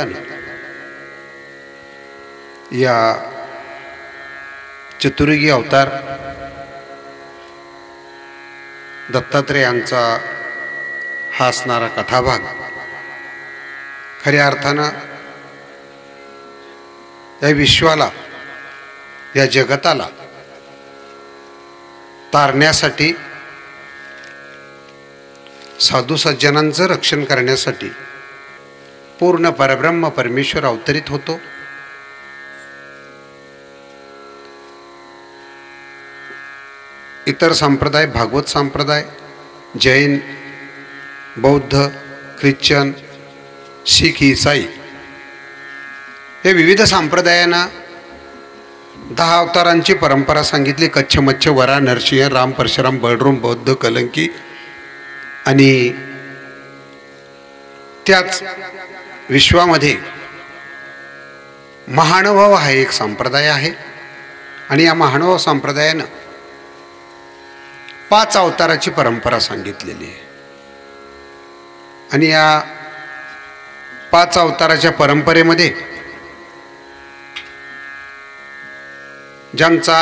निमित्तानं या चतुर्युगी अवतार दत्तात्रेयांचा हा असणारा कथाभाग खऱ्या अर्थानं या विश्वाला, या जगताला तारण्यासाठी, साधू सज्जनांचं रक्षण करण्यासाठी पूर्ण परब्रह्म परमेश्वर अवतरित होतो. इतर संप्रदाय, भागवत संप्रदाय, जैन, बौद्ध, ख्रिश्चन, शीख, ईसाई हे विविध संप्रदायांना 10 अवतारांची परंपरा सांगितली. कच्छ, मच्छ, वरा, नरसिंह, राम, परशुराम, बलराम, बौद्ध, कलंकी. आणि त्याच विश्वामध्ये महानुभाव हा एक संप्रदाय आहे आणि या महानुभाव संप्रदायानं 5 अवताराची परंपरा सांगितलेली आहे. आणि या 5 अवताराच्या परंपरेमध्ये ज्यांचा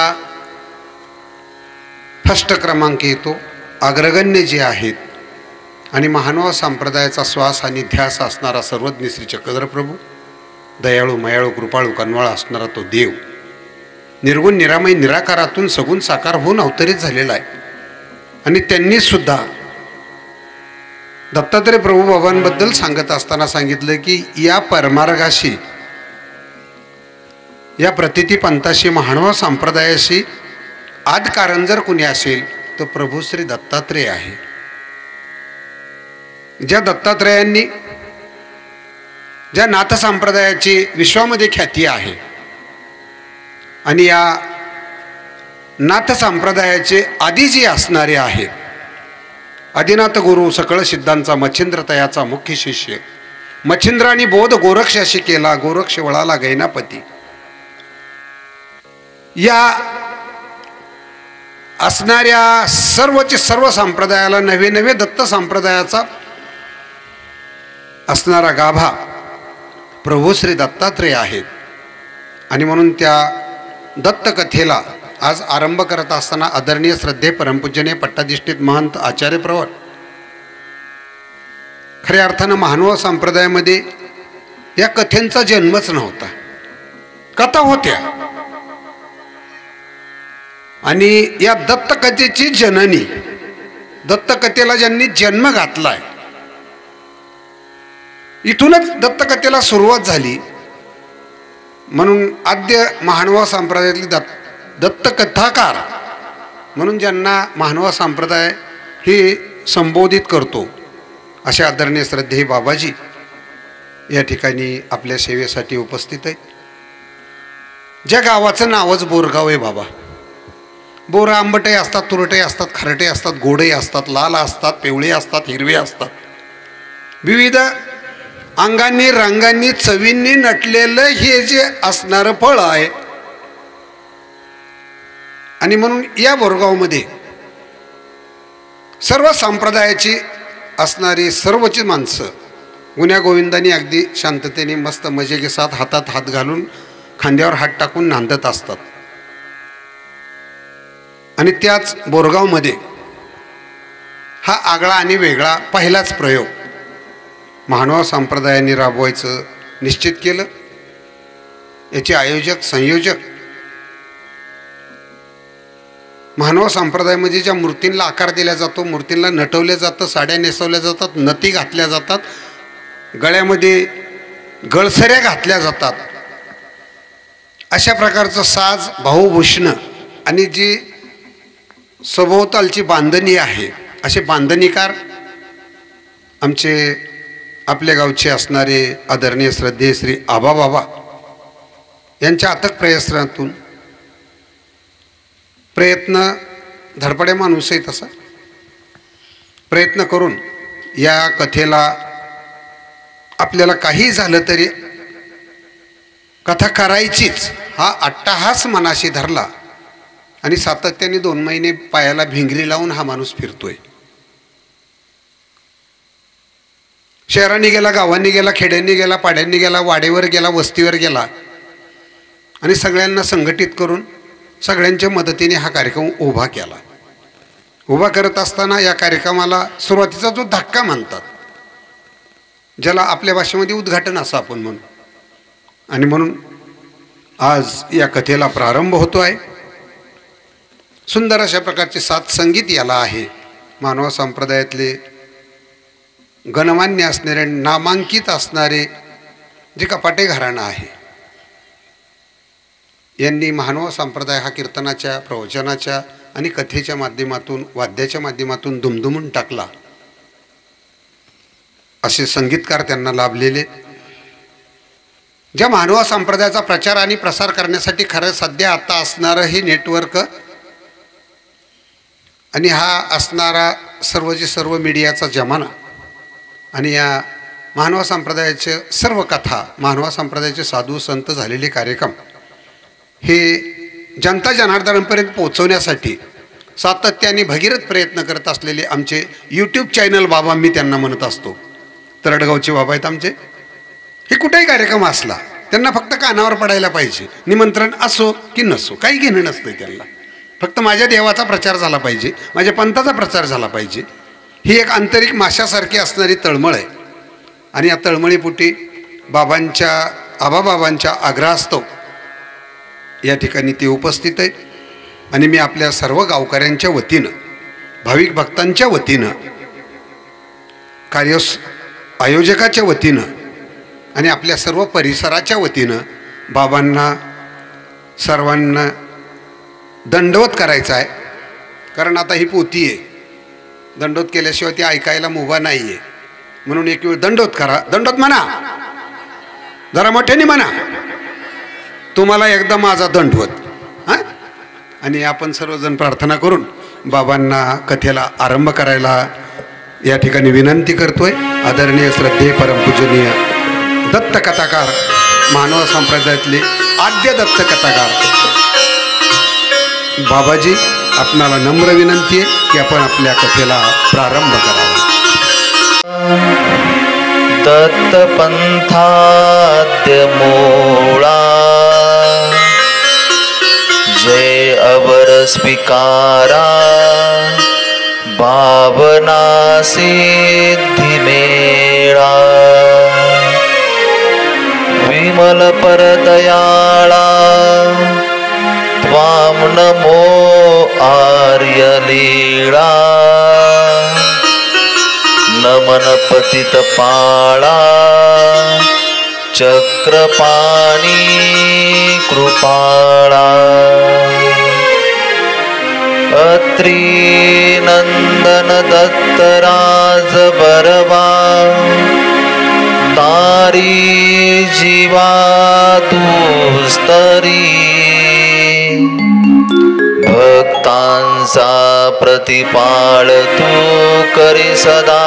फर्स्ट क्रमांक येतो, अग्रगण्य जे आहेत आणि महानुभाव संप्रदायाचा श्वास आणि ध्यास असणारा सर्वज्ञ श्री चक्रधर प्रभू, दयाळू, मयाळू, कृपाळू, कनवाळा असणारा तो देव, निर्गुण निरामय निराकारातून सगुण साकार होऊन अवतरित झालेला आहे. आणि त्यांनी सुद्धा दत्तात्रय प्रभू बाबांबद्दल सांगत असताना सांगितलं की या परमार्गाशी, या प्रतिती पंथाशी, महानुभाव संप्रदायाशी आद कारण जर कुणी असेल तर प्रभू श्री दत्तात्रेय आहे. ज्या दत्तात्रेयांनी, ज्या नाथ संप्रदायाची विश्वामध्ये ख्याती आहे आणि या नाथ संप्रदायाचे आदी जे असणारे आहेत, आदिनाथ गुरु सकळ सिद्धांचा मच्छिंद्र तयाचा मुख्य शिष्य, मच्छिंद्रानी बोध गोरक्षाशी केला, गोरक्ष वळाला गैनापती. या असणाऱ्या सर्वचे सर्व संप्रदायाला नवे नवे दत्त संप्रदायाचा असणारा गाभा प्रभू श्री दत्तात्रेय आहेत. आणि म्हणून त्या दत्तकथेला आज आरंभ करत असताना आदरणीय श्रद्धे परमपूजनीय पट्टाधिष्ठित महंत आचार्य प्रवर, खऱ्या अर्थानं महानुभाव संप्रदायामध्ये या कथेंचा जन्मच नव्हता, कथा होत्या. आणि या दत्तकथेची जननी, दत्तकथेला ज्यांनी जन्म घातलाय, इथूनच दत्तकथेला सुरुवात झाली. म्हणून आद्य महानुभाव संप्रदायातले दत्तकथाकार म्हणून ज्यांना महानुभाव संप्रदाय हे संबोधित करतो, अशा आदरणीय श्रद्धेय बाबाजी या ठिकाणी आपल्या सेवेसाठी उपस्थित आहेत. ज्या गावाचं नावच बोरगाव आहे बाबा. बोरं आंबटे असतात, तुरटे असतात, खारटे असतात, गोडे असतात, लाल असतात, पिवळे असतात, हिरवे असतात. विविध अंगांनी, रंगांनी, चवींनी नटलेलं हे जे असणारं फळ आहे. आणि म्हणून या बोरगावमध्ये सर्व संप्रदायाची असणारी सर्वची माणसं गुण्यागोविंदांनी अगदी शांततेने मस्त मजे के साथ हातात हात घालून खांद्यावर हात टाकून नांदत असतात. आणि त्याच बोरगावमध्ये हा आगळा आणि वेगळा पहिलाच प्रयोग महानुभाव संप्रदायाने राबवायचं निश्चित केलं. याचे आयोजक, संयोजक महानुभाव संप्रदायामध्ये ज्या मूर्तींना आकार दिला जातो, मूर्तींना नटवलं जातं, साड्या नेसवल्या जातात, नती घातल्या जातात, गळ्यामध्ये गळसऱ्या घातल्या जातात, अशा प्रकारचं साज, भाऊभूषण आणि जी सभोवतालची बांधणी आहे, असे बांधणीकार आमचे आपल्या गावचे असणारे आदरणीय श्रद्धेय श्री आबा बाबा यांच्या अथक प्रयत्नातून, प्रयत्न धडपड्या माणूस आहे तसा प्रयत्न करून या कथेला आपल्याला काही झालं तरी कथा करायचीच हा अट्टाहास मनाशी धरला. आणि सातत्याने 2 महिने पायाला भिंगरी लावून हा माणूस फिरतोय. शहरांनी गेला, गावांनी गेला, खेड्यांनी गेला, पाड्यांनी गेला, वाडेवर गेला, वस्तीवर गेला आणि सगळ्यांना संघटित करून सगळ्यांच्या मदतीने हा कार्यक्रम उभा केला. उभा करत असताना या कार्यक्रमाला सुरुवातीचा जो धक्का म्हणतात, ज्याला आपल्या भाषेमध्ये उद्घाटन असं आपण म्हणू, आणि म्हणून आज या कथेला प्रारंभ होतो आहे. सुंदर अशा प्रकारचे सात संगीत याला आहे. मानव संप्रदायातले गणमान्य असणारे, नामांकित असणारे जे कपाटे घराणं आहे, यांनी मानव संप्रदाय हा कीर्तनाच्या, प्रवचनाच्या आणि कथेच्या माध्यमातून, वाद्याच्या माध्यमातून दुमदुमून टाकला. असे संगीतकार त्यांना लाभलेले. ज्या मानव संप्रदायाचा प्रचार आणि प्रसार करण्यासाठी खरं सध्या आता असणारं हे नेटवर्क आणि हा असणारा सर्वचे सर्व मीडियाचा जमाना आणि या मानव संप्रदायाचे सर्व कथा, मानव संप्रदायाचे साधू संत झालेले कार्यक्रम हे जनता जनार्दनापर्यंत पोहोचवण्यासाठी सातत्याने भगीरथ प्रयत्न करत असलेले आमचे यूट्यूब चॅनल बाबा, मी त्यांना म्हणत असतो, तरडगावचे बाबा आहेत आमचे. हे कुठेही कार्यक्रम असला त्यांना फक्त कानावर पडायला पाहिजे. निमंत्रण असो की नसो काही घेणं नसतं त्यांना. फक्त माझ्या देवाचा प्रचार झाला पाहिजे, माझ्या पंथाचा प्रचार झाला पाहिजे. ही एक आंतरिक माशासारखी असणारी तळमळ आहे. आणि या तळमळीपोटी बाबांच्या, आबाबाबांच्या आग्रहास्तव या ठिकाणी ते उपस्थित आहेत. आणि मी आपल्या सर्व गावकऱ्यांच्या वतीनं, भाविक भक्तांच्या वतीनं, कार्य आयोजकाच्या वतीनं आणि आपल्या सर्व परिसराच्या वतीनं बाबांना सर्वांना दंडवत करायचा आहे. कारण आता ही पोथी आहे, दंडवत केल्याशिवाय ती ऐकायला मुभा नाही आहे. म्हणून एक वेळ दंडवत करा. दंडवत म्हणा, जरा मोठ्याने म्हणा, तुम्हाला एकदा माझा दंडवत. हां, आणि आपण सर्वजण प्रार्थना करून बाबांना कथेला आरंभ करायला या ठिकाणी विनंती करतोय. आदरणीय श्रद्धेय परमपूजनीय दत्त कथाकार, मानव संप्रदायातले आद्य दत्त कथाकार बाबाजी, आपणाला नम्र विनंती आहे की आपण आपल्या कथेला प्रारंभ करावा. दत्त पंथाद्य मूळा, जय अवर स्वीकारा, भावना सिद्धी मेळा. विमल परदयाळा, त्वां नमो आर्य लीळा. नमन पतित पाळा, चक्रपाणी कृपाळा. अत्री नंदन दत्तराज बरवा, तारी जीवा दुस्तरी. भक्तांचा प्रतिपाळ तू करी सदा,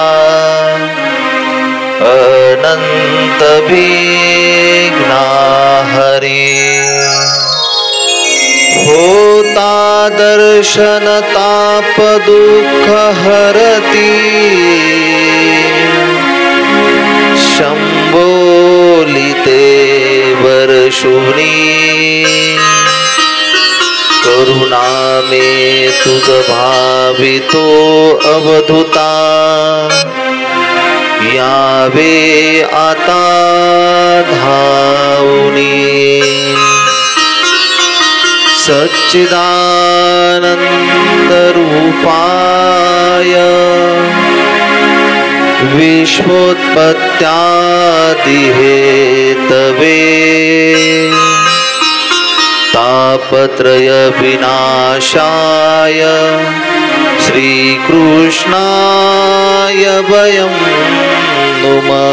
अनंत विघ्ना हरी. होता दर्शन ताप दुःख हरती, शंभोलिते वर्षुनी. करुणा में तुझ भावितो अवधूता, यावे आता धावनी. सच्चिदानंद रूपाय, विश्वोत्पत्त्यादि हेतवे. तापत्रय विनाशाय, श्रीकृष्णाय वयं नुमः.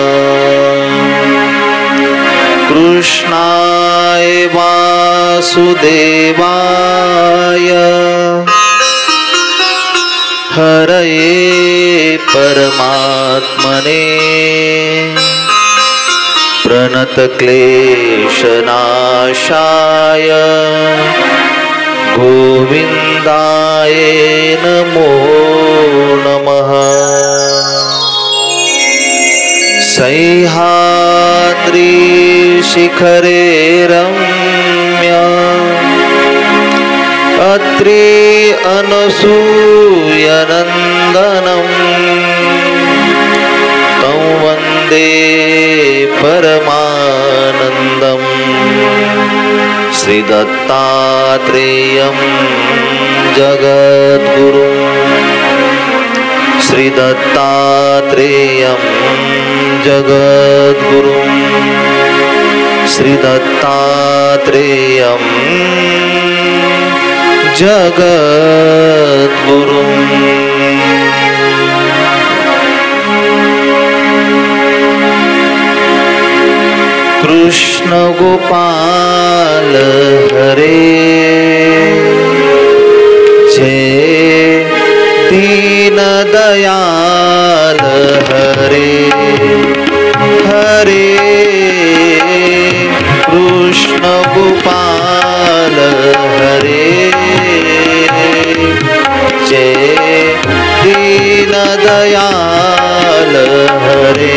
कृष्णाय वासुदेवाय, हरये परमात्मने. प्रणतक्लेशनाशाय, गोविन्दाय नमो नमः. सह्याद्री शिखरे रम्या अत्रि अनसूयनन्दनं तं वन्दे परमानन्दम् श्रीदत्तात्रेयं जगद्गुरुं श्रीदत्तात्रेयं जगद्गुरुं श्रीदत्तात्रेयं जगद्गुरुं कृष्ण गोपाल हरे जय दीन दयाल हरे हरे कृष्ण गोपाल हरे जय दीन दयाल हरे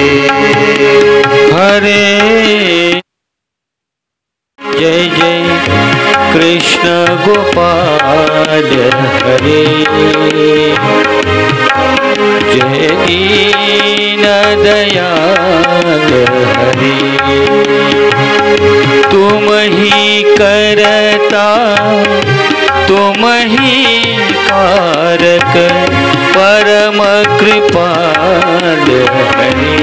हरे जय जय कृष्ण गोपाल हरे जय दीन दयाल हरे तुम ही करता तुम ही कारक परम कृपाल हरे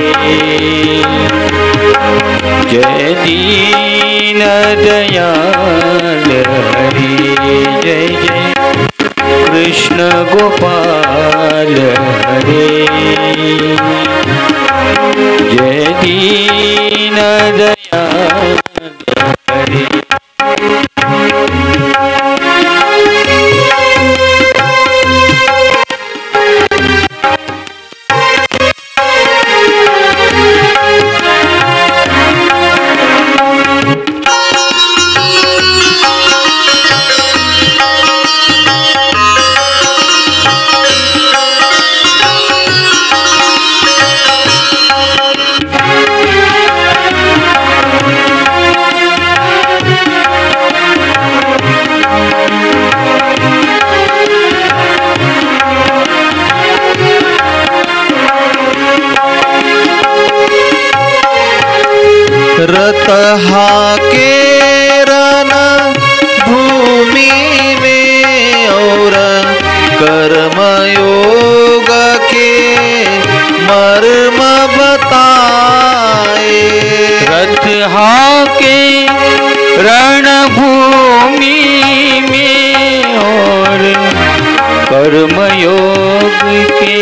जय दीन दयाल हरे जय जय कृष्ण गोपाल हरे जय दीन दयाल हरे रत हाके रन भूमि में और कर्मयोग के मर्म बताए रथ हाके रणभूमि में और कर्मयोग के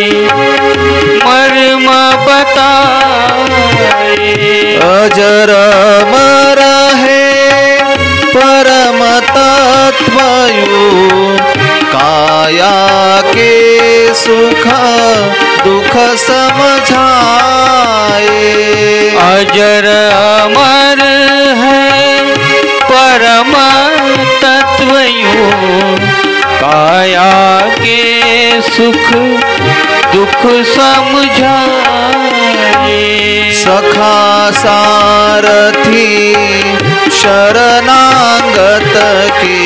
मर्म बताए अजर अमर है परम तत्वयु काया के सुख दुख समझाए अजर अमर है परम तत्वयु काया के सुख दुख समझाए सखा सारथी शरणागत के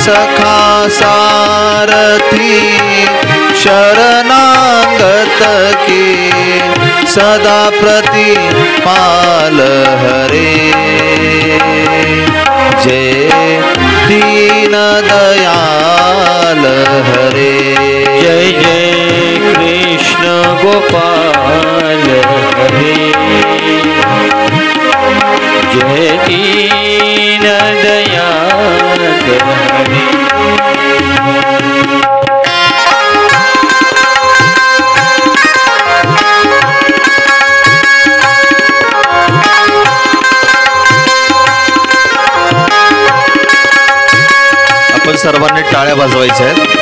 सखा सारथी शरणागत के सदा प्रतिपाल हरे जय दीन दयाल हरे जय जय कृष्ण गोपाल हरे जय दीन दयाल हरे आपण सर्वांनी टाळ्या वाजवायच्या आहेत.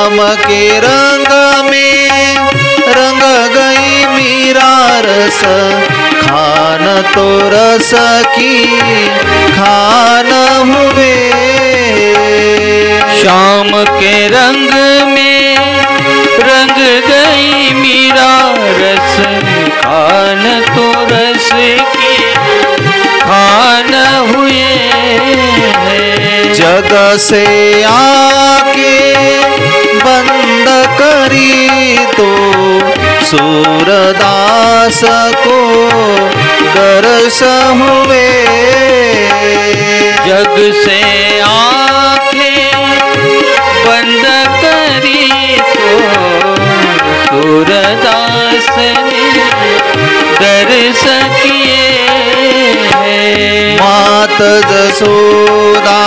शाम के रंग में रंग गई मीरा रस, खान तो रस की खान हुए। शाम के रंग में रंग गई मीरा रस, खान तो रस की खान हुए। जग से आके बंद करी तो सूरदास को दर्श हुए। जग से आंखें बंद करी तो सूरदास ने दर्श किए। मात जसोदा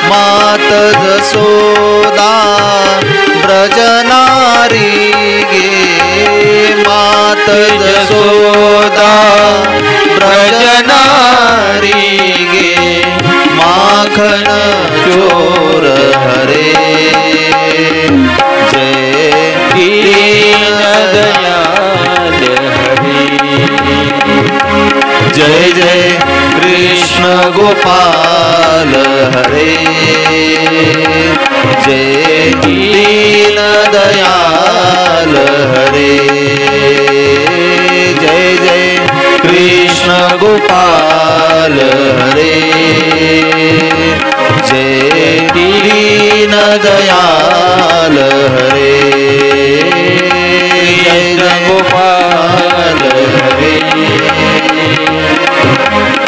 मात जसोदा ब्रजनारी गे, मात जसोदा ब्रजनारी गे, माखन चोर हरे। जय दीन दयाल हरे, जय जय कृष्ण गोपाल हरे। जय दीन दयाल हरे, जय जय कृष्ण गोपाल हरे। जय दीन दयाल हरे, जय जय गोपाल हरे।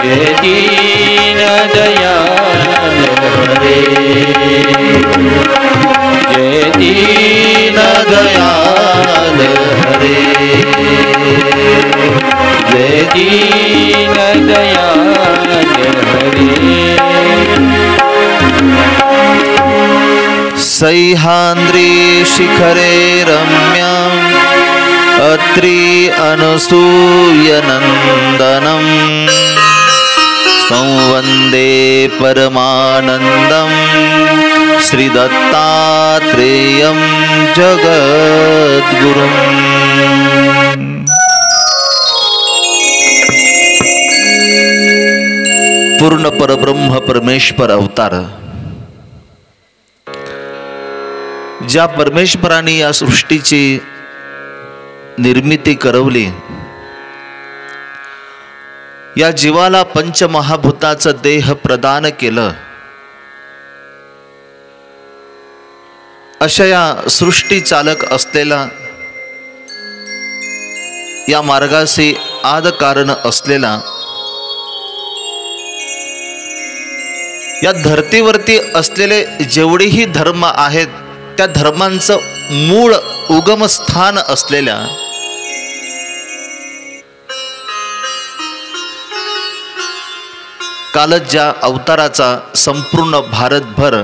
जय दीन दयाल हरे, जय दीन दयाल हरे। जय दीन दयाल हरे। सह्याद्री शिखरे रम्यम् अत्रि अनसूय नन्दनम् संवन्दे परमानन्दं श्रीदत्तात्रेयं जगद्गुरुम्। पूर्ण परब्रह्म परमेश्वर अवतार, ज्या परमेश्वराने या सृष्टीची निर्मिती करवली, या जीवाला पंचमहाभूताचं देह प्रदान केलं, अशा या सृष्टी चालक असलेला, या मार्गाशी आद कारण असलेला, या धर्तीवरती असलेले जेवढेही धर्म आहेत त्या धर्मांचं मूळ उगमस्थान असलेल्या कालच ज्या अवताराचा संपूर्ण भारतभर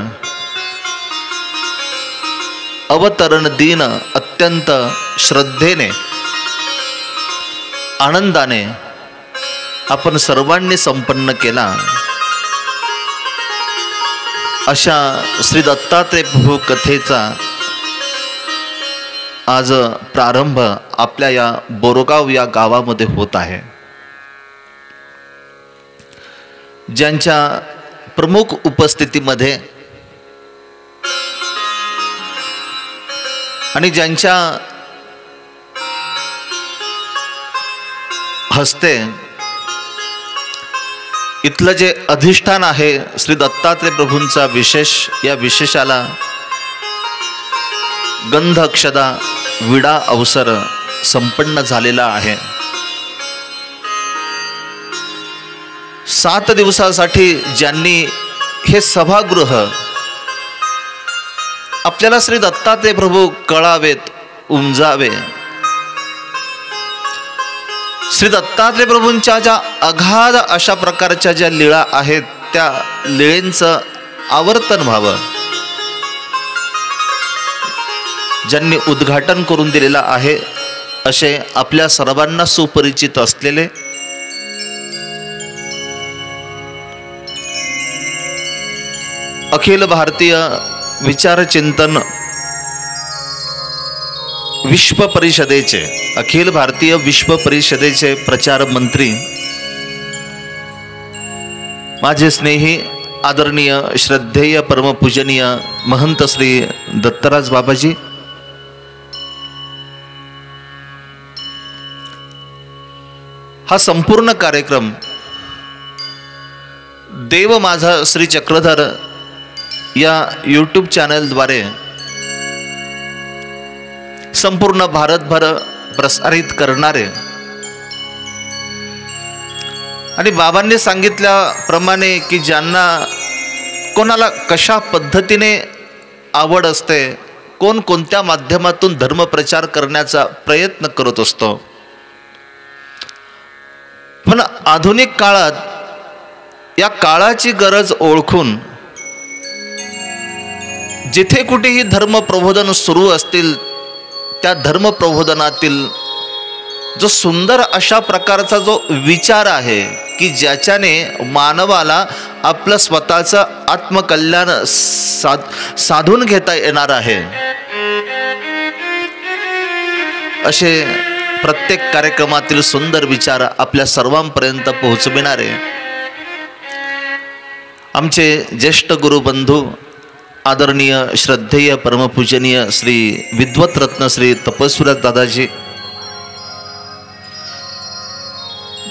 अवतरण दिन अत्यंत श्रद्धेने आनंदाने आपण सर्वांनी संपन्न केला, अशा श्री दत्तात्रेय प्रभू कथेचा आज प्रारंभ आपल्या या बोरगाव या गावामध्ये होत आहे। ज्यांच्या प्रमुख उपस्थितीमध्ये आणि ज्यांच्या हस्ते इथलं जे अधिष्ठान आहे श्री दत्तात्रेय प्रभूंचा विशेष, या विशेषाला गंध अक्षदा विडा अवसर संपन्न झालेला आहे। 7 दिवसासाठी ज्यांनी हे सभागृह आपल्याला श्री दत्तात्रेय प्रभू कळावेत, उमजावे, श्री दत्तात्रेय प्रभूंच्या ज्या अगाध अशा प्रकारच्या ज्या लीळा आहेत त्या लीळेंचं आवर्तन व्हावं, ज्यांनी उद्घाटन करून दिलेला आहे असे आपल्या सर्वांना सुपरिचित असलेले अखिल भारतीय विचारचिंतन विश्व परिषदेचे अखिल भारतीय विश्व परिषदेचे प्रचार मंत्री माझे स्नेही आदरणीय श्रद्धेय परमपूजनीय महंत श्री दत्तराज बाबाजी, हा संपूर्ण कार्यक्रम देव माझा श्री चक्रधर या यूट्यूब चॅनलद्वारे संपूर्ण भारतभर प्रसारित करणारे आणि बाबांनी सांगितल्याप्रमाणे की ज्यांना कोणाला कशा पद्धतीने आवड असते, कोण कोणत्या माध्यमातून धर्मप्रचार करण्याचा प्रयत्न करत असतो, पण आधुनिक काळात या काळाची गरज ओळखून जिथे कुठेही धर्मप्रबोधन सुरू असतील त्या धर्मप्रबोधनातील जो सुंदर अशा प्रकारचा जो विचार आहे की ज्याच्याने मानवाला आपलं स्वतःचं आत्मकल्याण साधून घेता येणार आहे, असे प्रत्येक कार्यक्रमातील सुंदर विचार आपल्या सर्वांपर्यंत पोहोचविणारे आमचे ज्येष्ठ गुरुबंधू आदरणीय श्रद्धेय परमपूजनीय श्री विद्वत रत्न श्री तपस्वीराज दादाजी,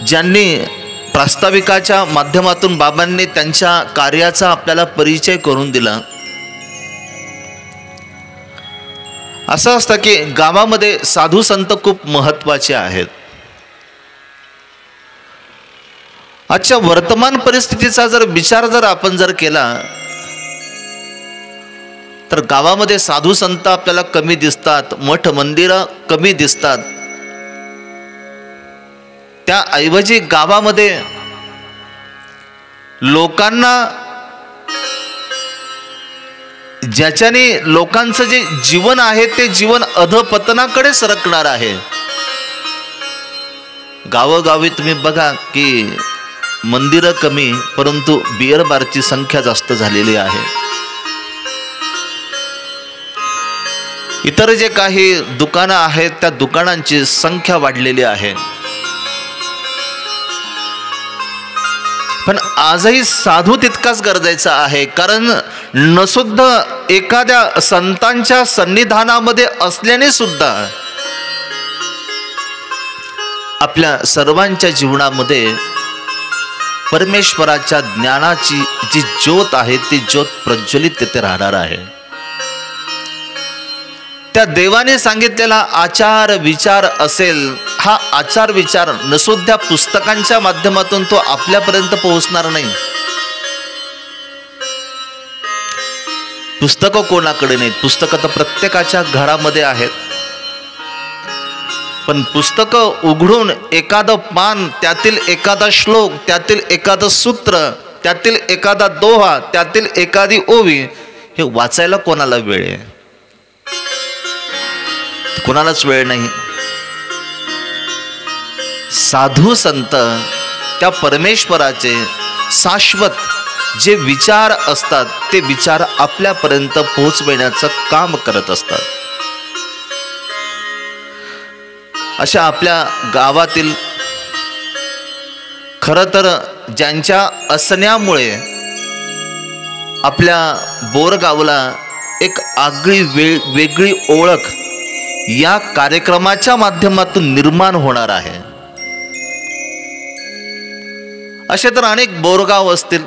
ज्यांनी प्रास्ताविकाच्या माध्यमातून बाबांनी त्यांच्या कार्याचा आपल्याला परिचय करून दिला. असं असतं की गावामध्ये साधू संत खूप महत्त्वाचे आहेत. आजच्या वर्तमान परिस्थितीचा जर विचार आपण केला तर गावामध्ये साधू संत आपल्याला कमी दिसतात, मठ मंदिरं कमी दिसतात. त्याऐवजी गावामध्ये लोकांना ज्याच्याने लोकांचं जे जीवन आहे ते जीवन अधपतनाकडे सरकणार आहे. गावोगावी तुम्ही बघा की मंदिरं कमी परंतु बिअर बारची संख्या जास्त झालेली आहे. इतर जे काही दुकानं आहेत त्या दुकानांची संख्या वाढलेली आहे. पण आजही साधू तितकाच गरजेचा आहे, कारण नसुद्धा एखाद्या संतांच्या सन्निधानामध्ये असल्याने सुद्धा आपल्या सर्वांच्या जीवनामध्ये परमेश्वराच्या ज्ञानाची जी ज्योत आहे ती ज्योत प्रज्वलित तिथे राहणार आहे. त्या देवाने सांगितलेला आचार विचार असेल, हा आचार विचार नसुद्धा पुस्तकांच्या माध्यमातून तो आपल्यापर्यंत पोहोचणार नाही. पुस्तकं कोणाकडे नाहीत, पुस्तकं तर प्रत्येकाच्या घरामध्ये आहेत. पण पुस्तकं उघडून एखादं पान, त्यातील एखादा श्लोक, त्यातील एखादं सूत्र, त्यातील एखादा दोहा, त्यातील एखादी ओवी, हे वाचायला कोणाला वेळ आहे? कोणालाच वेळ नाही. साधू संत त्या परमेश्वराचे शाश्वत जे विचार असतात ते विचार आपल्यापर्यंत पोहोचविण्याचं काम करत असतात. अशा आपल्या गावातील खरं तर ज्यांच्या असण्यामुळे आपल्या बोरगावला एक आगळी वेगळी ओळख या कार्यक्रमाच्या माध्यमातून निर्माण होणार आहे. असे तर अनेक बोरगाव असतील.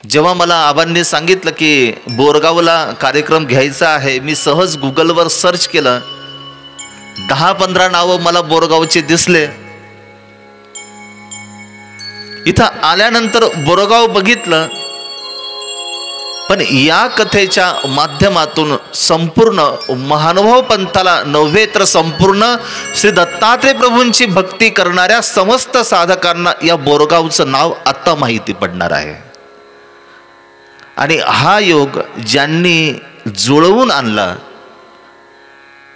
जेव्हा मला आबांनी सांगितलं की बोरगावला कार्यक्रम घ्यायचा आहे, मी सहज गुगलवर सर्च केलं. 10-15 नावं मला बोरगावचे दिसले. इथं आल्यानंतर बोरगाव बघितलं, पण या कथेच्या माध्यमातून संपूर्ण महानुभाव पंथाला नव्हे तर संपूर्ण श्री दत्तात्रय प्रभूंची भक्ती करणाऱ्या समस्त साधकांना या बोरगावचं नाव आता माहिती पडणार आहे. आणि हा योग ज्यांनी जुळवून आणला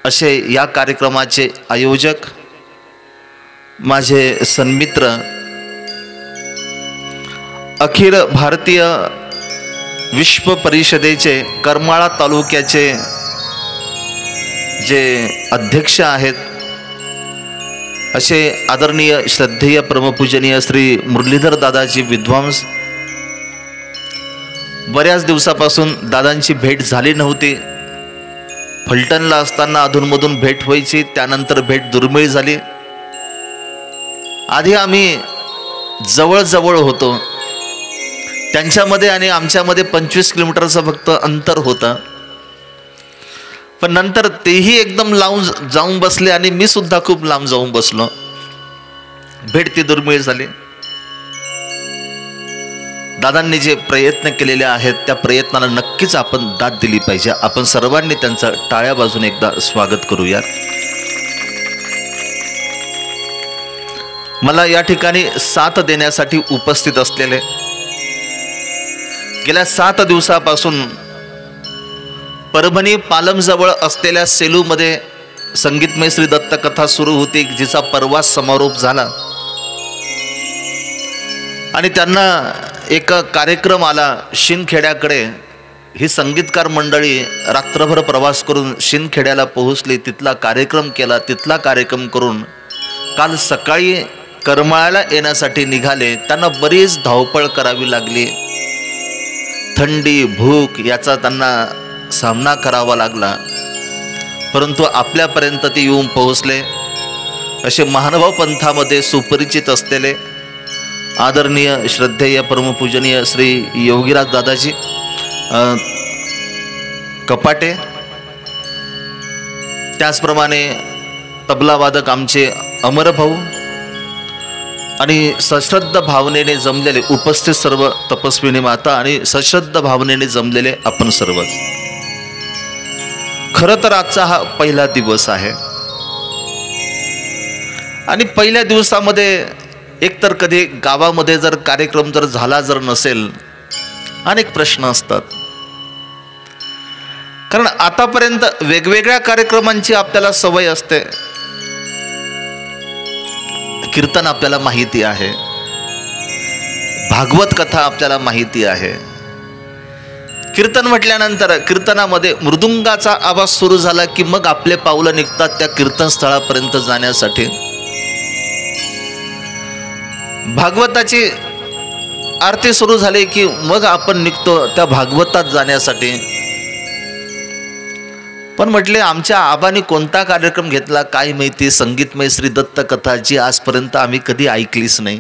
असे या कार्यक्रमाचे आयोजक माझे सन्मित्र अखिल भारतीय विश्व परिषदेचे करमाळा तालुक्याचे जे अध्यक्ष आहेत असे आदरणीय श्रद्धेय परमपूजनीय श्री मुरलीधर दादाजी विद्वांस, बऱ्याच दिवसापासून दादांची भेट झाली नव्हती. फलटणला असताना अधूनमधून भेट व्हायची, त्यानंतर भेट दुर्मिळ झाली. आधी आम्ही जवळ होतो, त्यांच्यामध्ये आणि आमच्यामध्ये 25 किलोमीटरचं फक्त अंतर होतं. पण नंतर तेही एकदम लांब जाऊन बसले आणि मी सुद्धा खूप लांब जाऊन बसलो. भेट ती दुर्मिळ झाली. दादांनी जे प्रयत्न केलेले आहेत त्या प्रयत्नाला नक्कीच आपण दाद दिली पाहिजे. आपण सर्वांनी त्यांचं टाळ्या वाजून एकदा स्वागत करूया. मला या ठिकाणी साथ देण्यासाठी उपस्थित असलेले, गेल्या 7 दिवसापासून परभणी पालमजवळ असलेल्या सेलूमध्ये संगीतमय श्री दत्त कथा सुरू होती, जिचा परवा समारोप झाला. आणि त्यांना एक कार्यक्रम आला शिंदखेड्याकडे. ही संगीतकार मंडळी रात्रभर प्रवास करून शिंदखेड्याला पोहोचली, तिथला कार्यक्रम केला. तिथला कार्यक्रम करून काल सकाळी करमाळ्याला येण्यासाठी निघाले. त्यांना बरीच धावपळ करावी लागली. थंडी, भूक याचा त्यांना सामना करावा लागला, परंतु आपल्यापर्यंत ते येऊन पोहोचले. असे महानुभाव पंथामध्ये सुपरिचित असलेले आदरणीय श्रद्धेय परमपूजनीय श्री योगीराज दादाजी कपाटे, त्याचप्रमाणे तबलावादक आमचे अमरभाऊ आणि सश्रद्ध भावनेने जमलेले उपस्थित सर्व तपस्विनी माता आणि सश्रद्ध भावनेने जमलेले आपण सर्वच. खरं तर आजचा हा पहिला दिवस आहे आणि पहिल्या दिवसामध्ये एकतर कधी गावामध्ये जर कार्यक्रम जर झाला जर नसेल, अनेक प्रश्न असतात. कारण आतापर्यंत वेगवेगळ्या कार्यक्रमांची आपल्याला सवय असते. कीर्तन आपल्याला माहिती आहे, भागवत कथा आपल्याला माहिती आहे. कीर्तन म्हटल्यानंतर कीर्तनामध्ये मृदुंगाचा आवाज सुरू झाला की मग आपले पावलं निघतात त्या कीर्तनस्थळापर्यंत जाण्यासाठी. भागवताची आरती सुरू झाली की मग आपण निघतो त्या भागवतात जाण्यासाठी. पण म्हटले आमच्या आबांनी कोणता कार्यक्रम घेतला काय माहिती, संगीतमय श्री दत्त कथा जी आजपर्यंत आम्ही कधी ऐकलीच नाही.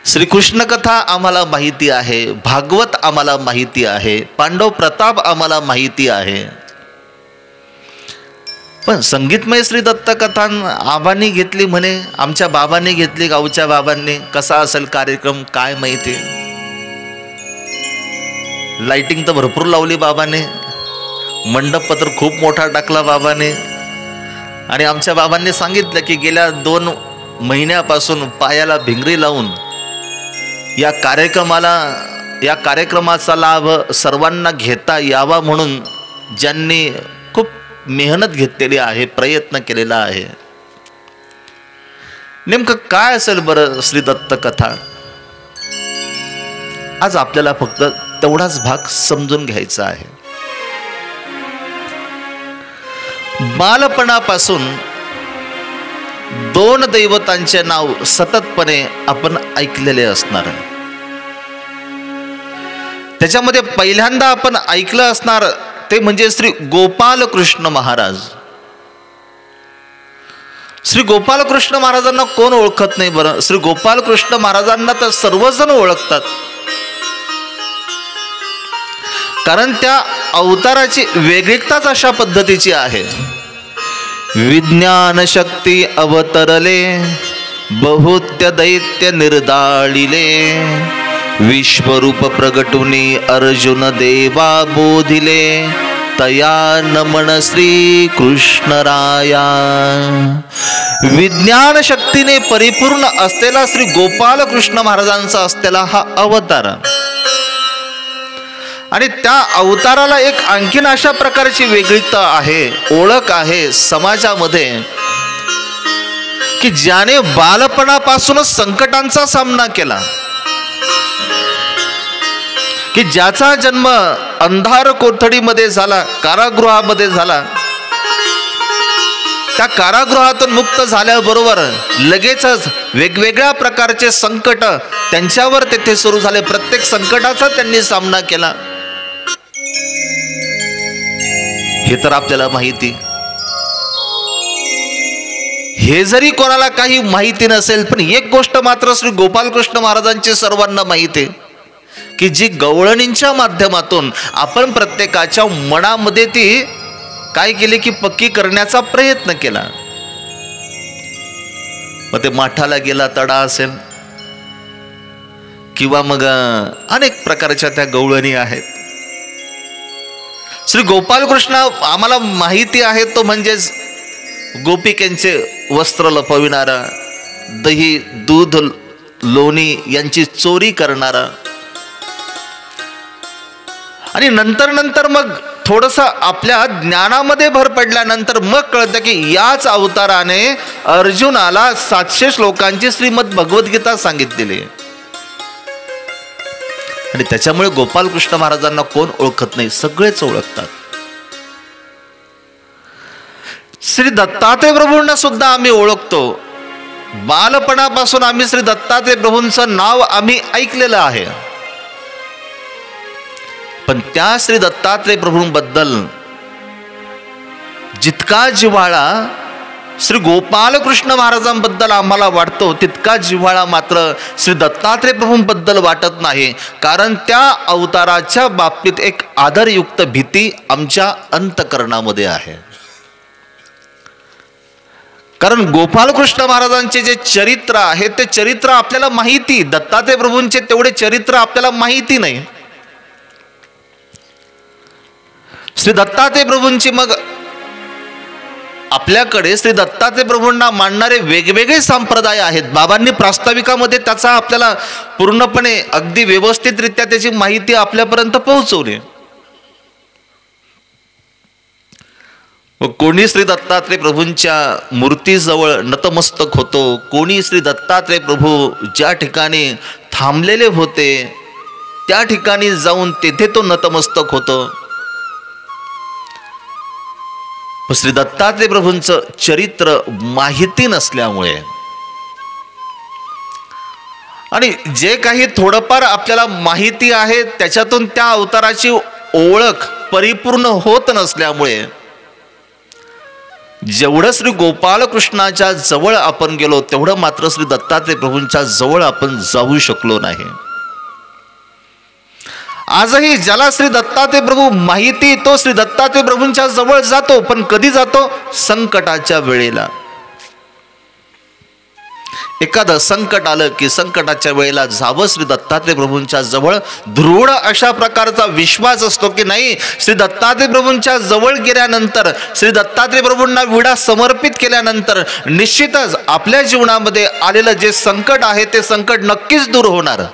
श्रीकृष्ण कथा आम्हाला माहिती आहे, भागवत आम्हाला माहिती आहे, पांडव प्रताप आम्हाला माहिती आहे, पण संगीतमय श्री दत्त कथा आबांनी घेतली म्हणे, आमच्या बाबांनी घेतली, गावच्या बाबांनी. कसा असेल कार्यक्रम काय माहिती. लाइटिंग तर भरपूर लावली बाबाने, मंडप तर खूप मोठा टाकला बाबाने. आणि आमच्या बाबांनी सांगितलं की गेल्या 2 महिन्यापासून पायाला भिंगरी लावून या कार्यक्रमाचा लाभ सर्वांना घेता यावा म्हणून ज्यांनी खूप मेहनत घेतलेली आहे, प्रयत्न केलेला आहे. नेमकं काय असेल बरं श्री दत्त कथा, आज आपल्याला फक्त तेवढाच भाग समजून घ्यायचा आहे. बालपणापासून 2 दैवतांचे नाव सततपणे आपण ऐकलेले असणार. त्याच्यामध्ये पहिल्यांदा आपण ऐकलं असणार ते म्हणजे श्री गोपाल कृष्ण महाराज. श्री गोपाल कृष्ण महाराजांना कोण ओळखत नाही बरं. श्री गोपाल कृष्ण महाराजांना तर सर्वजण ओळखतात, कारण त्या अवताराची वेगळीकताच अशा पद्धतीची आहे. विज्ञान शक्ती अवतरले, बहुत्य दैत्य निर्दाळिले, विश्वरूप प्रगटुनी अर्जुन देवा बोधिले, तया नमन श्री कृष्ण राया. विज्ञान शक्तीने परिपूर्ण असलेला श्री गोपाल कृष्ण महाराजांचा असलेला हा अवतार, आणि त्या अवताराला एक आणखीन अशा प्रकारची वेगळीकता आहे, ओळख आहे समाजामध्ये, की ज्याने बालपणापासूनच संकटांचा सामना केला. की ज्याचा जन्म अंधार कोठडीमध्ये झाला, कारागृहामध्ये झाला, त्या कारागृहातून मुक्त झाल्याबरोबर लगेचच वेगवेगळ्या प्रकारचे संकट त्यांच्यावर तेथे सुरू झाले. प्रत्येक संकटाचा त्यांनी सामना केला. हे तर आपल्याला माहिती. हे जरी कोणाला काही माहिती नसेल, पण एक गोष्ट मात्र श्री गोपालकृष्ण महाराजांची सर्वांना माहिती आहे, की जी गवळणींच्या माध्यमातून आपण प्रत्येकाच्या मनामध्ये ती काय केली की पक्की करण्याचा प्रयत्न केला. मग ते माठाला गेला तडा असेल किंवा मग अनेक प्रकारच्या त्या गवळणी आहेत. श्री गोपालकृष्ण आम्हाला माहिती आहे तो म्हणजेच गोपिकेंचे वस्त्र लपविणारा, दही दूध लोणी यांची चोरी करणारा. आणि नंतर मग थोडस आपल्या ज्ञानामध्ये भर पडल्यानंतर मग कळतं की याच अवताराने अर्जुनाला 700 श्लोकांची श्रीमद भगवद्गीता सांगितलेली. आणि त्याच्यामुळे गोपालकृष्ण महाराजांना कोण ओळखत नाही, सगळेच ओळखतात. श्री दत्तात्रय प्रभूंना सुद्धा आम्ही ओळखतो. बालपणापासून आम्ही श्री दत्तात्रय प्रभूंचं नाव आम्ही ऐकलेलं आहे. पण त्या श्री दत्तात्रय प्रभूंबद्दल जितका जिव्हाळा श्री गोपालकृष्ण महाराजांबद्दल आम्हाला वाटतो, तितका जिव्हाळा मात्र श्री दत्तात्रय प्रभूंबद्दल वाटत नाही. कारण त्या अवताराच्या बाबतीत एक आदरयुक्त भीती आमच्या अंतःकरणामध्ये आहे. कारण गोपालकृष्ण महाराजांचे जे चरित्र आहे ते चरित्र आपल्याला माहिती, दत्तात्रय प्रभूंचे तेवढे चरित्र आपल्याला माहिती नाही. श्री दत्तात्रय प्रभूंची मग आपल्याकडे श्री दत्तात्रय प्रभूंना मानणारे वेगवेगळे संप्रदाय आहेत. बाबांनी प्रास्ताविकामध्ये त्याचा आपल्याला पूर्णपणे अगदी व्यवस्थितरित्या त्याची माहिती आपल्यापर्यंत पोहोचवली. कोणी श्री दत्तात्रय प्रभूंच्या मूर्तीजवळ नतमस्तक होतो, कोणी श्री दत्तात्रय प्रभू ज्या ठिकाणी थांबलेले होते त्या ठिकाणी जाऊन तेथे तो नतमस्तक होतो. श्री दत्तात्रय प्रभूंचं चरित्र माहिती नसल्यामुळे आणि जे काही थोडंफार आपल्याला माहिती आहे त्याच्यातून त्या अवताराची ओळख परिपूर्ण होत नसल्यामुळे जेवढं श्री गोपालकृष्णाच्या जवळ आपण गेलो तेवढं मात्र श्री दत्तात्रय प्रभूंच्या जवळ आपण जाऊ शकलो नाही. आजही ज्याला श्री दत्तात्रय प्रभू माहिती तो श्री दत्तात्रय प्रभूंच्या जवळ जातो, पण कधी जातो? संकटाच्या वेळेला. एखादं संकट आलं की संकटाच्या वेळेला जावं श्री दत्तात्रय प्रभूंच्या जवळ. दृढ अशा प्रकारचा विश्वास असतो की नाही, श्री दत्तात्रय प्रभूंच्या जवळ गेल्यानंतर, श्री दत्तात्रय प्रभूंना विडा समर्पित केल्यानंतर निश्चितच आपल्या जीवनामध्ये आलेलं जे संकट आहे ते संकट नक्कीच दूर होणार.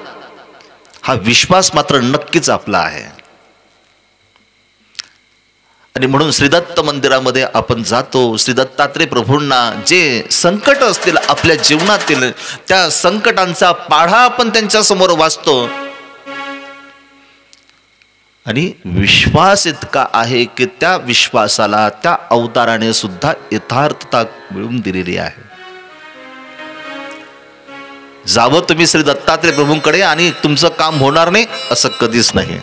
हा विश्वास मात्र नक्कीच आपला आहे. आणि म्हणून श्रीदत्त मंदिरामध्ये आपण जातो. श्री दत्तात्रय प्रभूंना जे संकट असतील आपल्या जीवनातील त्या संकटांचा पाढा आपण त्यांच्या समोर वाचतो. आणि विश्वास इतका आहे की त्या विश्वासाला त्या अवताराने सुद्धा यथार्थता मिळवून दिलेली आहे. जावं तुम्ही श्री दत्तात्रय प्रभूंकडे आणि तुमचं काम होणार नाही असं कधीच नाही.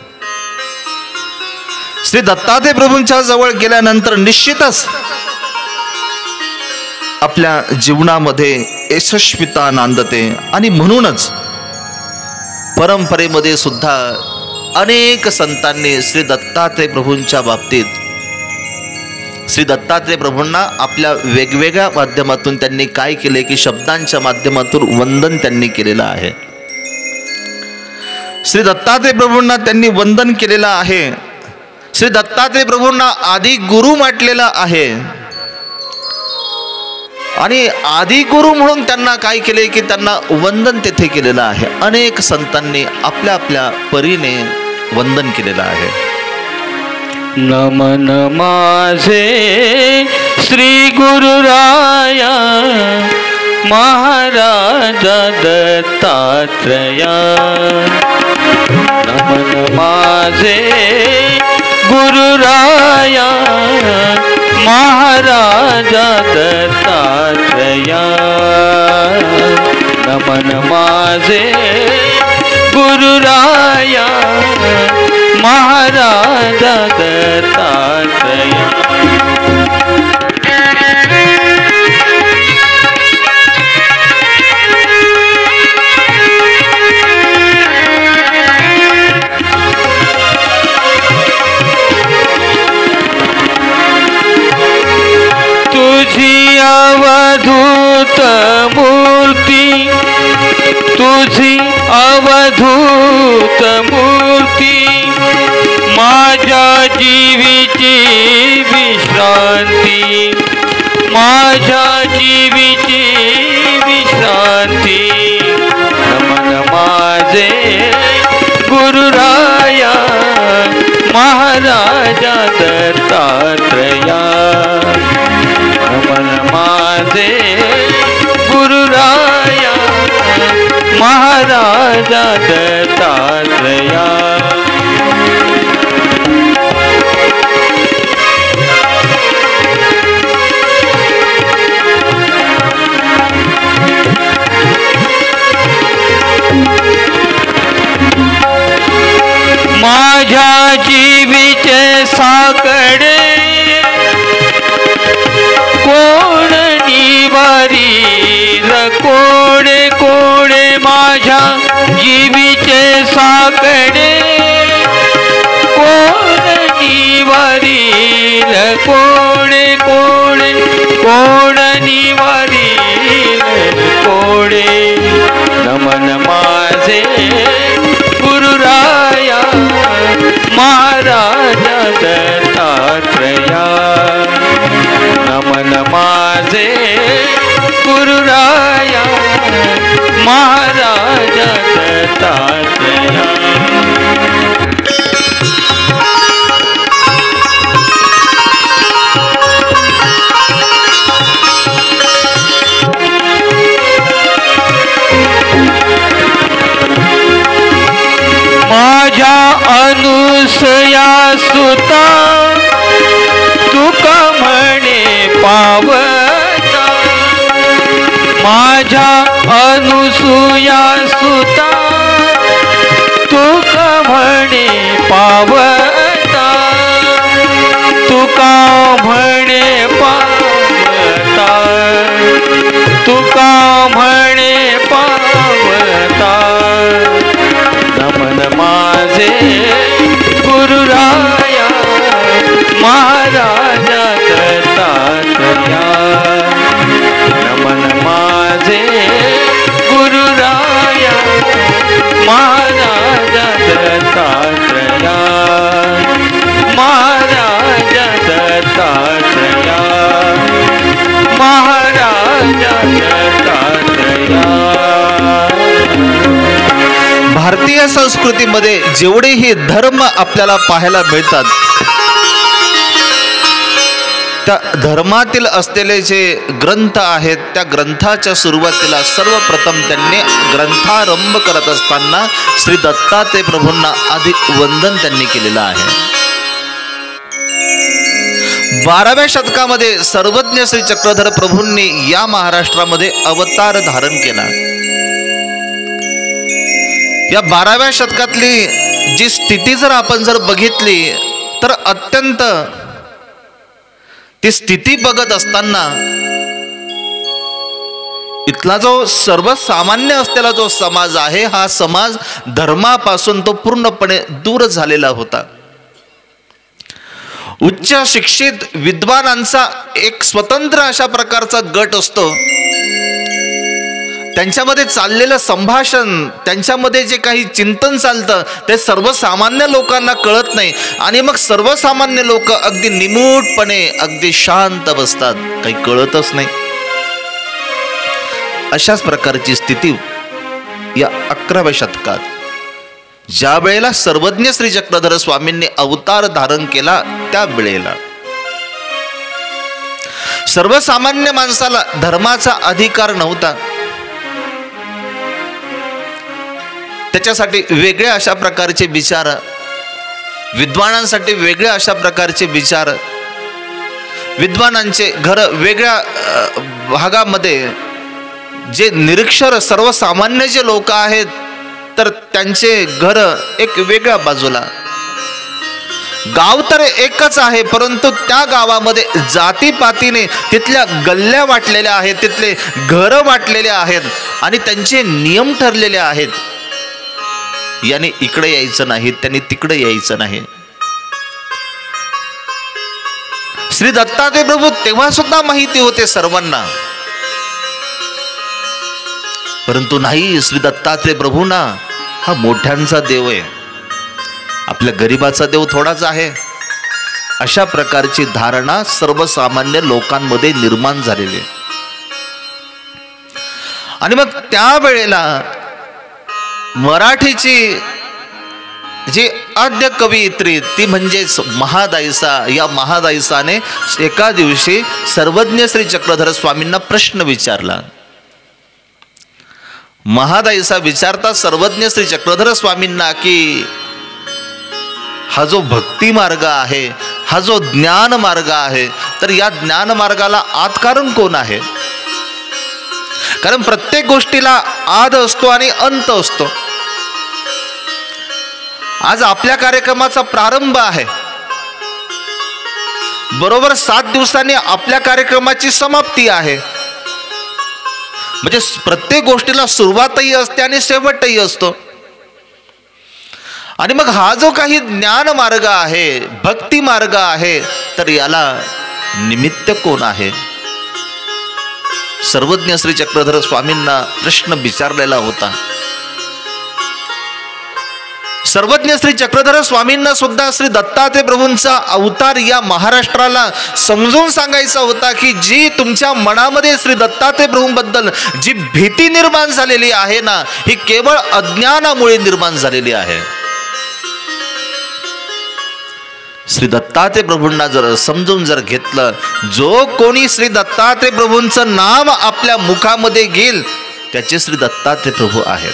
श्री दत्तात्रय प्रभूंच्या जवळ गेल्यानंतर निश्चितच आपल्या जीवनामध्ये यशस्वीता नांदते. आणि म्हणूनच परंपरेमध्ये सुद्धा अनेक संतांनी श्री दत्तात्रय प्रभूंच्या बाबतीत श्री दत्तात्रय प्रभूंना आपल्या वेगवेगळ्या माध्यमातून त्यांनी काय केले की शब्दांच्या माध्यमातून वंदन त्यांनी केलेलं आहे. श्री दत्तात्रय प्रभूंना त्यांनी वंदन केलेलं आहे. श्री दत्तात्रय प्रभूंना आदि गुरु म्हटलेलं आहे. आणि आदि गुरु म्हणून त्यांना काय केले की त्यांना वंदन तेथे केलेलं आहे. अनेक संतांनी आपल्या आपल्या परीने वंदन केलेलं आहे. नमन माझे श्री गुरुराया महाराज दत्तात्रया नमन माझे गुरुराया महाराज दत्तात्रया नमन माझे गुरुराया महाराज दत्तात्रया तुझी अवधूत मूर्ती तुझी अवधूत मूर्ती माझ्या जीवीची विश्रांती माझ्या जीवीची विश्रांती नमन माझे गुरुराया महाराजा दत्तात्रया नमन माझे गुरुराया महाराजा दत्तात्रया माझ्या जीवीचे साकडे कोण निवारी कोडे कोडे माझ्या जीवीचे साकडे कोण निवारी कोडे कोडे कोण निवारी कोडे नमन माझे गुरुराया महाराजा दत्तात्रया नमन माझे गुरुराया महाराजा दत्तात्रया माझ्या अनुसया सुता तुका म्हणे पावता माझ्या अनुसया सुता तुका म्हणे पावता तुका म्हणे पावता तुका म्हणे पावता नमन माझे गुरुराया महाराजा दत्तात्रया नमन माझे गुरुराया महाराजा दत्तात्रया महाराजा दत्तात्रया महाराजा दत्तात्रया भारतीय संस्कृतीमध्ये जेवढेही धर्म आपल्याला पाहायला मिळतात त्या धर्मातील असलेले जे ग्रंथ आहेत त्या ग्रंथाच्या सुरुवातीला सर्वप्रथम त्यांनी ग्रंथारंभ करत असताना श्री दत्तात्रय प्रभूंना आधी वंदन त्यांनी केलेलं आहे. 12व्या शतकामध्ये सर्वज्ञ श्री चक्रधर प्रभूंनी या महाराष्ट्रामध्ये अवतार धारण केला. या 12व्या शतकातली जी स्थिती जर आपण बघितली तर अत्यंत ती स्थिती बघत असताना इथला जो सर्वसामान्य असलेला जो समाज आहे हा समाज धर्मापासून तो पूर्णपणे दूर झालेला होता. उच्च शिक्षित विद्वानांचा एक स्वतंत्र अशा प्रकारचा गट असतो. त्यांच्यामध्ये चाललेलं संभाषण त्यांच्यामध्ये जे काही चिंतन चालतं ते सर्वसामान्य लोकांना कळत नाही आणि मग सर्वसामान्य लोक अगदी निमूटपणे अगदी शांत बसतात, काही कळतच नाही. अशाच प्रकारची स्थिती या 11व्या शतकात ज्या वेळेला सर्वज्ञ श्री चक्रधर स्वामींनी अवतार धारण केला त्या वेळेला सर्वसामान्य माणसाला धर्माचा अधिकार नव्हता. त्याच्यासाठी वेगळ्या अशा प्रकारचे विचार, विद्वानांसाठी वेगळ्या अशा प्रकारचे विचार, विद्वानांचे घर वेगळ्या भागामध्ये, जे निरक्षर सर्वसामान्य जे लोक आहेत तर त्यांचे घर एक वेगळ्या बाजूला. गाव तर एकच आहे, परंतु त्या गावामध्ये जातीपातीने तिथल्या गल्ल्या वाटलेल्या आहेत, तिथले घरं वाटलेले आहेत आणि त्यांचे नियम ठरलेले आहेत. याने इकडे यायचं नाही, त्यांनी तिकडे यायचं नाही. श्री दत्तात्रय प्रभू तेव्हा सुद्धा माहिती होते सर्वांना, परंतु नाही, श्री दत्तात्रय प्रभूंना हा मोठ्यांचा देव आहे, आपल्या गरीबाचा देव थोडाच आहे, अशा प्रकारची धारणा सर्वसामान्य लोकांमध्ये निर्माण झालेली. आणि मग त्यावेळेला मराठीची जी आद्य कवयित्री ती म्हणजेच महादायसा, या महादायसाने एका दिवशी सर्वज्ञ श्री चक्रधर स्वामींना प्रश्न विचारला. महादायसा विचारता सर्वज्ञ श्री चक्रधर स्वामींना की हा जो भक्ती मार्ग आहे, हा जो ज्ञान मार्ग आहे, तर या ज्ञान मार्गाला आदकारण कोण आहे? कारण प्रत्येक गोष्टीला आद असतो आणि अंत असतो. आज आपल्या कार्यक्रमाचा प्रारंभ आहे, बरोबर 7 दिवसांनी आपल्या कार्यक्रमाची समाप्ती आहे. म्हणजे प्रत्येक गोष्टीला सुरुवातही असते आणि शेवटही असतो. आणि मग हा जो काही ज्ञान मार्ग आहे, भक्ती मार्ग आहे, तर याला निमित्त कोण आहे? सर्वज्ञ श्री चक्रधर स्वामींना प्रश्न विचारलेला होता. सर्वज्ञ श्री चक्रधर स्वामींना सुद्धा श्री दत्तात्रय प्रभूंचा अवतार या महाराष्ट्राला समजून सांगायचा होता की जी तुमच्या मनामध्ये श्री दत्तात्रय प्रभूंबद्दल जी भीती निर्माण झालेली आहे ना, ही केवळ अज्ञानामुळे निर्माण झालेली आहे. श्री दत्तात्रय प्रभूंना जर समजून जर घेतलं, जो कोणी श्री दत्तात्रय प्रभूंचं नाम आपल्या मुखामध्ये घेईल त्याचे श्री दत्तात्रय प्रभू आहेत.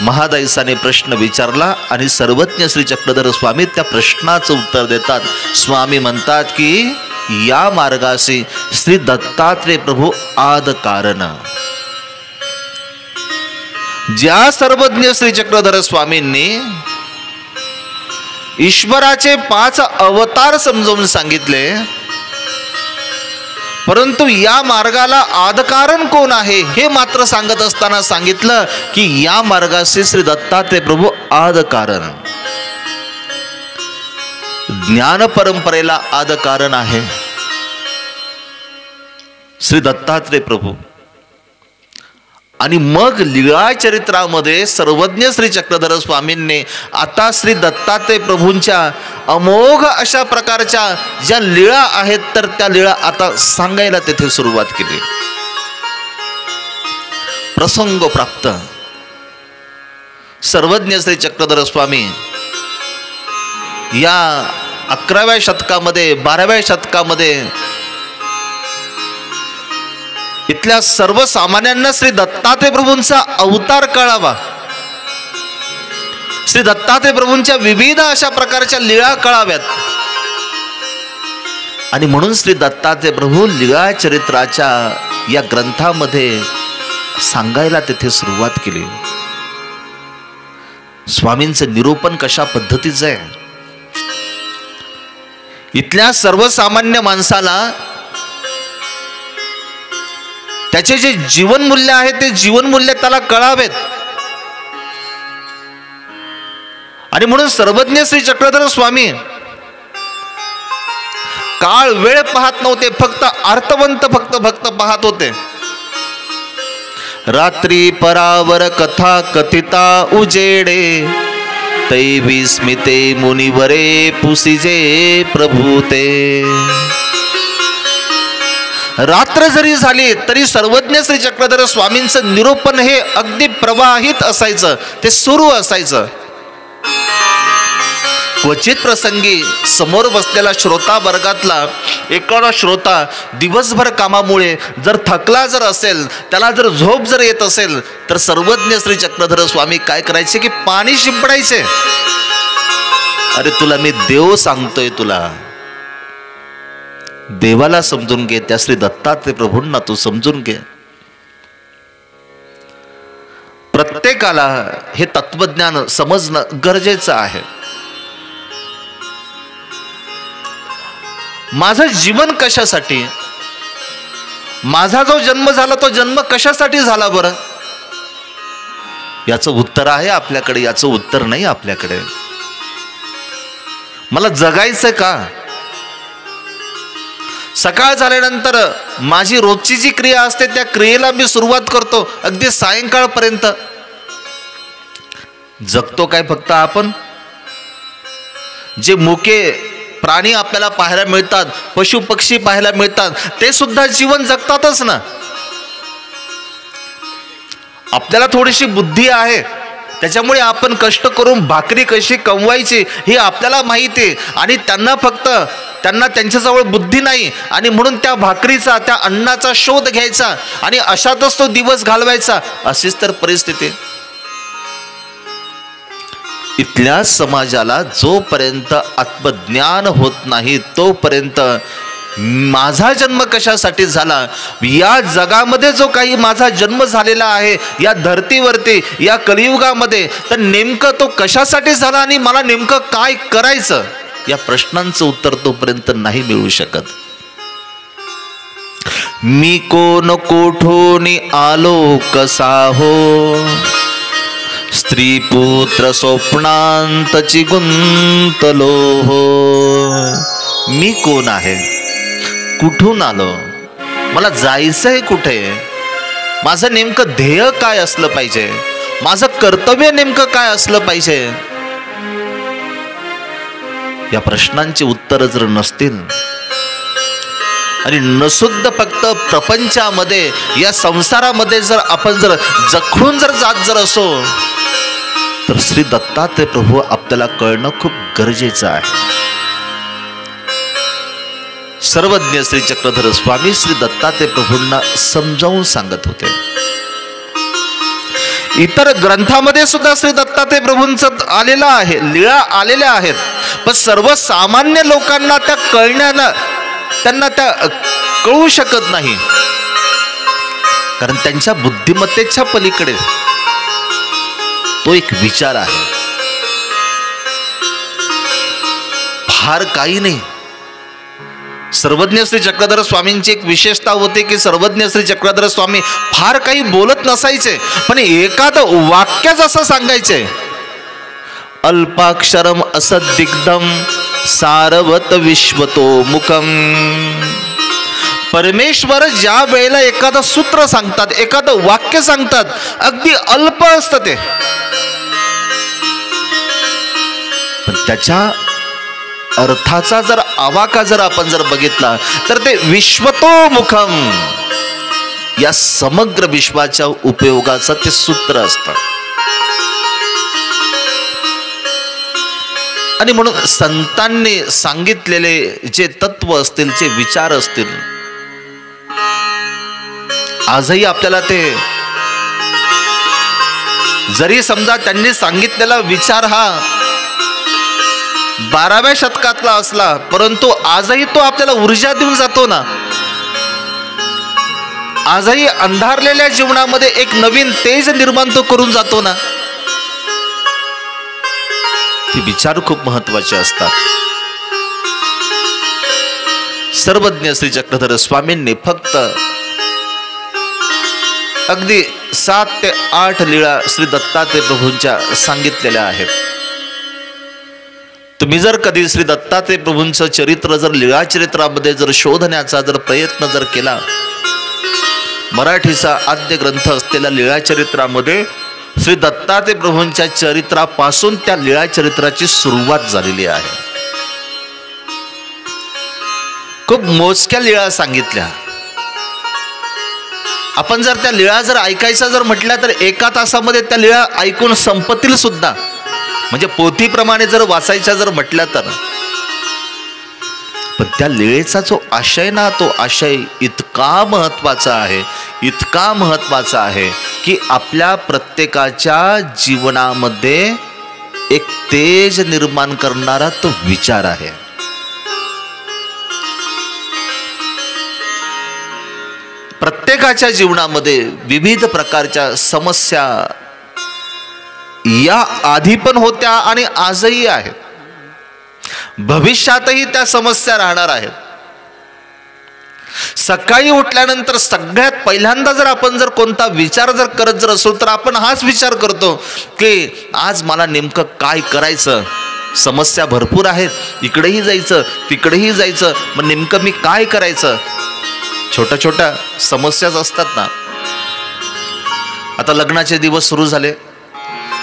महादायसाने प्रश्न विचारला आणि सर्वज्ञ श्री चक्रधर स्वामी त्या प्रश्नाचं उत्तर देतात. स्वामी म्हणतात की या मार्गाशी श्री दत्तात्रय प्रभू आद कारण. ज्या सर्वज्ञ श्री चक्रधर स्वामींनी ईश्वराचे 5 अवतार समजावून सांगितले, परंतु या मार्गाला आदकारण कोण आहे हे मात्र सांगत असताना सांगितलं की या मार्गाचे श्री दत्तात्रय प्रभू आदकारण. ज्ञान परंपरेला आदकारण आहे श्री दत्तात्रय प्रभू. आणि मग लीळा चरित्रामध्ये सर्वज्ञ श्री चक्रधर स्वामींनी आता श्री दत्तात्रय प्रभूंच्या अमोघ अशा प्रकारच्या ज्या लीळा आहेत तर त्या लीळा आता सांगायला तेथे सुरुवात केली. प्रसंगोप्राप्त सर्वज्ञ श्री चक्रधर स्वामी या 11व्या शतकामध्ये 12व्या शतकामध्ये इथल्या सर्वसामान्यांना श्री दत्तात्रय प्रभूंचा अवतार कळावा, श्री दत्तात्रय प्रभूंच्या विविध अशा प्रकारच्या लीळा कळाव्यात. आणि म्हणून श्री दत्तात्रय प्रभू लीळा चरित्राच्या या ग्रंथामध्ये सांगायला तिथे सुरुवात केली. स्वामींचं निरूपण कशा पद्धतीचं आहे? इथल्या सर्वसामान्य माणसाला त्याचे जे जीवनमूल्य आहे ते जीवनमूल्य त्याला कळावेत. आणि म्हणून सर्वज्ञ श्री चक्रधर स्वामी काळ वेळ पाहत नव्हते, फक्त अर्थवंत भक्त पाहत होते. रात्री परावर कथा कथिता उजेडे, तैवी स्मिते मुनिवरे पुसिजे प्रभूते. रात्र जरी झाली तरी सर्वज्ञ श्री चक्रधर स्वामींचं निरूपण हे अगदी प्रवाहित असायचं, ते सुरू असायचं. क्वचित प्रसंगी समोर बसलेला श्रोता वर्गातला एखादा श्रोता दिवसभर कामामुळे जर थकला जर असेल, त्याला जर झोप जर येत असेल, तर सर्वज्ञ श्री चक्रधर स्वामी काय करायचे की पाणी शिंपडायचे. अरे तुला मी देव सांगतोय, तुला देवाला समजून घे, त्या श्री दत्तात्रय प्रभूंना तू समजून घे. प्रत्येकाला हे तत्वज्ञान समजणं गरजेचं आहे. माझं जीवन कशासाठी, माझा जो जन्म झाला तो जन्म कशासाठी झाला बरं, याचं उत्तर आहे आपल्याकडे, याचं उत्तर नाही आपल्याकडे. मला जगायचं का? सकाळ झाल्यानंतर माझी रोजची जी क्रिया असते त्या क्रियेला मी सुरुवात करतो, अगदी सायंकाळपर्यंत जगतो काय फक्त आपण? जे मुके प्राणी आपल्याला पाहायला मिळतात, पशु पक्षी पाहायला मिळतात, ते सुद्धा जीवन जगतातच ना. आपल्याला थोडीशी बुद्धी आहे, त्याच्यामुळे आपण कष्ट करून भाकरी कशी कमवायची हे आपल्याला माहिती आहे, आणि त्यांना त्यांच्याजवळ बुद्धी नाही, आणि म्हणून त्या भाकरीचा, त्या अन्नाचा शोध घ्यायचा आणि अशातच तो दिवस घालवायचा, अशीच तर परिस्थिती. इथल्या समाजाला जोपर्यंत आत्मज्ञान होत नाही तोपर्यंत माझा जन्म कशासाठी झाला, या जगामध्ये जो काही माझा जन्म झालेला आहे या धर्तीवरती, या कलियुगामध्ये, तर नेमकं तो कशासाठी झाला आणि मला नेमकं काय करायचं, या प्रश्नांचं उत्तर तोपर्यंत नाही मिळू शकत. मी कोण कोठून आलो कसा हो, स्त्री पुत्र स्वप्नांतची गुंतलो हो. मी कोण आहे, कुठून आलो, मला जायचंय कुठे, माझं नेमकं ध्येय काय असलं पाहिजे, माझं कर्तव्य नेमकं काय असलं पाहिजे, या प्रश्नांची उत्तर जर नसतील आणि नसुद्धा फक्त प्रपंचामध्ये, या संसारामध्ये जर आपण जर जखडून जर जात जर असो, तर श्री दत्तात्रय प्रभू आपल्याला कळणं खूप गरजेचं आहे. सर्वज्ञ श्री चक्रधर स्वामी श्री दत्तात्रय प्रभूंना समजावून सांगत होते. इतर ग्रंथामध्ये सुद्धा श्री दत्तात्रय प्रभूंचं आलेलं आहे, लीळा आलेल्या आहेत, पण सर्वसामान्य लोकांना त्या कळण्याला, त्यांना त्या कळू शकत नाही, कारण त्यांच्या बुद्धिमत्तेच्या पलीकडे तो एक विचार आहे. फार काही नाही. सर्वज्ञ श्री चक्रधर स्वामींची एक विशेषता होती की सर्वज्ञ श्री चक्रधर स्वामी फार काही बोलत नसायचे, पण एखादं वाक्यच असं सांगायचे, अल्पाक्षरम असदिग्धम सारवत विश्वतो मुखम. परमेश्वर ज्या वेळेला एखादं सूत्र सांगतात, एखादं वाक्य सांगतात, अगदी अल्प असतं ते, पण त्याच्या अर्थाचा जर आवाका जर आपण जर बघितला तर ते विश्वतो मुखम, या समग्र विश्वाच्या उपयोगाचं ते सूत्र असतं. आणि म्हणून संतांनी सांगितलेले जे तत्व असतील, जे विचार असतील, आजही आपल्याला ते, जरी समजा त्यांनी सांगितलेला विचार हा 12व्या शतकातला असला, परंतु आजही तो आपल्याला ऊर्जा देऊन जातो ना. आजही अंधारलेल्या जीवनामध्ये एक नवीन तेज निर्माण तो करून जातो ना. ते विचार खूप महत्वाचे असतात. सर्वज्ञ श्री चक्रधर स्वामींनी फक्त अगदी 7 ते 8 लीळा श्री दत्तात्रय प्रभूंच्या सांगितलेल्या आहेत. तुम्ही जर कधी श्री दत्तात्रय प्रभूंचं चरित्र जर लीळा चरित्रामध्ये जर शोधण्याचा जर प्रयत्न जर केला, मराठीचा आद्य ग्रंथ असलेल्या लीळा चरित्रामध्ये श्री दत्तात्रय प्रभूंच्या चरित्रापासून त्या लीळा चरित्राची सुरुवात झालेली आहे. खूप मोजक्या लीळा सांगितल्या. आपण जर त्या लीळा जर ऐकायचा जर म्हटल्या तर 1 तासामध्ये त्या लीळा ऐकून संपतील सुद्धा, म्हणजे पोथीप्रमाणे जर वाचायच्या जर म्हटल्या तर, पण त्या लीळेचा जो आशय ना, तो आशय इतका महत्वाचा आहे, इतका महत्वाचा आहे की आपल्या प्रत्येकाच्या जीवनामध्ये एक तेज निर्माण करणारा तो विचार आहे. प्रत्येकाच्या जीवनामध्ये विविध प्रकारच्या समस्या या आधी पण होत्या आणि आजही आहेत, भविष्यातही त्या समस्या राहणार आहेत. सकाळी उठल्यानंतर सगळ्यात पहिल्यांदा जर आपण जर कोणता विचार जर करत जर असो तर आपण हाच विचार करतो की आज मला नेमकं काय करायचं. समस्या भरपूर आहेत, इकडेही जायचं तिकडेही जायचं, मग नेमकं मी काय करायचं. छोट्या छोट्या समस्याच असतात ना. आता लग्नाचे दिवस सुरू झाले,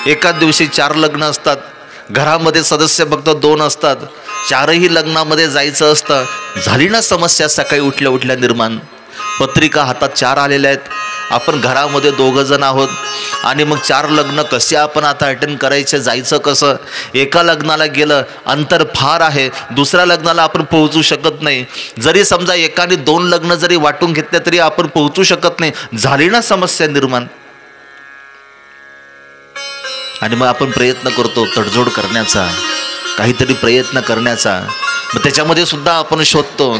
एकाच दिवशी 4 लग्न असतात, घरामध्ये सदस्य फक्त 2 असतात, 4ही लग्नामध्ये जायचं असतं. झाली ना समस्या सकाळी उठल्या उठल्या निर्माण. पत्रिका हातात 4 आलेल्या आहेत, आपण घरामध्ये 2 जण आहोत आणि मग 4 लग्न कसे आपण आता अटेंड करायचे, जायचं कसं. एका लग्नाला गेलं अंतर फार आहे, दुसऱ्या लग्नाला आपण पोहोचू शकत नाही. जरी समजा एकाने 2 लग्न जरी वाटून घेतले तरी आपण पोहोचू शकत नाही. झाली ना समस्या निर्माण. आणि मग आपण प्रयत्न करतो तडजोड करण्याचा, काहीतरी प्रयत्न करण्याचा. मग त्याच्यामध्ये सुद्धा आपण शोधतो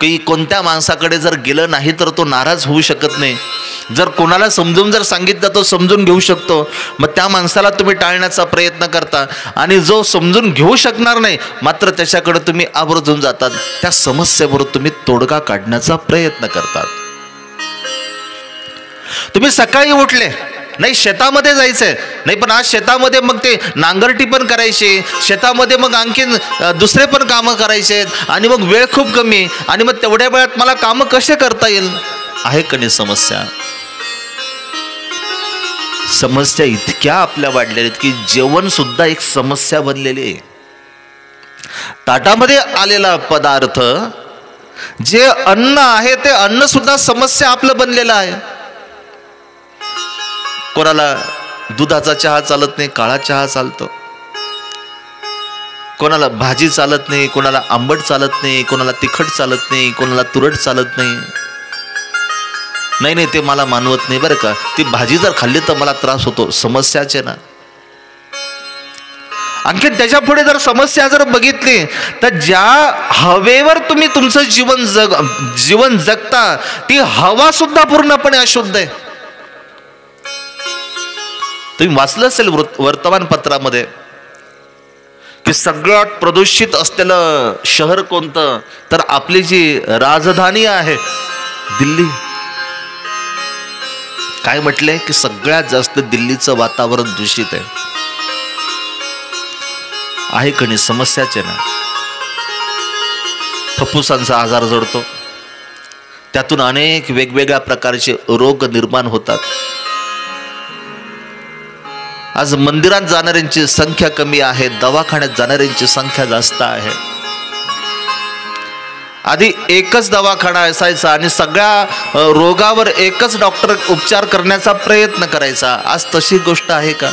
की कोणत्या माणसाकडे जर गेलं नाही तर तो नाराज होऊ शकत नाही. जर कोणाला समजून जर सांगितलं तो समजून घेऊ शकतो, मग त्या माणसाला तुम्ही टाळण्याचा प्रयत्न करता. आणि जो समजून घेऊ शकणार नाही मात्र त्याच्याकडे तुम्ही आवर्जून जातात, त्या समस्येवर तुम्ही तोडगा काढण्याचा प्रयत्न करतात. तुम्ही सकाळी उठले, नाही शेतामध्ये जायचंय, नाही पण आज शेतामध्ये मग ते नांगरटी पण करायची, शेतामध्ये मग आणखीन दुसरे पण कामं करायचे आणि मग वेळ खूप कमी, आणि मग तेवढ्या वेळात मला कामं कसे करता येईल. आहे का नाही समस्या. समस्या इतक्या आपल्या वाढलेल्या आहेत की जेवण सुद्धा एक समस्या बनलेली आहे. ताटामध्ये आलेला पदार्थ जे अन्न आहे ते अन्न सुद्धा समस्या आपलं बनलेलं आहे. कोणाला दुधाचा चहा चालत नाही, काळा चहा चालतो. कोणाला भाजी चालत नाही, कोणाला आंबट चालत नाही, कोणाला तिखट चालत नाही, कोणाला तुरट चालत नाही. नाही ते मला मानवत नाही बरं का, ती भाजी जर खाल्ली तर मला त्रास होतो. समस्याच आहे ना. आणखी त्याच्या पुढे जर समस्या जर बघितली तर ज्या हवेवर तुम्ही तुमचं जीवन जगता ती हवा सुद्धा पूर्णपणे अशुद्ध आहे. तुम्ही वाचलं असेल वर्तमानपत्रामध्ये की सगळ्यात प्रदूषित असलेलं शहर कोणतं, तर आपली जी राजधानी आहे दिल्ली. काय म्हटलंय की सगळ्यात जास्त दिल्लीचं वातावरण दूषित आहे का नाही. समस्याच आहे ना. फुफ्फुसांचा आजार जडतो, त्यातून अनेक वेगवेगळ्या प्रकारचे रोग निर्माण होतात. आज मंदिरात जाणाऱ्यांची संख्या कमी आहे, दवाखान्यात जाणाऱ्यांची संख्या जास्त आहे. आधी एकच दवाखाना असायचा आणि सगळ्या रोगावर एकच डॉक्टर उपचार करण्याचा प्रयत्न करायचा. आज तशी गोष्ट आहे का.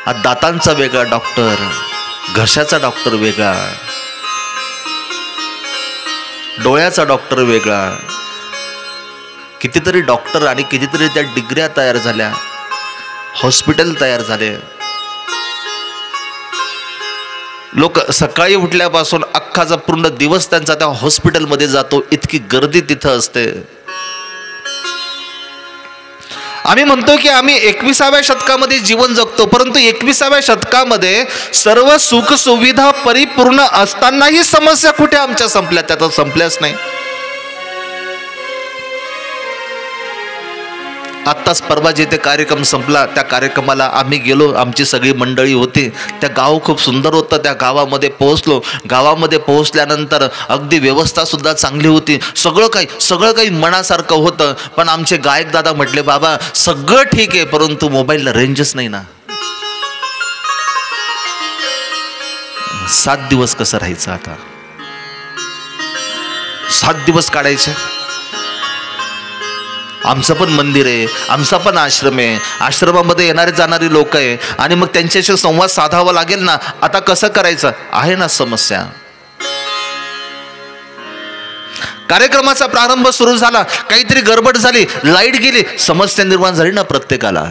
आज दातांचा वेगळा डॉक्टर, घशाचा डॉक्टर वेगळा, डोळ्याचा डॉक्टर वेगळा. कितीतरी डॉक्टर आणि कितीतरी त्या डिग्र्या तयार झाल्या, हॉस्पिटल तयार झाले. लोक सकाळी उठल्यापासून अख्खाचा पूर्ण दिवस त्यांचा त्या हॉस्पिटलमध्ये जातो, इतकी गर्दी तिथं असते. आम्ही म्हणतो की आम्ही 21व्या शतकामध्ये जीवन जगतो, परंतु 21व्या शतकामध्ये सर्व सुख सुविधा परिपूर्ण असतानाही समस्या कुठे आमच्या संपल्या, त्याचा संपल्याच नाही. आत्ताच परवा जिथे कार्यक्रम संपला त्या कार्यक्रमाला आम्ही गेलो, आमची सगळी मंडळी होती. त्या गाव खूप सुंदर होतं, त्या गावामध्ये पोहोचलो. गावामध्ये पोहोचल्यानंतर अगदी व्यवस्था सुद्धा चांगली होती, सगळं काही मनासारखं होतं. पण आमचे गायक दादा म्हटले, बाबा सगळं ठीक आहे परंतु मोबाईलला रेंजच नाही ना. 7 दिवस कसं राहायचं आता, 7 दिवस काढायचे. आमचं पण मंदिर आहे, आमचा पण आश्रम आहे, आश्रमामध्ये येणारे जाणारी लोक आहे आणि मग त्यांच्याशी संवाद साधावा लागेल ना, आता कसं करायचं आहे ना समस्या. कार्यक्रमाचा प्रारंभ सुरू झाला, काहीतरी गडबड झाली, लाईट गेली, समस्या निर्माण झाली ना प्रत्येकाला.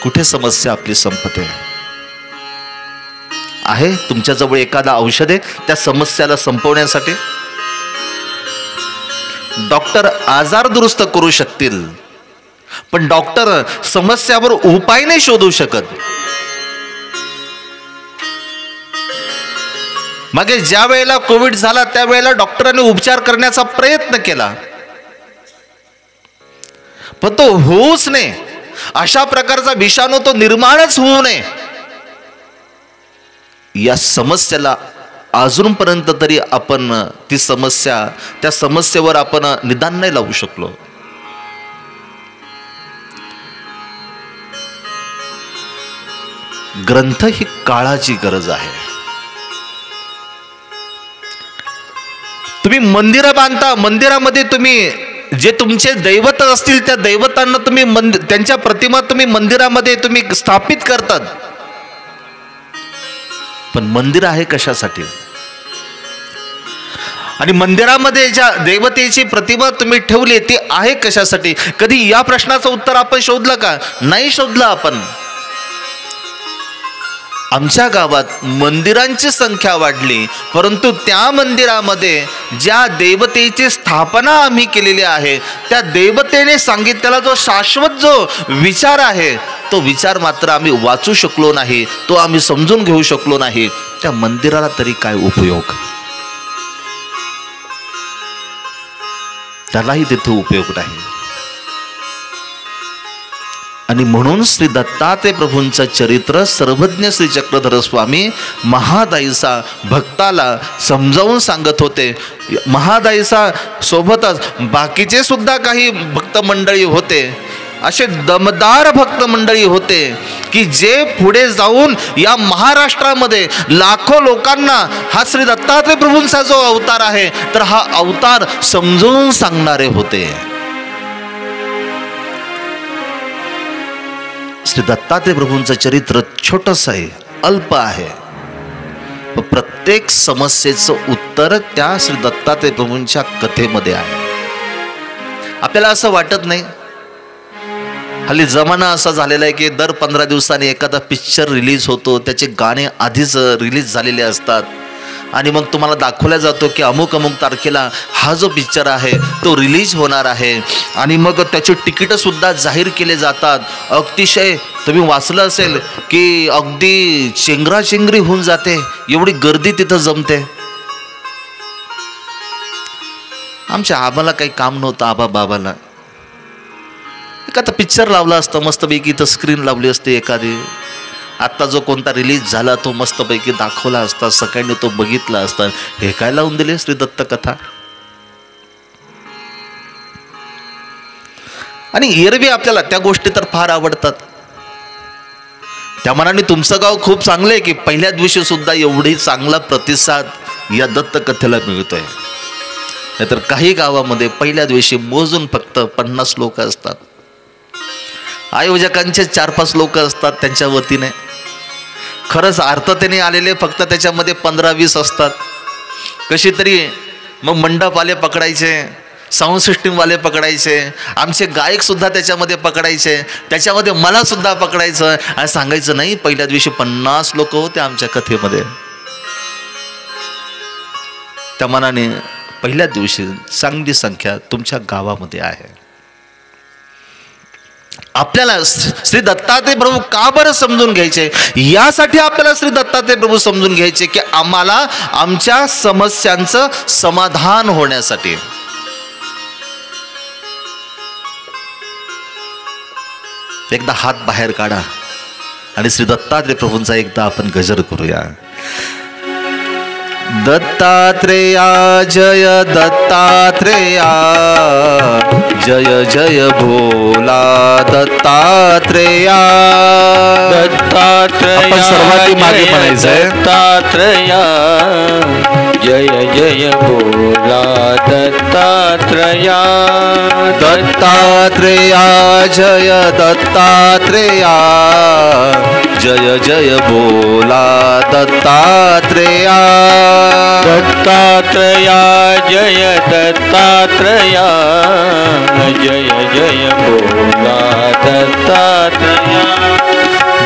कुठे समस्या आपली संपते? आहे तुमच्याजवळ एखादा औषध आहे त्या समस्याला संपवण्यासाठी? डॉक्टर आजार दुरुस्त करू शकतील, पण डॉक्टर समस्यावर उपाय नाही शोधू शकत. मागे ज्या वेळेला कोविड झाला त्यावेळेला डॉक्टरांनी उपचार करण्याचा प्रयत्न केला, पण तो होऊच नये. अशा प्रकारचा विषाणू तो निर्माणच होऊ नये, या समस्येला अजूनपर्यंत तरी आपण त्या समस्येवर आपण निदान नाही लावू शकलो. ग्रंथ ही काळाची गरज आहे. तुम्ही मंदिरं बांधता, मंदिरामध्ये तुम्ही जे तुमचे दैवत असतील त्या दैवतांना तुम्ही त्यांच्या प्रतिमा तुम्ही मंदिरामध्ये तुम्ही स्थापित करतात, पण मंदिर आहे कशासाठी? आणि मंदिरामध्ये ज्या देवतेची प्रतिमा तुम्ही ठेवली ती आहे कशासाठी? कधी या प्रश्नाचं उत्तर आपण शोधलं का? नाही शोधलं आपण. आमच्या गावात मंदिरांची संख्या वाढली, परंतु त्या मंदिरामध्ये ज्या देवतेची स्थापना आम्ही केलेली आहे त्या देवतेने सांगितलेला जो शाश्वत जो विचार आहे तो विचार मात्र आम्ही वाचू शकलो नाही, तो आम्ही समजून घेऊ शकलो नाही. त्या मंदिराला तरी काय उपयोग? त्यालाही तिथे उपयोग नाही. आणि म्हणून श्री दत्तात्रय प्रभूंचं चरित्र सर्वज्ञ श्री चक्रधर स्वामी महादाईचा भक्ताला समजावून सांगत होते. महादाईचा सोबतच बाकीचे सुद्धा काही भक्त मंडळी होते, असे दमदार भक्त मंडळी होते की जे पुढे जाऊन या महाराष्ट्रामध्ये लाखो लोकांना हा श्री दत्तात्रय प्रभूंचा जो अवतार आहे तर हा अवतार समजून सांगणारे होते. श्री दत्तात्रय प्रभूंचं चरित्र छोटस आहे, अल्प आहे, प्रत्येक समस्येचं उत्तर त्या श्री दत्तात्रय प्रभूंच्या कथेमध्ये आहे. आपल्याला असं वाटत नाही? हल्ली जमाना असा झालेला आहे की दर 15 दिवसांनी एखादा पिक्चर रिलीज होतो, त्याचे गाणे आधीच रिलीज झालेले असतात आणि मग तुम्हाला दाखवला जातो की अमुक अमुक तारखेला हा जो पिक्चर आहे तो रिलीज होणार आहे आणि मग त्याची तिकीटं सुद्धा जाहीर केले जातात. अतिशय तुम्ही वाचलं असेल की अगदी चेंगराचेंगरी होऊन जाते, एवढी गर्दी तिथं जमते. आमच्या आबाला काही काम नव्हतं, बाबाला एखादा पिक्चर लावला असतं मस्तपैकी, इथं स्क्रीन लावली असते एखादी, आत्ता जो कोणता रिलीज झाला तो मस्तपैकी दाखवला असता, सगळ्यांनी तो बघितला असता. हे काय लावून दिले श्री दत्त कथा? आणि एरवी आपल्याला त्या गोष्टी तर फार आवडतात. त्या मनाने तुमचं गाव खूप चांगलं आहे की पहिल्या दिवशी सुद्धा एवढी चांगला प्रतिसाद या दत्त कथेला मिळतोय. नाहीतर काही गावामध्ये पहिल्या दिवशी मोजून फक्त 50 लोक असतात, आयोजकांचे 4-5 लोक असतात त्यांच्या वतीने. खरंच अर्थतेने आलेले फक्त त्याच्यामध्ये 15-20 असतात. कशी तरी मग मंडपवाले पकडायचे, साऊंड सिस्टीमवाले पकडायचे, आमचे गायक सुद्धा त्याच्यामध्ये पकडायचे, त्याच्यामध्ये मला सुद्धा पकडायचं आणि सांगायचं नाही पहिल्या दिवशी 50 लोक होते आमच्या कथेमध्ये. त्या मनाने पहिल्या दिवशी चांगली संख्या तुमच्या गावामध्ये आहे. आपल्याला श्री दत्तात्रय प्रभू का बरं समजून घ्यायचे? यासाठी आपल्याला श्री दत्तात्रय प्रभू समजून घ्यायचे की आम्हाला आमच्या समस्यांचं समाधान होण्यासाठी. एकदा हात बाहेर काढा आणि श्री दत्तात्रय प्रभूंचा एकदा आपण गजर करूया. दत्तात्रेया जय दत्तात्रेया, जय जय भोला दत्तात्रेया. दत्तात्रेया सर्वांनी मागे जय म्हणायचंय. दत्तात्रेया, जय जय भोला दत्तात्रेया. दत्तात्रेया जय दत्तात्रेया, जय जय भोला दत्तात्रेया. दत्तात्रेया जय दत्तात्रेया, जय जय भोला दत्तात्रेया.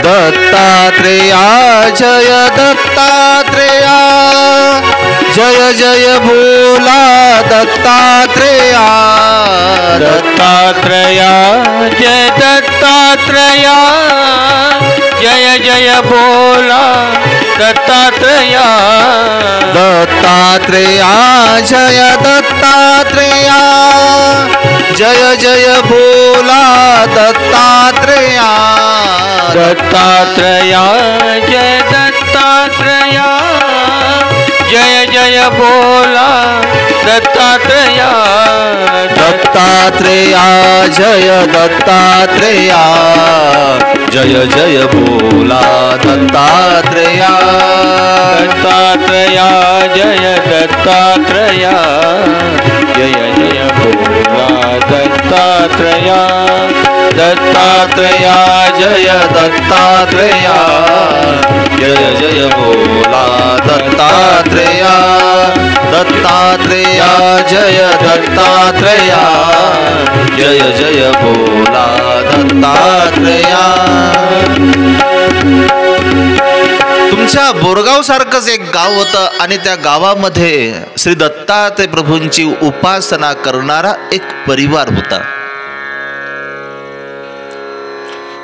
दत्तात्रेया जय दत्तात्रेया, जय जय भोला दत्तात्रेया. दत्तात्रेया जय दत्तात्रेया, जय जय भोला दत्तात्रेया. दत्तात्रेया जय दत्तात्रेया, जय जय भोला दत्तात्रेया. दत्तात्रेया जय दत्तात्रेया, जय जय भोला दत्तात्रेया. दत्तात्रेया जय दत्तात्रेया, जय जय भोला दत्तात्रेया. दत्तात्रेया जय दत्तात्रेया, जय जय भोला दत्तात्रेया. दत्तात्रेया जय दत्तात्रेया, जय जय भोला दत्तात्रेया. दत्तात्रेया जय दत्तात्रेया, जय जय भोला दत्तात्रेया. तुमच्या बोरगाव सारखंच एक गाव होतं आणि त्या गावामध्ये श्री दत्तात्रय प्रभूंची उपासना करणारा एक परिवार होता.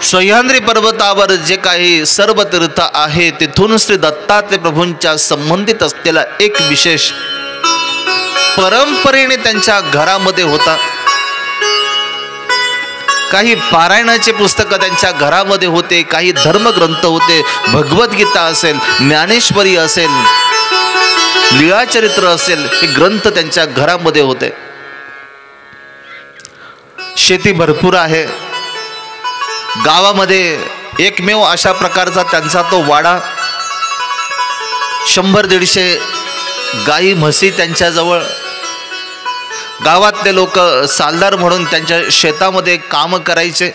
सह्याद्री पर्वतावर जे काही सर्व तीर्थ आहे तिथून श्री दत्तात्रय प्रभूंच्या संबंधित असलेला एक विशेष परंपरेने त्यांच्या घरामध्ये होता. काही पारायणाचे पुस्तकं त्यांच्या घरामध्ये होते, काही धर्मग्रंथ होते, भगवद्गीता असेल, ज्ञानेश्वरी असेल, लीळाचरित्र असेल, हे ग्रंथ त्यांच्या घरामध्ये होते. शेती भरपूर आहे. गावामध्ये एकमेव अशा प्रकारचा त्यांचा तो वाडा. 100-150 गाई म्हशी त्यांच्याजवळ. गावातले लोक सालदार म्हणून त्यांच्या शेतामध्ये काम करायचे.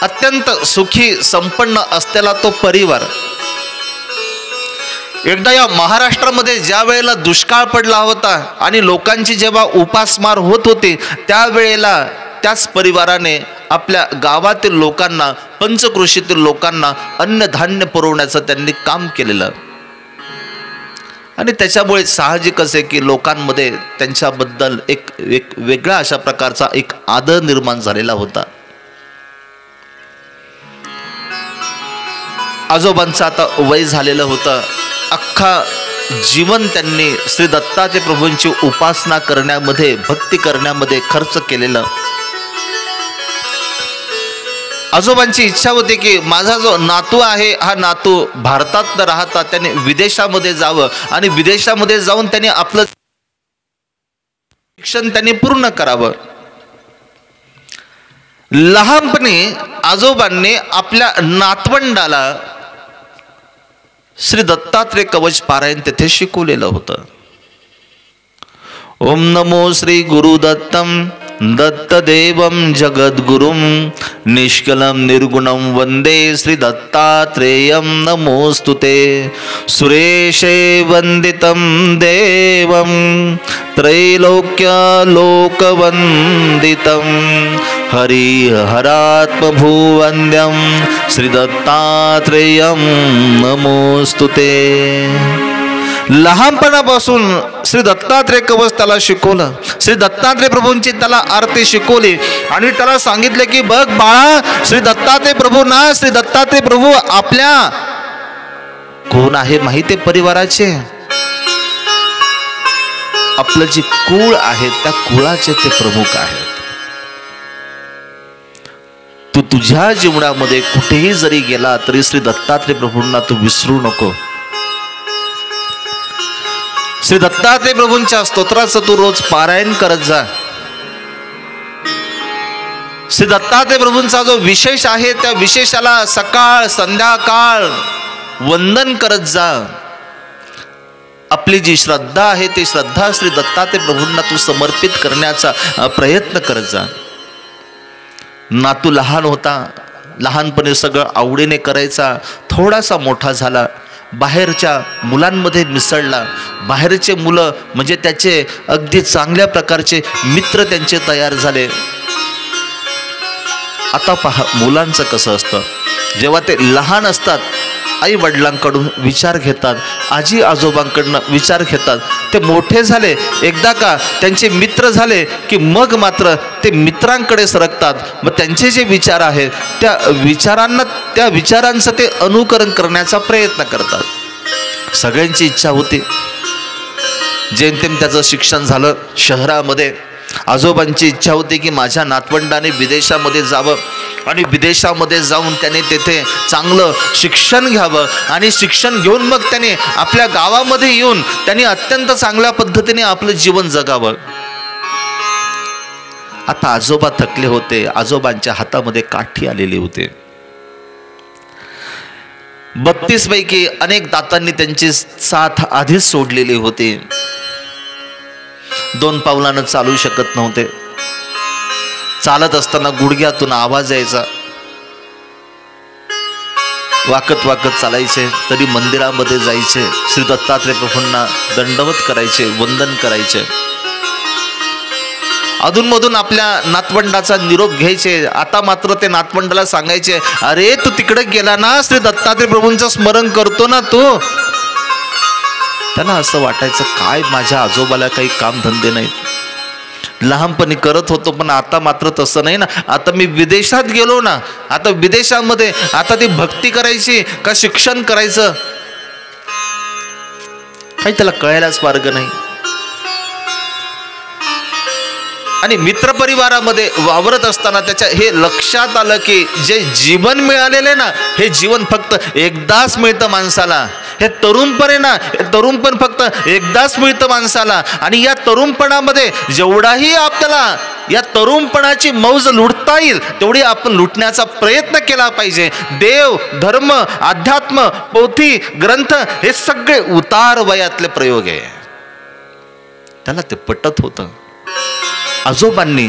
अत्यंत सुखी संपन्न असलेला तो परिवार. एकदा या महाराष्ट्रामध्ये ज्या वेळेला दुष्काळ पडला होता आणि लोकांची जेव्हा उपासमार होत होती त्यावेळेला त्याच परिवाराने आपल्या गावातील लोकांना, पंचक्रोशीतील लोकांना अन्नधान्य पुरवण्याचं त्यांनी काम केलेलं. आणि त्याच्यामुळे साहजिकच आहे की लोकांमध्ये त्यांच्याबद्दल एक वेगळा अशा प्रकारचा एक आदर निर्माण झालेला होता. आजोबांचं आता वय झालेलं होतं. अख्खा जीवन त्यांनी श्री दत्तात्रय प्रभूंची उपासना करण्यामध्ये, भक्ती करण्यामध्ये खर्च केलेलं. आजोबांची इच्छा होती की माझा जो नातू आहे हा नातू भारतात न राहता त्याने विदेशामध्ये जावं आणि विदेशामध्ये जाऊन त्याने आपलं शिक्षण त्यांनी पूर्ण करावं. लहानपणी आजोबांनी आपल्या नातवंडाला श्री दत्तात्रय कवच पारायण तेथे शिकवलेलं होतं. ओम नमो श्री गुरुदत्तम दत्तदेवं जगद्गुरुं निष्कलं निर्गुणं वंदे श्री दत्तात्रेयं नमोस्तुते. सुरेशे वंदितं देवं त्रैलोक्यलोकवंदितं हरिहरात्मभुवन्द्यं श्री दत्तात्रेयं नमोस्तुते. लहानपणापासून श्री दत्तात्रय कवच त्याला शिकवलं. श्री दत्तात्रय प्रभूंची त्याला आरती शिकवली आणि त्याला सांगितले की बघ बाळा, श्री दत्तात्रय प्रभू ना, श्री दत्तात्रय प्रभू आपल्या कोण आहे माहिती आहे? परिवाराचे, आपलं जे कुळ आहे त्या कुळाचे ते प्रमुख आहेत. तू तुझ्या जीवनामध्ये कुठेही जरी गेला तरी श्री दत्तात्रय प्रभूंना तू विसरू नको. श्री दत्तात्रय प्रभूंच्या स्तोत्राचं तू रोज पारायण करत जा. श्री दत्तात्रय प्रभूंचा जो विशेष आहे त्या विशेषाला सकाळ संध्याकाळ वंदन करत जा. आपली जी श्रद्धा आहे ती श्रद्धा श्री दत्तात्रय प्रभूंना तू समर्पित करण्याचा प्रयत्न करत जा. नातू लहान होता, लहानपणी सगळं आवडीने करायचा, थोडासा मोठा झाला, बाहेरच्या मुलांमध्ये मिसळला. बाहेरचे मुलं म्हणजे त्याचे अगदी चांगल्या प्रकारचे मित्र त्यांचे तयार झाले. आता पहा मुलांचं कसं असतं, जेव्हा ते लहान असतात आई वडिलांकडून विचार घेतात, आजी आजोबांकडनं विचार घेतात. ते मोठे झाले एकदा का त्यांचे मित्र झाले की मग मात्र ते मित्रांकडे सरकतात. मग त्यांचे जे विचार आहेत त्या विचारांचं ते अनुकरण करण्याचा प्रयत्न करतात. सगळ्यांची इच्छा होती, जेमतेम त्याचं शिक्षण झालं शहरामध्ये. आजोबांची इच्छा होती की माझ्या नातवंडाने विदेशामध्ये जावं आणि विदेशामध्ये जाऊन त्याने तेथे चांगलं शिक्षण घ्यावं आणि शिक्षण घेऊन मग त्याने आपल्या गावामध्ये येऊन त्यांनी अत्यंत चांगल्या पद्धतीने आपलं जीवन जगावं. आता आजोबा थकले होते, आजोबांच्या हातामध्ये काठी आलेली होते. 32 पैकी अनेक दातांनी त्यांची साथ आधीच सोडलेली होती. 2 पावलानं चालू शकत नव्हते. चालत असताना गुडघ्यातून आवाज यायचा. वाकत वाकत चालायचे, तरी मंदिरामध्ये जायचे, श्री दत्तात्रय प्रभूंना दंडवत करायचे, वंदन करायचे. अधूनमधून आपल्या नातवंडाचा निरोप घ्यायचे. आता मात्र ते नातवंडाला सांगायचे, अरे तू तिकडे गेला ना, श्री दत्तात्रय प्रभूंचं स्मरण करतो ना तू. त्यांना असं वाटायचं काय माझ्या आजोबाला काही काम धंदे नाहीत, लहानपणी करत होतो पण आता मात्र तसं नाही ना. आता मी विदेशात गेलो ना, आता विदेशामध्ये आता ती भक्ती करायची का शिक्षण करायचं काही त्याला कळायलाच मार्ग नाही. आणि मित्रपरिवारामध्ये वावरत असताना त्याच्या हे लक्षात आलं की जे जीवन मिळालेले ना हे जीवन फक्त एकदाच मिळतं माणसाला. हे तरुणपण आहे ना, हे तरुणपण फक्त एकदाच मिळतं माणसाला. आणि या तरुणपणामध्ये जेवढाही आपल्याला या तरुणपणाची मौज लुटता येईल तेवढी आपण लुटण्याचा प्रयत्न केला पाहिजे. देव, धर्म, अध्यात्म, पोथी, ग्रंथ हे सगळे उतार वयातले प्रयोग आहे. त्याला ते पटत होतं. आजोबांनी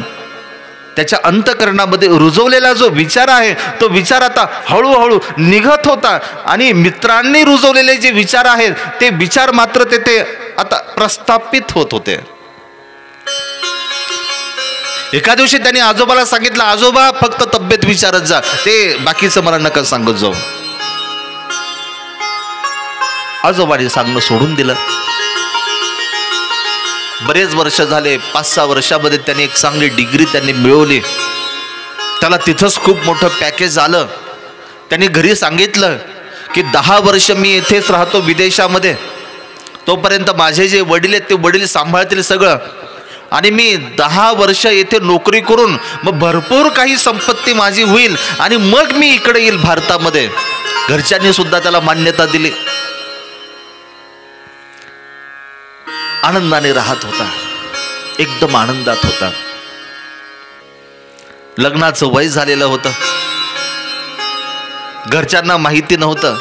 त्याच्या अंतःकरणामध्ये रुजवलेला जो विचार आहे तो विचार आता हळूहळू निघत होता. आणि मित्रांनी रुजवलेले जे विचार आहेत ते विचार मात्र तेथे आता प्रस्थापित होत होते. एका दिवशी त्यांनी आजोबाला सांगितलं, आजोबा फक्त तब्येत विचारत जा, ते बाकीचं मला नका सांगत जाऊ. आजोबाने सांगणं सोडून दिलं. बरेच वर्ष झाले, 5-6 वर्षामध्ये त्यांनी एक चांगली डिग्री त्यांनी मिळवली. त्याला तिथंच खूप मोठं पॅकेज आलं. त्यांनी घरी सांगितलं की 10 वर्ष मी येथेच राहतो विदेशामध्ये, तोपर्यंत माझे जे वडील आहेत ते वडील सांभाळतील सगळं, आणि मी 10 वर्ष येथे नोकरी करून मग भरपूर काही संपत्ती माझी होईल आणि मग मी इकडे येईल भारतामध्ये. घरच्यांनी सुद्धा त्याला मान्यता दिली. आनंदाने राहत होता, एकदम आनंदात होता. लग्नाचं वय झालेलं होतं, घरच्यांना माहिती नव्हतं.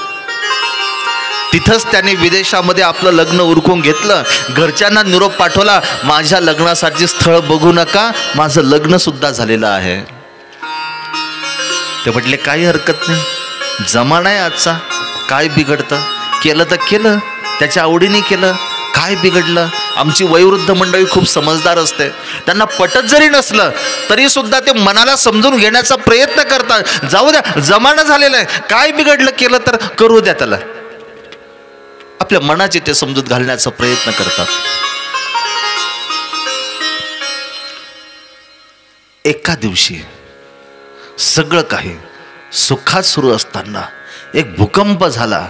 तिथंच त्याने विदेशामध्ये आपलं लग्न उरकून घेतलं. घरच्यांना निरोप पाठवला, माझ्या लग्नासाठी स्थळ बघू नका, माझं लग्न सुद्धा झालेलं आहे. ते म्हटले काही हरकत नाही, जमाना आहे आजचा, काय बिघडतं, केलं तर केलं, त्याच्या आवडीने केलं, काय बिघडलं. आमची वयोवृद्ध मंडळी खूप समजदार असते, त्यांना पटत जरी नसलं तरी सुद्धा ते मनाला समजून घेण्याचा प्रयत्न करतात. जाऊ द्या, जमाना झालेला आहे, काय बिघडलं, केलं तर करू द्या त्याला. आपल्या मनाची ते समजूत घालण्याचा प्रयत्न करतात. एका दिवशी सगळं काही सुखात सुरू असताना एक भूकंप झाला.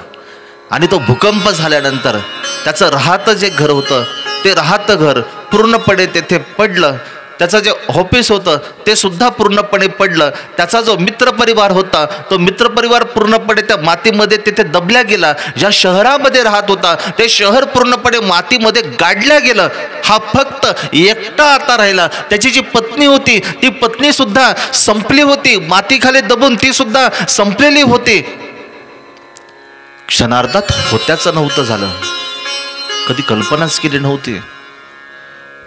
आणि तो भूकंप झाल्यानंतर त्याचं राहतं जे घर होतं ते राहतं घर पूर्णपणे तेथे पडलं. त्याचं जे ऑफिस होतं ते सुद्धा पूर्णपणे पडलं. त्याचा जो मित्रपरिवार होता तो मित्रपरिवार पूर्णपणे त्या मातीमध्ये तिथे दबल्या गेला. ज्या शहरामध्ये राहत होता ते शहर पूर्णपणे मातीमध्ये गाडल्या गेलं. हा फक्त एकटा आता राहिला. त्याची जी पत्नी होती ती पत्नी सुद्धा संपली होती, मातीखाली दबून ती सुद्धा संपलेली होती. क्षणार्धात होत्याचं नव्हतं झालं, कधी कल्पनाच केली नव्हती.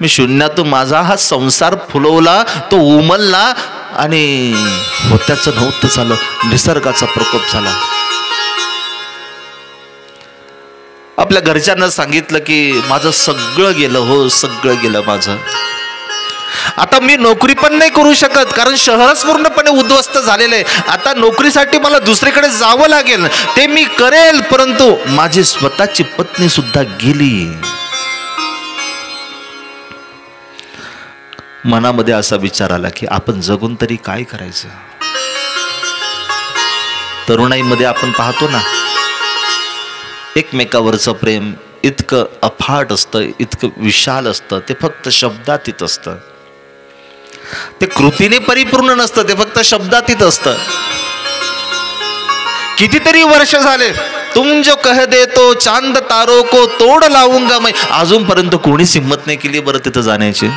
मी शून्यातून माझा हा संसार फुलवला, तो उमलला आणि होत्याचं नव्हतं झालं. निसर्गाचा प्रकोप झाला. आपल्या घरच्यांना सांगितलं की माझं सगळं गेलं, हो सगळं गेलं माझं. आता मी नोकरी पण नाही करू शकत कारण शहरच पूर्णपणे उद्ध्वस्त झालेलं आहे. आता नोकरीसाठी मला दुसरीकडे जावं लागेल, ते मी करेल, परंतु माझी स्वतःची पत्नी सुद्धा गेली. मनामध्ये असा विचार आला की आपण जगून तरी काय करायचं. तरुणाईमध्ये आपण पाहतो ना, एकमेकावरचं प्रेम इतकं अफाट असतं, इतकं विशाल असतं, ते फक्त शब्दातीत असतं. ते कृतीने परिपूर्ण नसतं, ते फक्त शब्दातीत असतं. कितीतरी वर्ष झाले, तुम जो कह दे तो चांद तारो को तोड लावूंगा मैं, अजूनपर्यंत कोणीच हिंमत नाही केली बरं तिथं जाण्याची.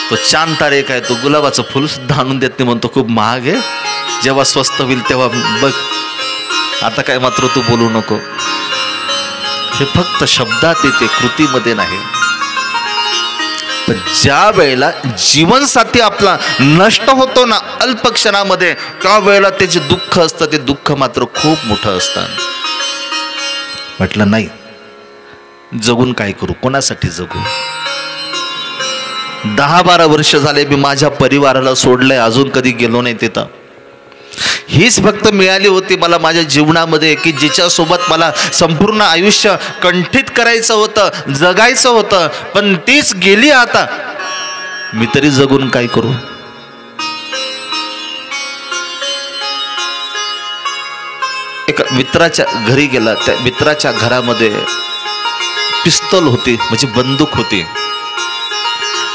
तो चांद तारे काय, तो गुलाबाचं फुल सुद्धा आणून देत नाही, म्हणतो खूप महाग आहे, जेव्हा स्वस्त होईल तेव्हा बघ, आता काय मात्र तू बोलू नको. हे फक्त शब्दात येते, कृतीमध्ये नाही. पण ज्या वेळेला जीवनसाथी आपला नष्ट होतो ना अल्प क्षणामध्ये, त्या वेळेला त्याचे दुःख असतं, ते दुःख मात्र खूप मोठं असतं. म्हटलं नाही, जगून काय करू, कोणासाठी जगू. 10-12 वर्ष झाले मी माझ्या परिवाराला सोडलंय, अजून कधी गेलो नाही तिथं. हीच फक्त मिळाली होती मला माझ्या जीवनामध्ये की जिच्यासोबत मला संपूर्ण आयुष्य कंठित करायचं होतं, जगायचं होतं, पण तीच गेली. आता मी तरी जगून काय करू. एका मित्राच्या घरी गेला. त्या मित्राच्या घरामध्ये पिस्तूल होती, म्हणजे बंदूक होती.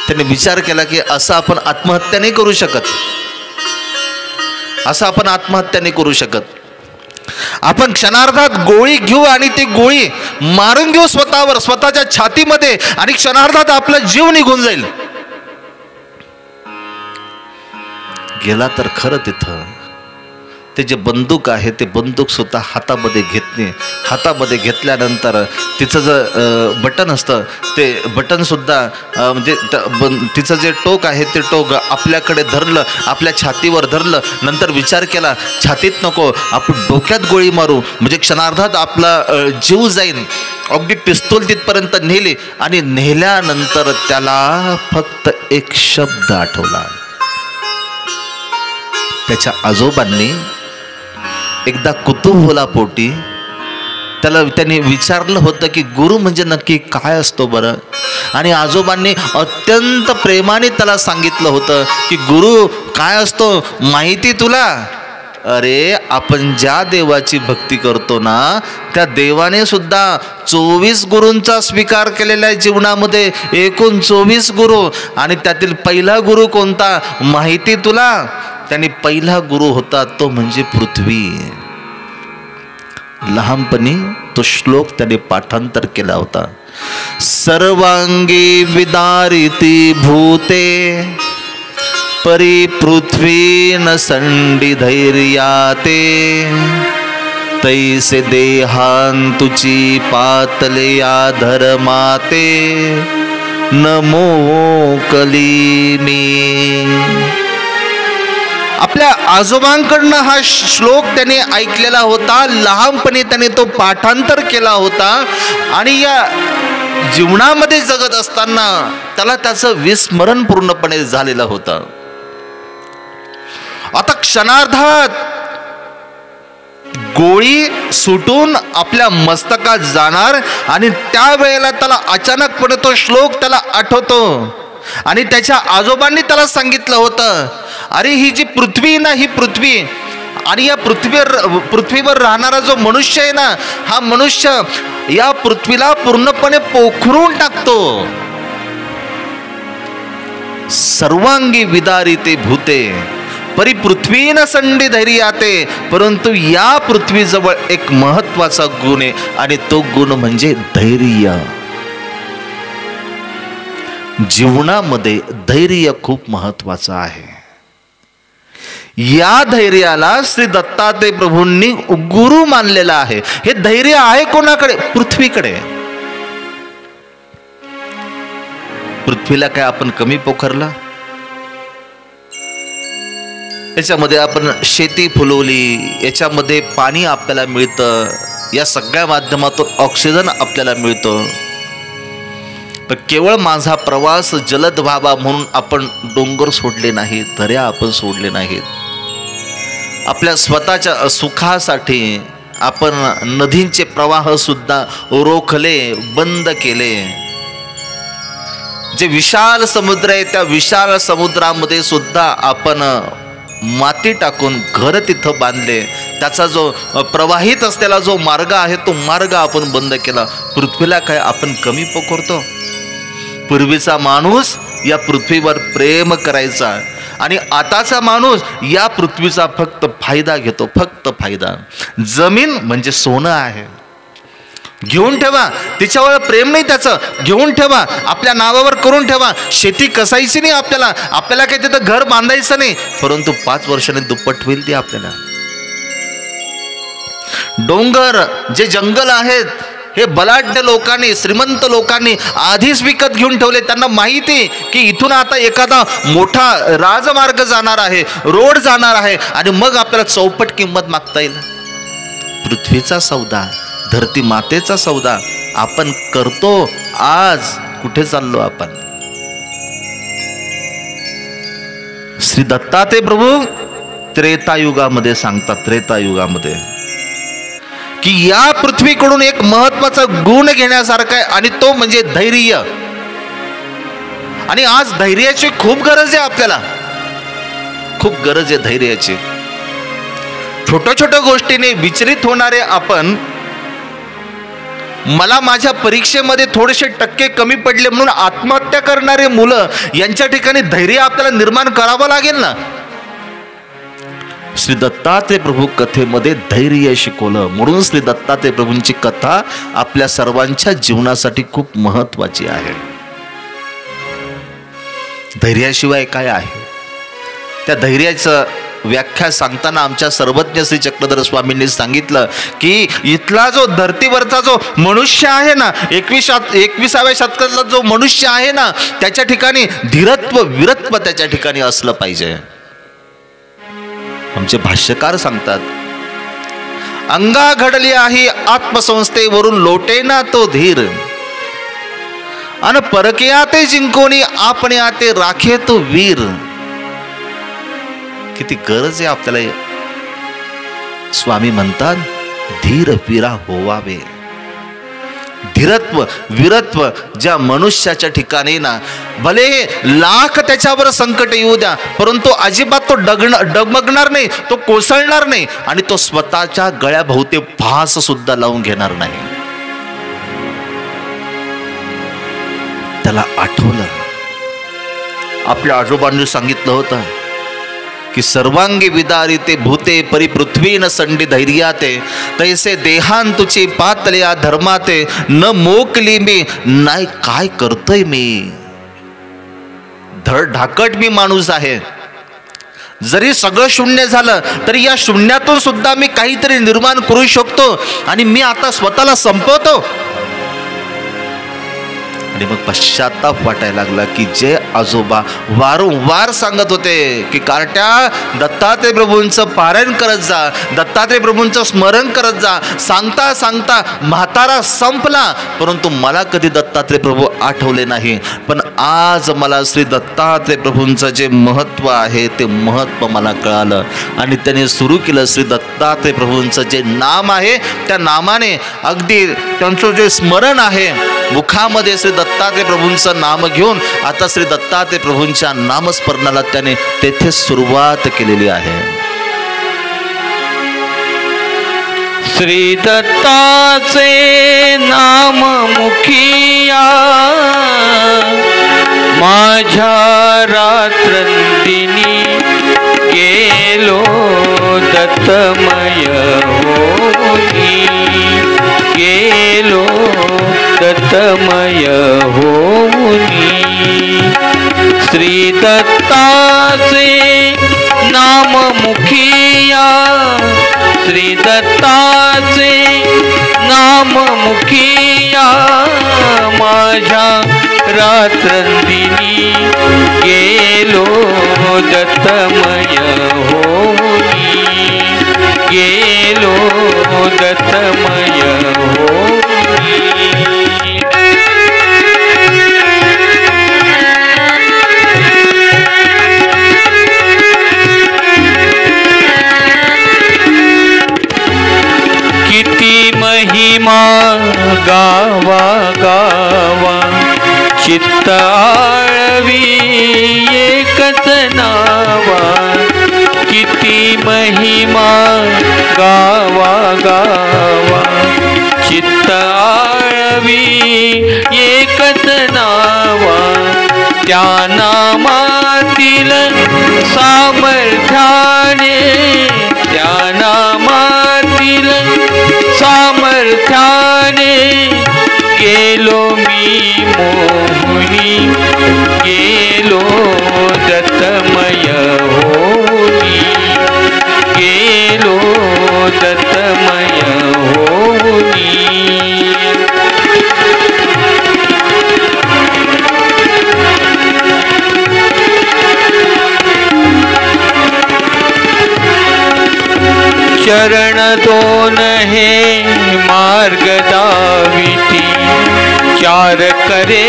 त्याने विचार केला की असं आपण आत्महत्या नाही करू शकत, असं आपण आत्महत्या नाही करू शकत. आपण क्षणार्धात गोळी घेऊ आणि ती गोळी मारून घेऊ स्वतःवर, स्वतःच्या छातीमध्ये, आणि क्षणार्धात आपला जीव निघून जाईल. गेला तर खरं तिथं ते जे बंदूक आहे ते बंदूक सुद्धा हातामध्ये घेतली. हातामध्ये घेतल्यानंतर तिचं जे बटन असतं ते बटन सुद्धा म्हणजे तिचं जे टोक आहे ते टोक आपल्याकडे धरलं, आपल्या छातीवर धरलं. नंतर विचार केला छातीत नको, आपण डोक्यात गोळी मारू, म्हणजे क्षणार्धात आपला जीव जाईल. अगदी पिस्तूल तिथपर्यंत नेली आणि नेल्यानंतर त्याला फक्त एक शब्द आठवला. त्याच्या आजोबांनी एकदा कुतूहलापोटी त्यांनी विचारलं होतं की गुरु म्हणजे नक्की काय असतो बरं. आणि आजोबांनी अत्यंत प्रेमाने त्याला सांगितलं होतं की गुरु काय असतो माहिती तुला. अरे आपण ज्या देवाची भक्ती करतो ना त्या देवाने सुद्धा 24 गुरूंचा स्वीकार केलेला आहे जीवनामध्ये, एकूण 24 गुरु. आणि त्यातील पहिला गुरु कोणता माहिती तुला. त्यांनी पहिला गुरु होता तो म्हणजे पृथ्वी. लहानपणी तो श्लोक त्याने पाठांतर केला होता. सर्वांगी विदारिती भूते परिपृथ्वी न संडी धैर्याते तैसे देहांतुची पातले या धर्माते नमो कली मी. आपल्या आजोबांकडनं हा श्लोक त्याने ऐकलेला होता, लहानपणी त्याने तो पाठांतर केला होता. आणि या जीवनामध्ये जगत असताना त्याला त्याचं विस्मरण पूर्णपणे झालेलं होतं. आता क्षणार्धात गोळी सुटून आपल्या मस्तकात जाणार आणि त्यावेळेला त्याला अचानकपणे तो श्लोक त्याला आठवतो. आणि त्याच्या आजोबांनी त्याला सांगितलं होतं, अरे ही जी पृथ्वी ना, ही पृथ्वी आणि या पृथ्वीवर राहणारा जो मनुष्य आहे ना, हा मनुष्य या पृथ्वीला पूर्णपणे पोखरून टाकतो. सर्वांगी विदारिते भूते परी पृथ्वी न संडी धैर्याते, परंतु या पृथ्वीजवळ एक महत्वाचा गुण आहे आणि तो गुण म्हणजे धैर्य. जीवनामध्ये धैर्य खूप महत्वाचं आहे. या धैर्याला श्री दत्तात्रय प्रभूंनी गुरु मानलेला आहे. हे धैर्य आहे कोणाकडे? पृथ्वीकडे. पृथ्वीला काय आपण कमी पोखरला? याच्यामध्ये आपण शेती फुलवली, याच्यामध्ये पाणी आपल्याला मिळतं, या सगळ्या माध्यमातून ऑक्सिजन आपल्याला मिळतो. पण केवळ माझा प्रवास जलद व्हावा म्हणून आपण डोंगर सोडले नाहीत, दऱ्या आपण सोडले नाहीत. आपल्या स्वतःच्या सुखासाठी आपण नदींचे प्रवाह सुद्धा रोखले, बंद केले. जे विशाल समुद्र आहे त्या विशाल समुद्रामध्ये सुद्धा आपण माती टाकून घर तिथं बांधले. त्याचा जो प्रवाहित असलेला जो मार्ग आहे तो मार्ग आपण बंद केला. पृथ्वीला काय आपण कमी पोखरतो? पूर्वीचा माणूस या पृथ्वीवर प्रेम करायचा आणि आताचा माणूस या पृथ्वीचा फक्त फायदा घेतो, फक्त फायदा. जमीन म्हणजे सोनं आहे, घेऊन ठेवा. तिच्यावर प्रेम नाही त्याचं, घेऊन ठेवा, आपल्या नावावर करून ठेवा. शेती कसायची नाही आपल्याला, आपल्याला काही तिथं घर बांधायचं नाही, परंतु 5 वर्षांनी दुप्पट होईल ती आपल्याला. डोंगर जे जंगल आहेत हे बलाढ्य लोकांनी, श्रीमंत लोकांनी आधीच विकत घेऊन ठेवले. त्यांना माहिती की इथून आता एखादा मोठा राजमार्ग जाणार आहे, रोड जाणार आहे आणि मग आपल्याला चौपट किंमत मागता येईल. पृथ्वीचा सौदा, धरती मातेचा सौदा आपण करतो. आज कुठे चाललो आपण? श्री दत्तात्रय प्रभू त्रेतायुगामध्ये सांगतात, त्रेतायुगामध्ये की या पृथ्वीकडून एक महत्वाचा गुण घेण्यासारखा आहे आणि तो म्हणजे धैर्य. आणि आज धैर्याची खूप गरज आहे, आपल्याला खूप गरज आहे धैर्याची. छोट्या छोट्या गोष्टीने विचलित होणारे आपण, मला माझ्या परीक्षेमध्ये थोडेसे टक्के कमी पडले म्हणून आत्महत्या करणारे मुलं, यांच्या ठिकाणी धैर्य आपल्याला निर्माण करावं लागेल ना. श्री दत्तात्रय प्रभू कथेमध्ये धैर्य शिकवलं, म्हणून श्री दत्तात्रय प्रभूंची कथा आपल्या सर्वांच्या जीवनासाठी खूप महत्वाची आहे. धैर्याशिवाय काय आहे? त्या धैर्याचं व्याख्या सांगताना आमच्या सर्वज्ञ श्री चक्रधर स्वामींनी सांगितलं की इथला जो धर्तीवरचा जो मनुष्य आहे ना, 21व्या शतकातला जो मनुष्य आहे ना, त्याच्या ठिकाणी धीरत्व, वीरत्व त्याच्या ठिकाणी असलं पाहिजे. आमचे भाष्यकार सांगतात, अंगा घडली आहे आत्मसंस्थेवरून लोटेना तो धीर, अन परकिया ते जिंकोनी आपण्या ते राखे तो वीर. किती गरज आहे आपल्याला. स्वामी म्हणतात धीर वीरा होवावे. धीरत्व, वीरत्व ज्या मनुष्याच्या ठिकाणी ना, भले लाख त्याच्यावर संकट येऊ द्या, परंतु अजिबात तो डगमगणार नाही, तो कोसळणार नाही आणि तो स्वतःच्या गळ्याभोवती फास सुद्धा लावून घेणार नाही. त्याला आठवलं, आपल्या आजोबांनी सांगितलं होतं की सर्वांगी विदारिते भूते परी पृथ्वी न संडी धैर्याते, तैसे देहांतुची पातल्या धर्माते न मोकली मी. नाही काय करतोय मी? धड ढाकट मी माणूस आहे. जरी सगळं शून्य झालं तरी या शून्यातून सुद्धा मी काहीतरी निर्माण करू शकतो आणि मी आता स्वतःला संपवतो. आणि मग पश्चाताप वाटायला लागला की जे आजोबा वारंवार सांगत होते की कार्ट्या दत्तात्रय प्रभूंचं पारायण करत जा, दत्तात्रय प्रभूंचं स्मरण करत जा, सांगता सांगता म्हातारा संपला, परंतु मला कधी दत्तात्रय प्रभू आठवले नाही. पण आज मला श्री दत्तात्रय प्रभूंचं जे महत्त्व आहे ते महत्त्व मला कळालं आणि त्याने सुरू केलं. श्री दत्तात्रय प्रभूंचं जे नाम आहे त्या नामाने अगदी त्यांचं जे स्मरण आहे, मुखामध्ये श्री दत्तात्रय प्रभूंचं नाम घेऊन आता श्री दत्तात्रय प्रभूंच्या नामस्मरणाला त्याने तेथे सुरुवात केलेली आहे. श्री दत्ताचे नाम मुखिया माझ्या रात्रंदिनी गेलो दत्तमय होनी, गेलो दत्तमय होनी। श्री दत्ताचे नाम मुखिया, श्री दत्ताचे नाम मुखिया, माझ्या रात्रंदिनी गेलो दत्तमय होनी, गेलो दत्तमय होनी। किती महिमा गावा गावा, चित्त आळवी एकच नावा, किती महिमा गावा गावा, चित्त आळवी एकच नावा, त्या नामातील सामर्थ्याने, त्या नामातील सामर्थ्याने गेलो मी मोहनी, गेलो दत्तमय होनी, गेलो दत्तमय होनी। चरण दोन हे मार्ग दाविती, चार करे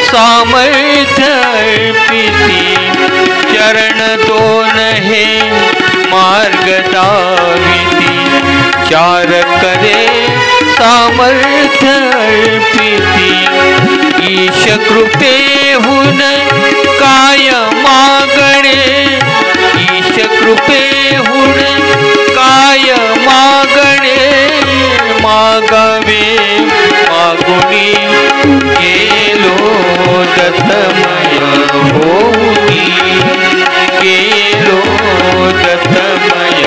सामर्थ्य अर्पिती, चरण दोन हे मार्ग दाविती, चार करे सामर्थ्य अर्पिती, ईश कृपेहून काय मागणे, ईश कृपेहून काय मागणे, मागावे मागुनी गेलो दत्तमय होनी, गेलो दत्तमय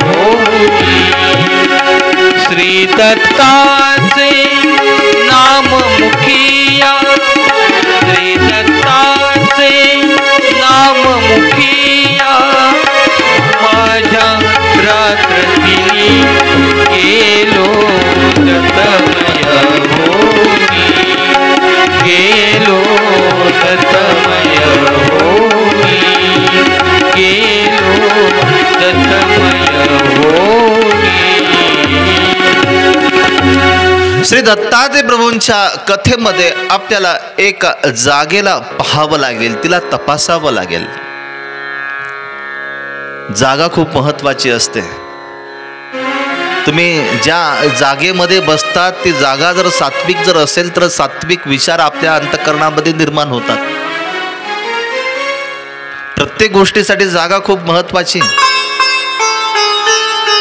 होनी। श्री दत्ताचे नाम मुखिया, श्री दत्ताचे नाम मुखिया, माझ्या रात्रंदिनी गेलो दत्तमय होनी, गेलो दत्तमय होनी, गेलो दत्तमय होनी। श्री दत्तात्रय प्रभूंच्या कथेमध्ये आपल्याला एक जागेला पाहावं लागेल, तिला तपासावं लागेल। जागा खूप महत्वाची असते। तुम्ही ज्या जागेमध्ये बसतात ती जागा जर सात्विक जर असेल तर सात्विक विचार आपल्या अंतःकरणामध्ये निर्माण होतात। प्रत्येक गोष्टीसाठी जागा खूप महत्वाची,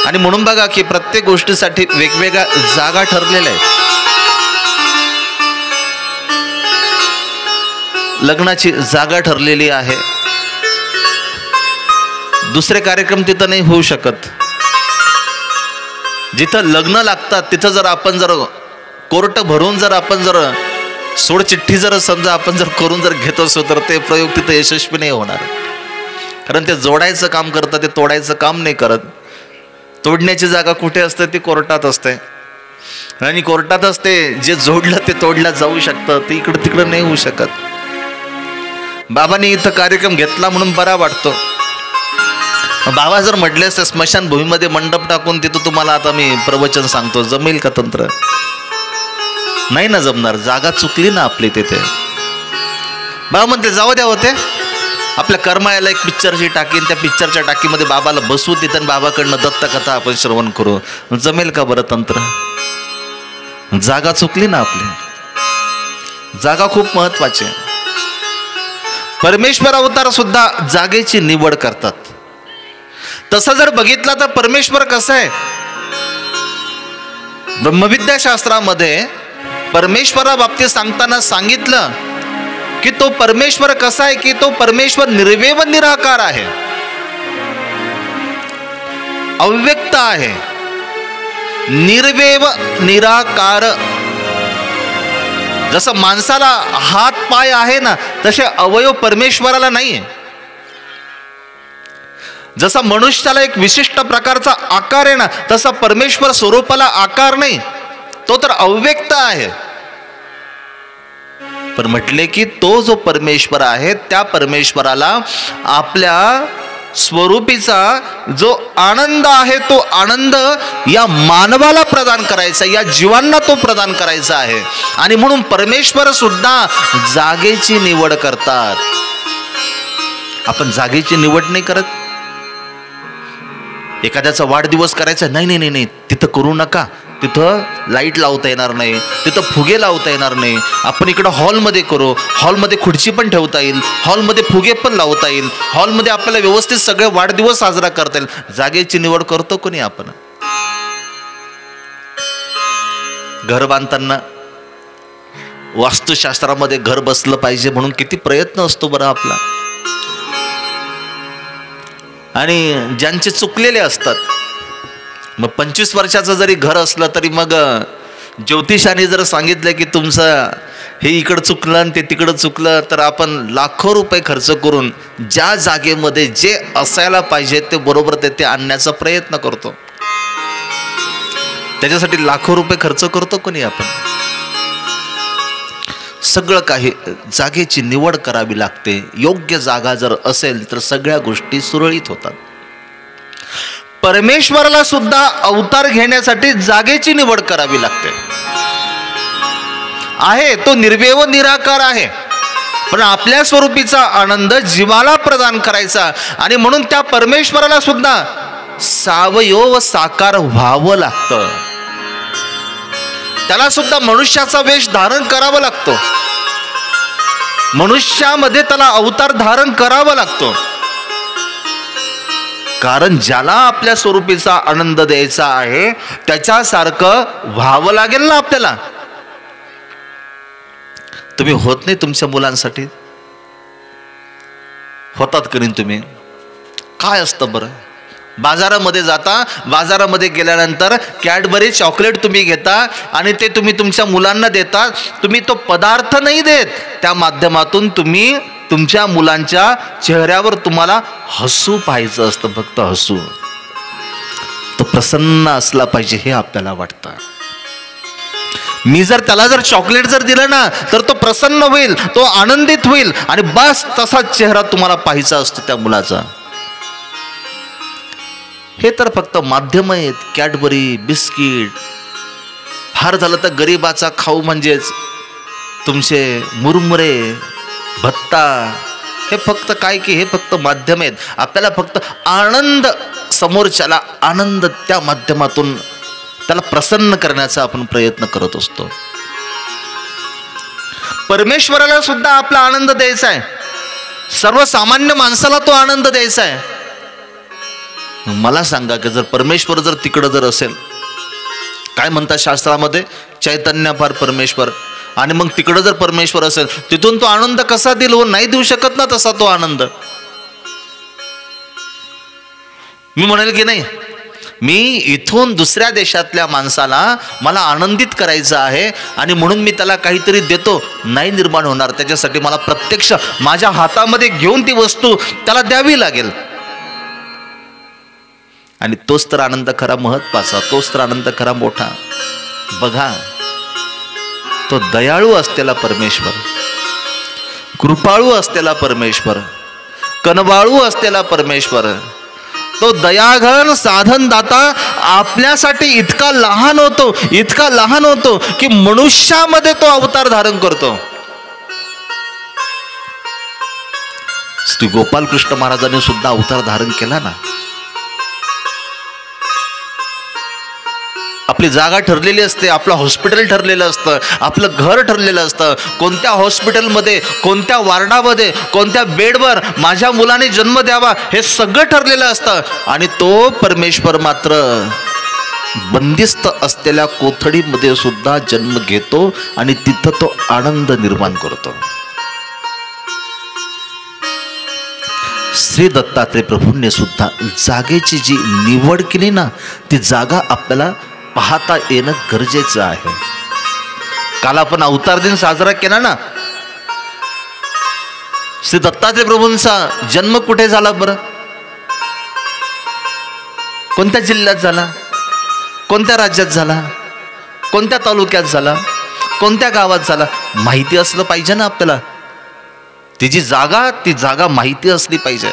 आणि म्हणून बघा की प्रत्येक गोष्टीसाठी वेगवेगळ्या जागा ठरलेल्या आहेत। लग्नाची जागा ठरलेली आहे, दुसरे कार्यक्रम तिथं नाही होऊ शकत। जिथं लग्न लागतात तिथं जर आपण जर कोर्ट भरून जर आपण जर सोडचिठ्ठी जर समजा आपण जर करून जर घेत असो तर ते प्रयोग तिथं यशस्वी नाही होणार, कारण ते जोडायचं काम करतात, ते तोडायचं काम नाही करत। तोडण्याची जागा कुठे असते? ती कोर्टात असते, आणि कोर्टात असते जे जोडलं ते तोडलं जाऊ शकतं, ते इकडं तिकडं नाही होऊ शकत। बाबांनी इथं कार्यक्रम घेतला म्हणून बरा वाटतो। बाबा जर म्हटले असते स्मशानभूमीमध्ये मंडप टाकून तिथं तुम्हाला आता मी प्रवचन सांगतो, जमेल का तंत्र? नाही ना जमणार, जागा चुकली ना आपली तिथे। बाबा म्हणते जाऊ द्या होते, आपल्या कर्माला एक पिक्चरची टाकी, त्या पिक्चरच्या टाकीमध्ये बाबाला बसवू तिथं, बाबाकडनं दत्तकथा आपण श्रवण करू, जमेल का बरं तंत्र? जागा चुकली ना आपली। जागा खूप महत्वाची आहे। परमेश्वर अवतार सुद्धा जागेची निवड करतात। तसं जर बघितलं तर परमेश्वर कसं आहे, ब्रह्मविद्या शास्त्रामध्ये परमेश्वरा बाबतीत सांगताना सांगितलं की तो परमेश्वर कसा आहे, की तो परमेश्वर निर्वेव निराकार आहे, अव्यक्त आहे. निर्वेव निराकार. जसं माणसाला हात पाय आहे ना, तसे अवयव परमेश्वराला नाहीये. जसा मनुष्याला एक विशिष्ट प्रकारचा आकार आहे ना, तसा परमेश्वर स्वरूपाला आकार नाही, तो तर अव्यक्त आहे. पण म्हटले की तो जो परमेश्वर आहे, त्या परमेश्वराला आपल्या स्वरूपीचा जो आनंद आहे, तो आनंद या मानवाला प्रदान करायचा, या जीवांना तो प्रदान करायचा आहे. आणि म्हणून परमेश्वर सुद्धा जागेची निवड करतात. आपण जागेची निवड नाही करत. एखाद्याचा वाढदिवस करायचा, नाही नाही नाही, तिथं करू नका, तिथं लाईट लावता येणार नाही, तिथं फुगे लावता येणार नाही, आपण इकडं हॉलमध्ये करू, हॉलमध्ये खुर्ची पण ठेवता येईल, हॉलमध्ये फुगे पण लावता येईल, हॉलमध्ये आपल्याला व्यवस्थित सगळे वाढदिवस साजरा करता येईल. जागेची निवड करतो कोणी आपण? घर बांधताना वास्तुशास्त्रामध्ये घर बसलं पाहिजे म्हणून किती प्रयत्न असतो बरं आपला. आणि ज्यांचे चुकलेले असतात, मग 25 वर्षाचं जरी घर असलं तरी मग ज्योतिषाने जर सांगितलं की तुमचं हे इकडं चुकलं आणि ते तिकडं चुकलं, तर आपण लाखो रुपये खर्च करून ज्या जागेमध्ये जे असायला पाहिजे ते बरोबर ते आणण्याचा प्रयत्न करतो. त्याच्यासाठी लाखो रुपये खर्च करतो कोणी आपण? सगळं काही जागेची निवड करावी लागते. योग्य जागा जर असेल तर सगळ्या गोष्टी सुरळीत होतात. परमेश्वराला सुद्धा अवतार घेण्यासाठी जागेची निवड करावी लागते. आहे तो निर्वेव निराकार आहे, पण आपल्या स्वरूपीचा आनंद जीवाला प्रदान करायचा. आणि म्हणून त्या परमेश्वराला सुद्धा सावयव साकार व्हावं लागतं. त्याला सुद्धा मनुष्याचा वेश धारण करावा लागतो. मनुष्यामध्ये त्याला अवतार धारण करावा लागतो. कारण ज्याला आपल्या स्वरूपीचा आनंद द्यायचा आहे त्याच्यासारखं व्हावं लागेल ना आपल्याला. तुम्ही होत नाही तुमच्या मुलांसाठी? होतात करीन तुम्ही? काय असतं बरं? बाजारामध्ये जाता, बाजारामध्ये गेल्यानंतर कॅडबरी चॉकलेट तुम्ही घेता आणि ते तुम्ही तुमच्या मुलांना देता. तुम्ही तो पदार्थ नाही देत, त्या माध्यमातून तुम्ही तुमच्या मुलांच्या चेहऱ्यावर तुम्हाला हसू पाहायचं असतं, फक्त हसू. तो प्रसन्न असला पाहिजे हे आपल्याला वाटतं. मी जर त्याला जर चॉकलेट जर दिलं ना तर तो प्रसन्न होईल, तो आनंदित होईल आणि बस तसाच चेहरा तुम्हाला पाहायचा असतो त्या मुलाचा. हे तर फक्त माध्यम आहेत. कॅडबरी, बिस्किट, फार झालं तर गरिबाचा खाऊ म्हणजेच तुमचे मुरमुरे, भत्ता, हे फक्त काय की हे फक्त माध्यम आहेत. आपल्याला फक्त आनंद, समोरच्याला आनंद त्या माध्यमातून त्याला प्रसन्न करण्याचा आपण प्रयत्न करत असतो. परमेश्वराला सुद्धा आपला आनंद द्यायचा आहे. सर्वसामान्य माणसाला तो आनंद द्यायचा आहे. मला सांगा की जर परमेश्वर जर तिकडं जर असेल, काय म्हणतात शास्त्रामध्ये, चैतन्य फार परमेश्वर, आणि मग तिकडं जर परमेश्वर असेल तिथून तो आनंद कसा देईल? हो, नाही देऊ शकत ना तसा तो आनंद. मी म्हणेल की नाही, मी इथून दुसऱ्या देशातल्या माणसाला मला आनंदित करायचं आहे आणि म्हणून मी त्याला काहीतरी देतो, नाही निर्माण होणार. त्याच्यासाठी मला प्रत्यक्ष माझ्या हातामध्ये घेऊन ती वस्तू त्याला द्यावी लागेल. आणि तोच तर आनंद खरा महत्वाचा, तोच तर आनंद खरा मोठा. बघा, तो दयाळू असलेला परमेश्वर, कृपाळू असलेला परमेश्वर, कनबाळू असलेला परमेश्वर, तो दयाघन साधन दाता आपल्यासाठी इतका लहान होतो, इतका लहान होतो की मनुष्यामध्ये तो अवतार धारण करतो. श्री गोपाल कृष्ण महाराजांनी सुद्धा अवतार धारण केला ना. आपली जागा ठरलेली असते, आपलं हॉस्पिटल ठरलेलं असतं, आपलं घर ठरलेलं असतं. कोणत्या हॉस्पिटलमध्ये, कोणत्या वार्डामध्ये, कोणत्या बेडवर माझ्या मुलाने जन्म द्यावा हे सगळं ठरलेलं असतं. आणि तो परमेश्वर मात्र बंदिस्त असलेल्या कोठडीमध्ये सुद्धा जन्म घेतो आणि तिथं तो आनंद निर्माण करतो. श्री दत्तात्रय प्रभूंनी सुद्धा जागेची जी निवड केली ना, ती जागा आपल्याला पाहता येणं गरजेचं आहे. काल आपण अवतार दिन साजरा केला ना. श्री दत्तात्रय प्रभूंचा जन्म कुठे झाला बरं? कोणत्या जिल्ह्यात झाला? कोणत्या राज्यात झाला? कोणत्या तालुक्यात झाला? कोणत्या गावात झाला? माहिती असलं पाहिजे ना आपल्याला. ती जागा माहिती असली पाहिजे.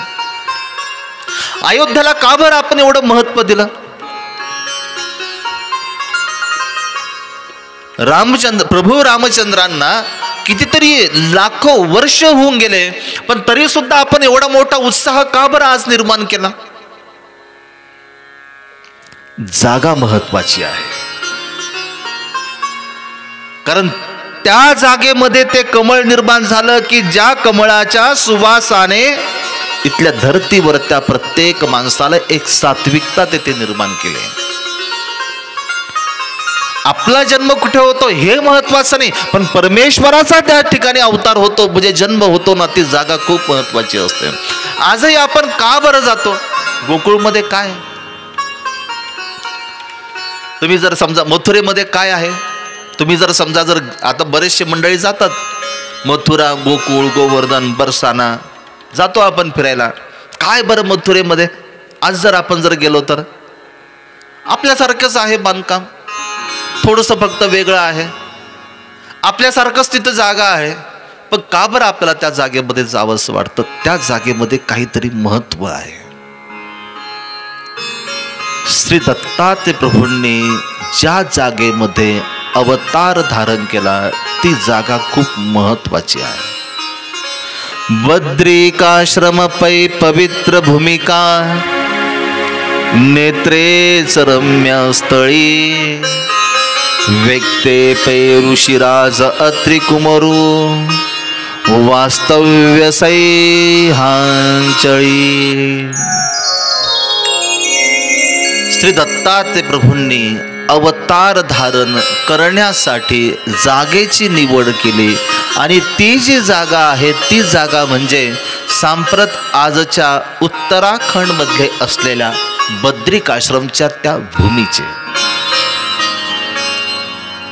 अयोध्येला का बरं आपण एवढं महत्व दिलं? प्रभू रामचंद्रांना कितीतरी लाखो वर्ष होऊन गेले, पण तरी सुद्धा आपण एवढा मोठा उत्साह का बरं आज निर्माण केला? जागा महत्वाची आहे. कारण त्या जागेमध्ये ते कमळ निर्माण झालं की ज्या कमळाच्या सुवासाने इथल्या धरतीवर त्या प्रत्येक माणसाला एक सात्विकता तेथे निर्माण केली. आपला जन्म कुठे होतो हे महत्वाचं नाही, पण परमेश्वराचा त्या ठिकाणी अवतार होतो म्हणजे जन्म होतो ना, ती जागा खूप महत्वाची असते. आजही आपण का बरं जातो? गोकुळमध्ये काय? तुम्ही जर समजा मथुरेमध्ये काय आहे, तुम्ही जर समजा जर आता बरेचसे मंडळी जातात मथुरा, गोकुळ, गोवर्धन, बरसाना जातो आपण फिरायला. काय बरं मथुरेमध्ये? आज जर आपण जर गेलो तर आपल्यासारखंच आहे बांधकाम, थोडंसं फक्त वेगळं आहे. आपल्यासारखंच तिथं जागा आहे, पण का बरं आपल्याला त्या जागेमध्ये जावंसं वाटतं? त्या जागेमध्ये काहीतरी महत्व आहे. श्री दत्तात्रय प्रभूंनी ज्या जागेमध्ये अवतार धारण केला ती जागा खूप महत्वाची आहे. बद्रिकाश्रम पै पवित्र भूमिका नेत्रे रम्य स्थळी व्यक्ते पै ऋषिराज अत्रि कुमरू वास्तव्य सैहांचळी. श्री दत्तात्रय प्रभूंनी अवतार धारण करण्यासाठी जागेची निवड केली आणि ती जी जागा आहे ती जागा म्हणजे सांप्रत आजच्या उत्तराखंड मध्ये असलेल्या बद्रिकाश्रमच्या त्या भूमीचे.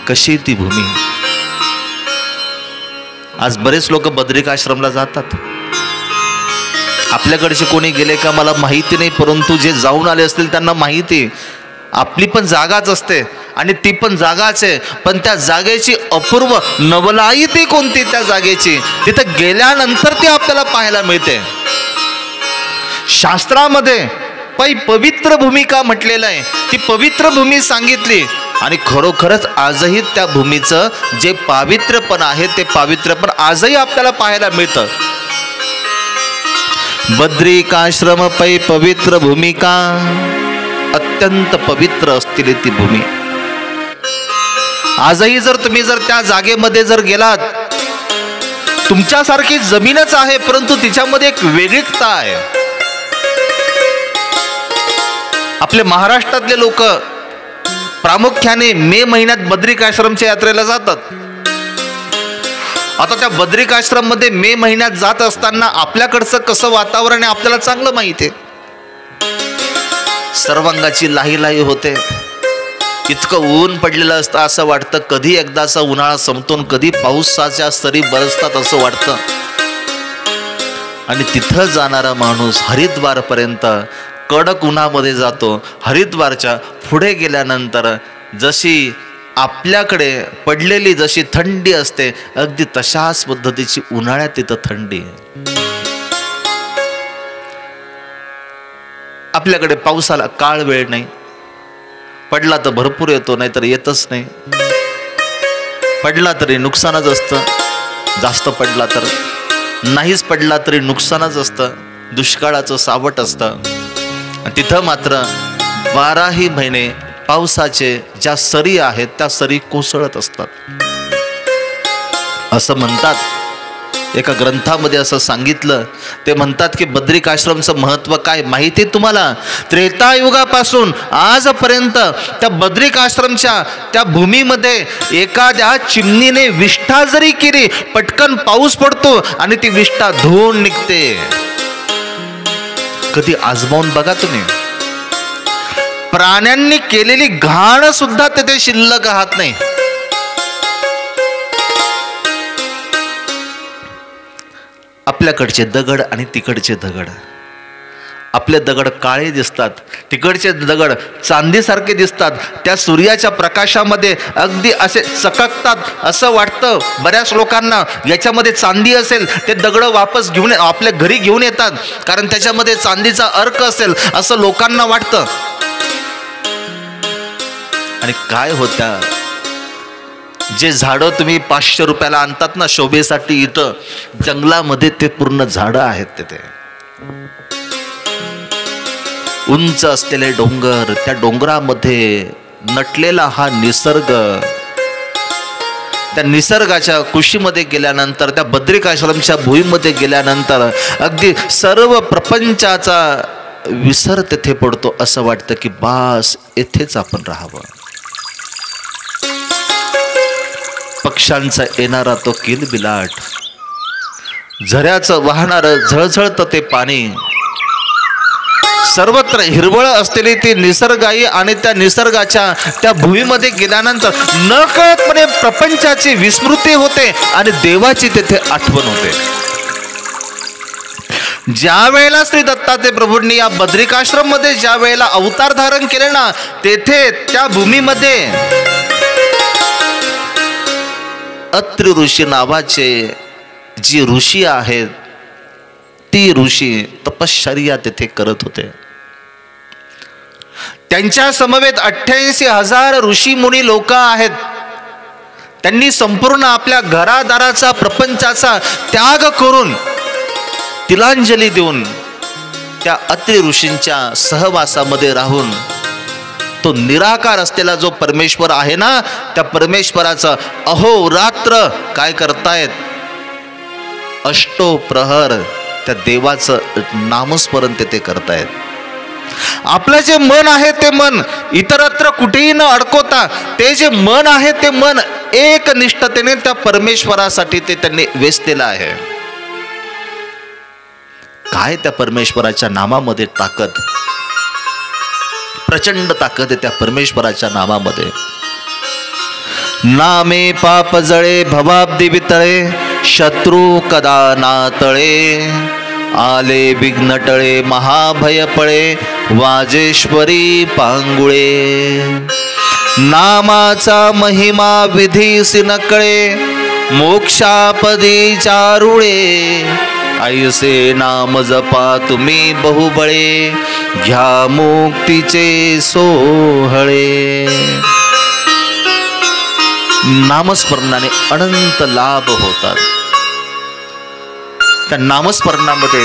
कशी ती भूमी? आज बरेच लोक बद्रिकाश्रमला जातात. आपल्याकडचे कोणी गेले का मला माहिती नाही, परंतु जे जाऊन आले असतील त्यांना माहिती. आपली पण जागाच असते आणि ती पण जागाच आहे, पण त्या जागेची अपूर्व नवलाईती कोणती त्या जागेची, तिथं गेल्यानंतर ती आपल्याला पाहायला मिळते. शास्त्रामध्ये पवित्र भूमिका म्हटलेलं आहे. ती पवित्र भूमी सांगितली आणि खरोखरच आजही त्या भूमीचं जे पावित्र्यपण आहे ते पावित्र्यपण आजही आपल्याला पाहायला मिळतं. बद्रिकाश्रम पै पवित्र भूमिका, अत्यंत पवित्र असलेली ती भूमी. आजही जर तुम्ही जर त्या जागेमध्ये जर गेलात, तुमच्यासारखी जमीनच आहे परंतु तिच्यामध्ये एक वेगळीकता आहे. आपले महाराष्ट्रातले लोक प्रामुख्याने मे महिन्यात बद्रिकाश्रमच्या यात्रेला जातात. आता त्या बद्रिकाश्रम मध्ये मे महिन्यात जात असताना आपल्याकडचं कसं वातावरण आहे आपल्याला चांगलं माहिती आहे. सर्वांगाची लाही लाही होते, इतकं ऊन पडलेलं असतं, असं वाटतं कधी एकदाचा उन्हाळा संपतो, कधी पावसाच्या सरी बरसतात असं वाटतं. आणि तिथं जाणारा माणूस हरिद्वार पर्यंत कडक उन्हामध्ये जातो. हरिद्वारच्या पुढे गेल्यानंतर जशी आपल्याकडे पडलेली जशी थंडी असते अगदी तशाच पद्धतीची उन्हाळ्यात तिथं थंडी आहे. आपल्याकडे पावसाला काळ वेळ नाही, पडला तर भरपूर येतो नाही तर येतच नाही. पडला तरी नुकसानच असतं, जास्त पडला तर नाहीच पडला तरी नुकसानच असतं, दुष्काळाचं सावट असतं. तिथं मात्र 12ही महिने पावसाचे ज्या सरी आहेत त्या सरी कोसळत असतात. असं म्हणतात, एका ग्रंथामध्ये असं सांगितलं, ते म्हणतात की बद्रिकाश्रमचं महत्व काय माहिती तुम्हाला? त्रेतायुगापासून आजपर्यंत त्या बद्रिकाश्रमच्या त्या भूमीमध्ये एखाद्या चिमणीने विष्ठा जरी केली, पटकन पाऊस पडतो आणि ती विष्ठा धुवून निघते. कधी आजमावून बघा तुम्ही. प्राण्यांनी केलेली घाण सुद्धा तेथे शिल्लक राहत नाही. आपल्याकडचे दगड आणि तिकडचे दगड, आपले दगड काळे दिसतात, तिकडचे दगड चांदीसारखे दिसतात. त्या सूर्याच्या प्रकाशामध्ये अगदी असे चककतात. असं वाटतं बऱ्याच लोकांना याच्यामध्ये चांदी असेल, ते दगड वापस घेऊन आपल्या घरी घेऊन येतात, कारण त्याच्यामध्ये चांदीचा अर्क असेल असं लोकांना वाटतं. आणि काय होत्या, जे झाडं तुम्ही 500 रुपयाला आणतात ना शोभेसाठी, इथं जंगलामध्ये ते पूर्ण झाडं आहेत. तिथे उंच असलेले डोंगर, त्या डोंगरामध्ये नटलेला हा निसर्ग, त्या निसर्गाच्या कुशीमध्ये गेल्यानंतर, त्या बद्रिकाश्रमच्या भुईमध्ये गेल्यानंतर अगदी सर्व प्रपंचाचा विसर तेथे पडतो. असं वाटतं की बास येथेच आपण राहावं. पक्ष्यांचा येणारा तो किलबिलाट, झऱ्याचं वाहणारं झळझळतं ते पाणी, सर्वत्र हिरवळ असलेली ती निसर्गाई, आणि त्या निसर्गाच्या त्या भूमीमध्ये गेल्यानंतर नकळतपणे प्रपंचाची विस्मृती होते आणि देवाची तेथे आठवण होते. ज्या वेळेला श्री दत्तात्रय प्रभूंनी या बद्रिकाश्रम मध्ये ज्या वेळेला अवतार धारण केले ना, तेथे त्या भूमीमध्ये अत्रि ऋषी नावाचे जी ऋषी आहेत, ती ऋषी तपश्चर्या तेथे करत होते. त्यांच्या समवेत 88,000 ऋषी मुनी लोक आहेत. त्यांनी संपूर्ण आपल्या घरादाराचा प्रपंचाचा त्याग करून, तिलांजली देऊन त्या अत्रि ऋषींच्या सहवासामध्ये राहून तो निराकार असलेला जो परमेश्वर आहे ना, त्या परमेश्वराचं अहोरात्र काय करतायत, अष्टोप्रहर त्या देवाचं नामस्मरण ते करतायत. आपलं जे मन आहे ते मन इतरत्र कुठेही न अडकवता, ते जे मन आहे ते मन एक निष्ठतेने त्या परमेश्वरासाठी ते त्यांनी वेचलेलं आहे. काय त्या परमेश्वराच्या नामामध्ये ताकद, प्रचंड ताकद आहे त्या परमेश्वराच्या नामामध्ये. नामे पाप जळे भवाब्दी वितळे, शत्रू कदा नातळे, आले विघ्न टळे महाभय पळे, वाजेश्वरी पांगुळे. नामाचा महिमा विधीसी न कळे, मोक्षापदी चारुळे, ऐसे नाम जपा तुम्ही बहुबळे, घ्या मुक्तीचे सोहळे. नामस्मरणाने अनंत लाभ होतात. त्या नामस्मरणामध्ये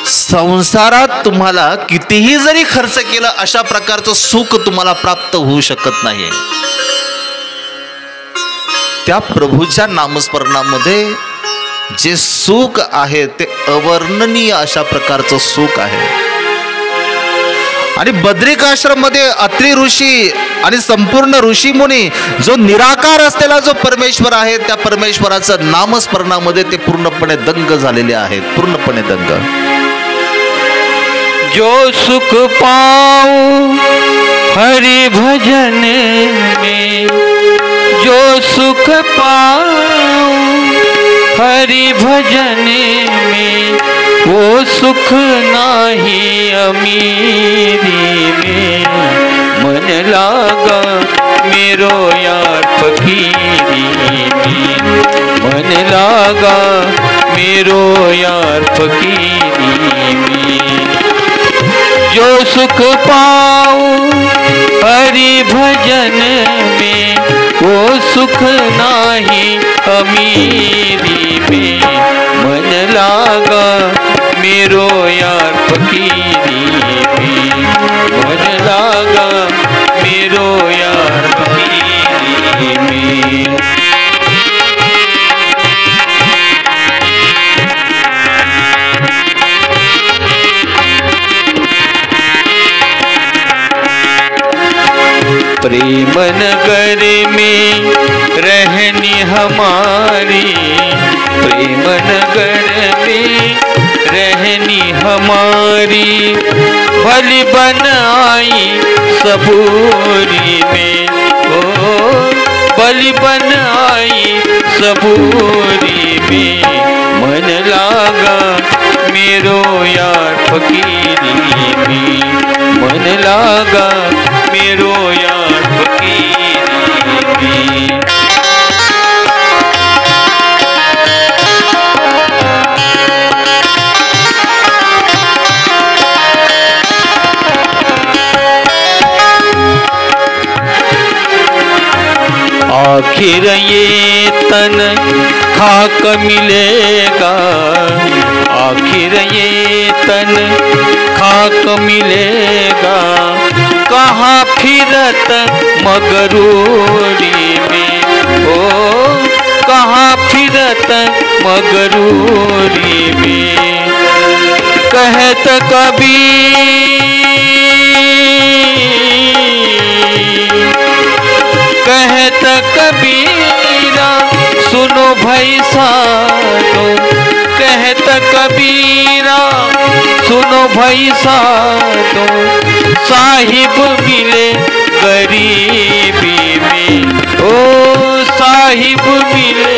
संसारात तुम्हाला कितीही जरी खर्च केला, अशा प्रकारचं सुख तुम्हाला प्राप्त होऊ शकत नाही. त्या प्रभूच्या नामस्मरणामध्ये जे सुख आहे ते अवर्णनीय अशा प्रकारचं सुख आहे. आणि बद्रिकाश्रम मध्ये अत्रि ऋषी आणि संपूर्ण ऋषी मुनी, जो निराकार असलेला जो परमेश्वर आहे, त्या परमेश्वराचं नामस्मरणामध्ये ते पूर्णपणे दंग झालेले आहेत, पूर्णपणे दंग. जो सुख पाऊं हरि भजन में, जो सुख पाऊं हरि भजन में, वो सुख नाही अमीरी में. मन लागा मेरो यार फकीरी में, मन लागा मेरो यार फकीरी में. जो सुख पाऊं हरि भजन में, वो सुख नाही अमीरी में. मन लागा मेरो यार फकीरी में, मन लागा मेरो यार फकीरी में. प्रेम नगर में रहनी हमारी, प्रेम नगर में रहनी सबूरी में, ओ बलिबन आई सबूरी में। मन लागा मेरो यार फकीरी में, मन लागा मेरो यार फकीरी में। आखिर ये तन खाक मिलेगा, आखिर ये तन खाक मिलेगा। कहाँ फिरत मगरूरी में, ओ कहाँ फिरत मगरूरी में। कहत कबीर, कहत कबीरा सुनो भाई साधो, कहत कबीरा सुनो भाई साधो। साहिब मिले गरीबी में, ओ साहिब मिले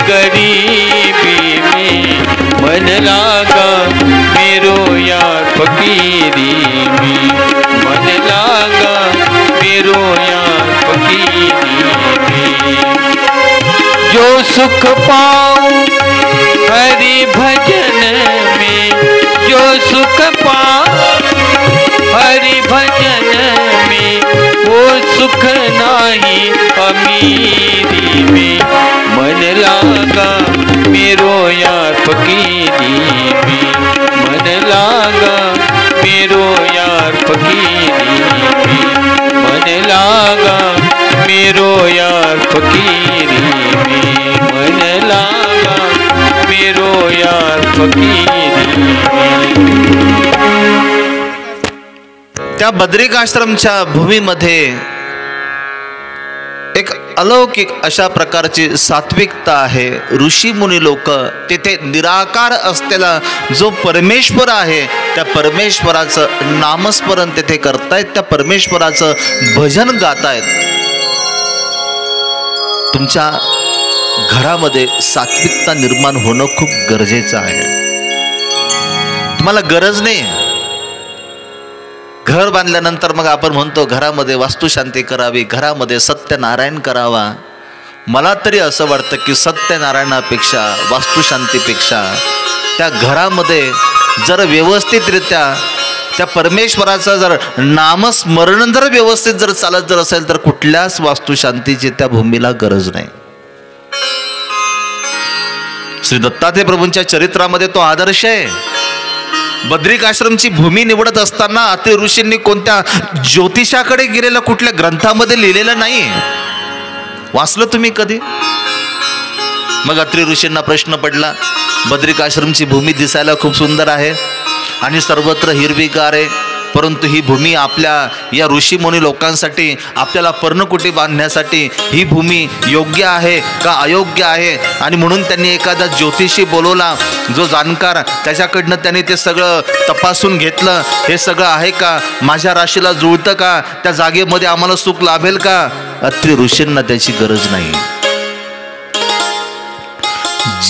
गरीबी में। मन लागा मेरो यार फकीरी में, मन लागा मेरो यार फकीरी में। जो सुख पाऊं हरि भजन में, जो सुख पाऊं हरि भजन में। वो सुख नाही अमीरी में, मन लागा मेरो यार फकीरी में, मन लागा मेरो यार फकीरी में, मन लागा मेरो यार फकीरी में, मन लागा मेरो यार फकीरी में। त्या बद्रिकाश्रमच्या भूमीमध्ये एक अलौकिक अशा प्रकारची सात्विकता आहे। ऋषी मुनी लोक तिथे निराकार असलेला जो परमेश्वर आहे त्या परमेश्वराचं नामस्मरण तिथे करतायत, त्या परमेश्वराचं भजन गातायत। तुमच्या घरामध्ये सात्विकता निर्माण होणं खूप गरजेचं आहे। तुम्हाला गरज नाही घर बांधल्यानंतर मग आपण म्हणतो घरामध्ये वास्तुशांती करावी, घरामध्ये सत्यनारायण करावा। मला तरी असं वाटतं की सत्यनारायणापेक्षा वास्तुशांतीपेक्षा त्या घरामध्ये जर व्यवस्थितरित्या त्या परमेश्वराचं जर नामस्मरण जर व्यवस्थित जर चालत जर असेल तर कुठल्याच वास्तुशांतीची त्या भूमीला गरज नाही। श्री दत्तात्रय प्रभूंच्या चरित्रामध्ये तो आदर्श आहे। बद्रिकाश्रमची भूमी निवडत असताना अत्रि ऋषींनी कोणत्या ज्योतिषाकडे गेलेलं कुठल्या ग्रंथामध्ये लिहिलेलं नाही। वाचलं तुम्ही कधी? मग अत्रि ऋषींना प्रश्न पडला, बद्रिकाश्रमची भूमी दिसायला खूप सुंदर आहे आणि सर्वत्र हिरवीगार आहे, परंतु ही भूमी आपल्या या ऋषीमुनी लोकांसाठी आपल्याला पर्णकुटी बांधण्यासाठी ही भूमी योग्य आहे का अयोग्य आहे? आणि म्हणून त्यांनी एखादा ज्योतिषी बोलवला, जो जाणकार, त्याच्याकडनं त्यांनी ते सगळं तपासून घेतलं। हे सगळं आहे का, माझ्या राशीला जुळतं का, त्या जागेमध्ये आम्हाला सुख लाभेल का? अत्रि ऋषींना त्याची गरज नाही।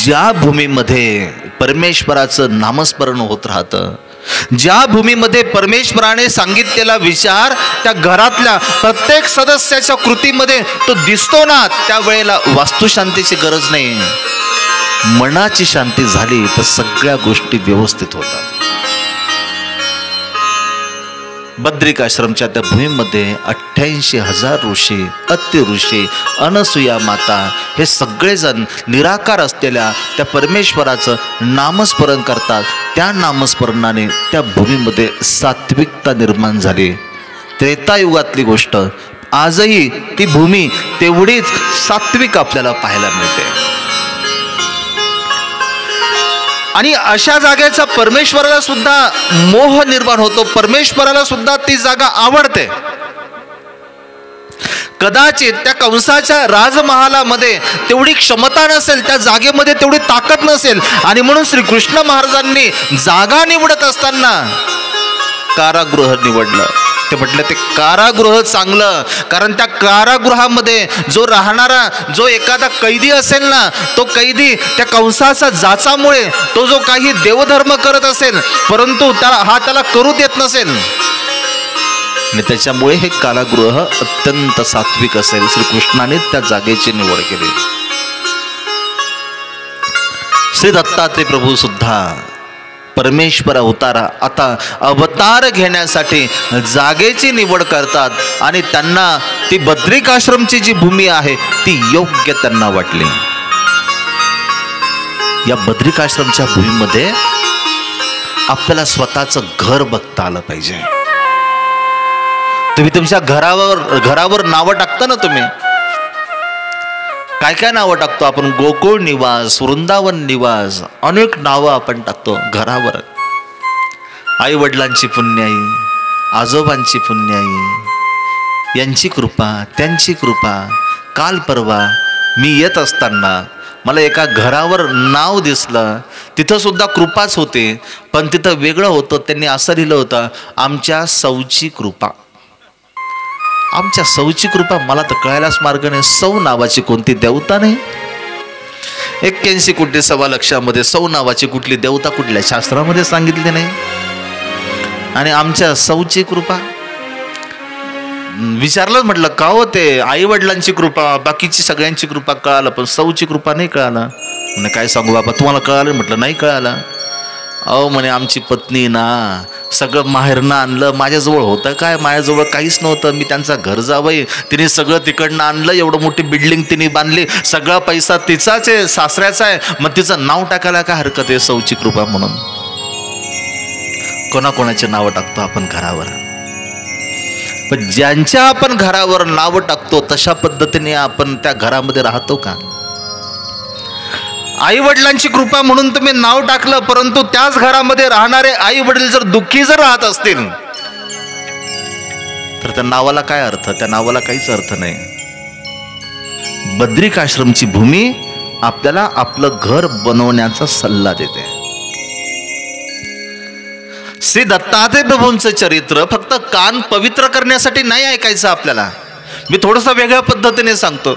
ज्या भूमीमध्ये परमेश्वराचं नामस्मरण होत राहतं, ज्या भूमीमध्ये परमेश्वराने सांगितलेला विचार त्या घरातल्या प्रत्येक सदस्याच्या कृतीमध्ये तो दिसतो ना, त्यावेळेला वास्तुशांतीची गरज नाही। मनाची शांती झाली तर सगळ्या गोष्टी व्यवस्थित होतात। बद्रिकाश्रमच्या त्या भूमीमध्ये 88,000 ऋषी, अत्रि ऋषी, अनसुया माता हे सगळेजण निराकार असलेल्या त्या परमेश्वराचं नामस्मरण करतात। त्या नामस्मरणाने त्या भूमीमध्ये सात्विकता निर्माण झाली। त्रेतायुगातली गोष्ट, आजही ती भूमी तेवढीच सात्विक आपल्याला पाहायला मिळते। आणि अशा जागेचा परमेश्वराला सुद्धा मोह निर्माण होतो, परमेश्वराला सुद्धा ती जागा आवडते। कदाचित त्या कंसाच्या राजमहालामध्ये तेवढी क्षमता नसेल, त्या जागेमध्ये तेवढी ताकद नसेल, आणि म्हणून श्री कृष्ण महाराजांनी जागा निवडत असताना कारागृह निवडलं। ते म्हटलं ते कारागृह चांगलं, कारण त्या कारागृहामध्ये जो राहणारा जो एखादा कैदी असेल ना, तो कैदी त्या कंसाचा जाचामुळे तो जो काही देवधर्म करत असेल परंतु त्याला करू देत नसेल आणि त्याच्यामुळे हे कारागृह अत्यंत सात्विक असेल. श्रीकृष्णाने त्या जागेची निवड केली. श्री दत्तात्रय प्रभू सुद्धा परमेश्वर आता अवतार घेण्यासाठी जागेची निवड करतात आणि त्यांना ती बद्रिकाश्रमची जी भूमी आहे ती योग्य त्यांना वाटली. या बद्रिकाश्रमच्या भूमीमध्ये आपल्याला स्वतःचं घर बघता आलं पाहिजे. तुम्ही तुमच्या घरावर नावं टाकता ना, तुम्ही काय काय नावं टाकतो आपण? गोकुळ निवास, वृंदावन निवास, अनेक नावं आपण टाकतो घरावर. आई वडिलांची पुण्याई, आजोबांची पुण्याई, यांची कृपा त्यांची कृपा. काल परवा मी येत असताना मला एका घरावर नाव दिसलं, तिथं सुद्धा कृपाच होते पण तिथं वेगळं होतं. त्यांनी असं लिहिलं होतं, आमच्या सौची कृपा. आमच्या सौची कृपा मला तर कळायलाच मार्ग नाही. सौ नावाची कोणती देवता नाही. 81 कोटी सव्वा लक्षामध्ये सौ नावाची कुठली देवता कुठल्या शास्त्रामध्ये सांगितली नाही. आणि आमच्या सौची कृपा विचारलं, म्हटलं का हो? ते आई वडिलांची कृपा, बाकीची सगळ्यांची कृपा कळालं पण सौची कृपा नाही कळालं. म्हणे काय सांगू बाबा, तुम्हाला कळालं? म्हटलं नाही कळालं. अहो म्हणे आमची पत्नी ना सगळं माहेरनं आणलं, माझ्याजवळ होतं काय? माझ्याजवळ काहीच नव्हतं. मी त्यांचा घर जावई, तिने सगळं तिकडनं आणलं, एवढं मोठी बिल्डिंग तिने बांधली, सगळा पैसा तिचाच आहे, सासऱ्याचा आहे, मग तिचं नाव टाकायला काय हरकत आहे सौची कृपा म्हणून? कोणाकोणाचे नावं टाकतो आपण घरावर, पण ज्यांच्या आपण घरावर नावं टाकतो तशा पद्धतीने आपण त्या घरामध्ये राहतो का? आई वडिलांची कृपा म्हणून तुम्ही नाव टाकलं परंतु त्याच घरामध्ये राहणारे आई वडील जर दुःखी जर राहत असतील तर त्या नावाला काय अर्थ? त्या नावाला काहीच अर्थ नाही. बद्रिकाश्रमची भूमी आपल्याला आपलं घर बनवण्याचा सल्ला देते. श्री दत्तात्रय प्रभूंचं चरित्र फक्त कान पवित्र करण्यासाठी नाही ऐकायचं आपल्याला. मी थोडंसं वेगळ्या पद्धतीने सांगतो.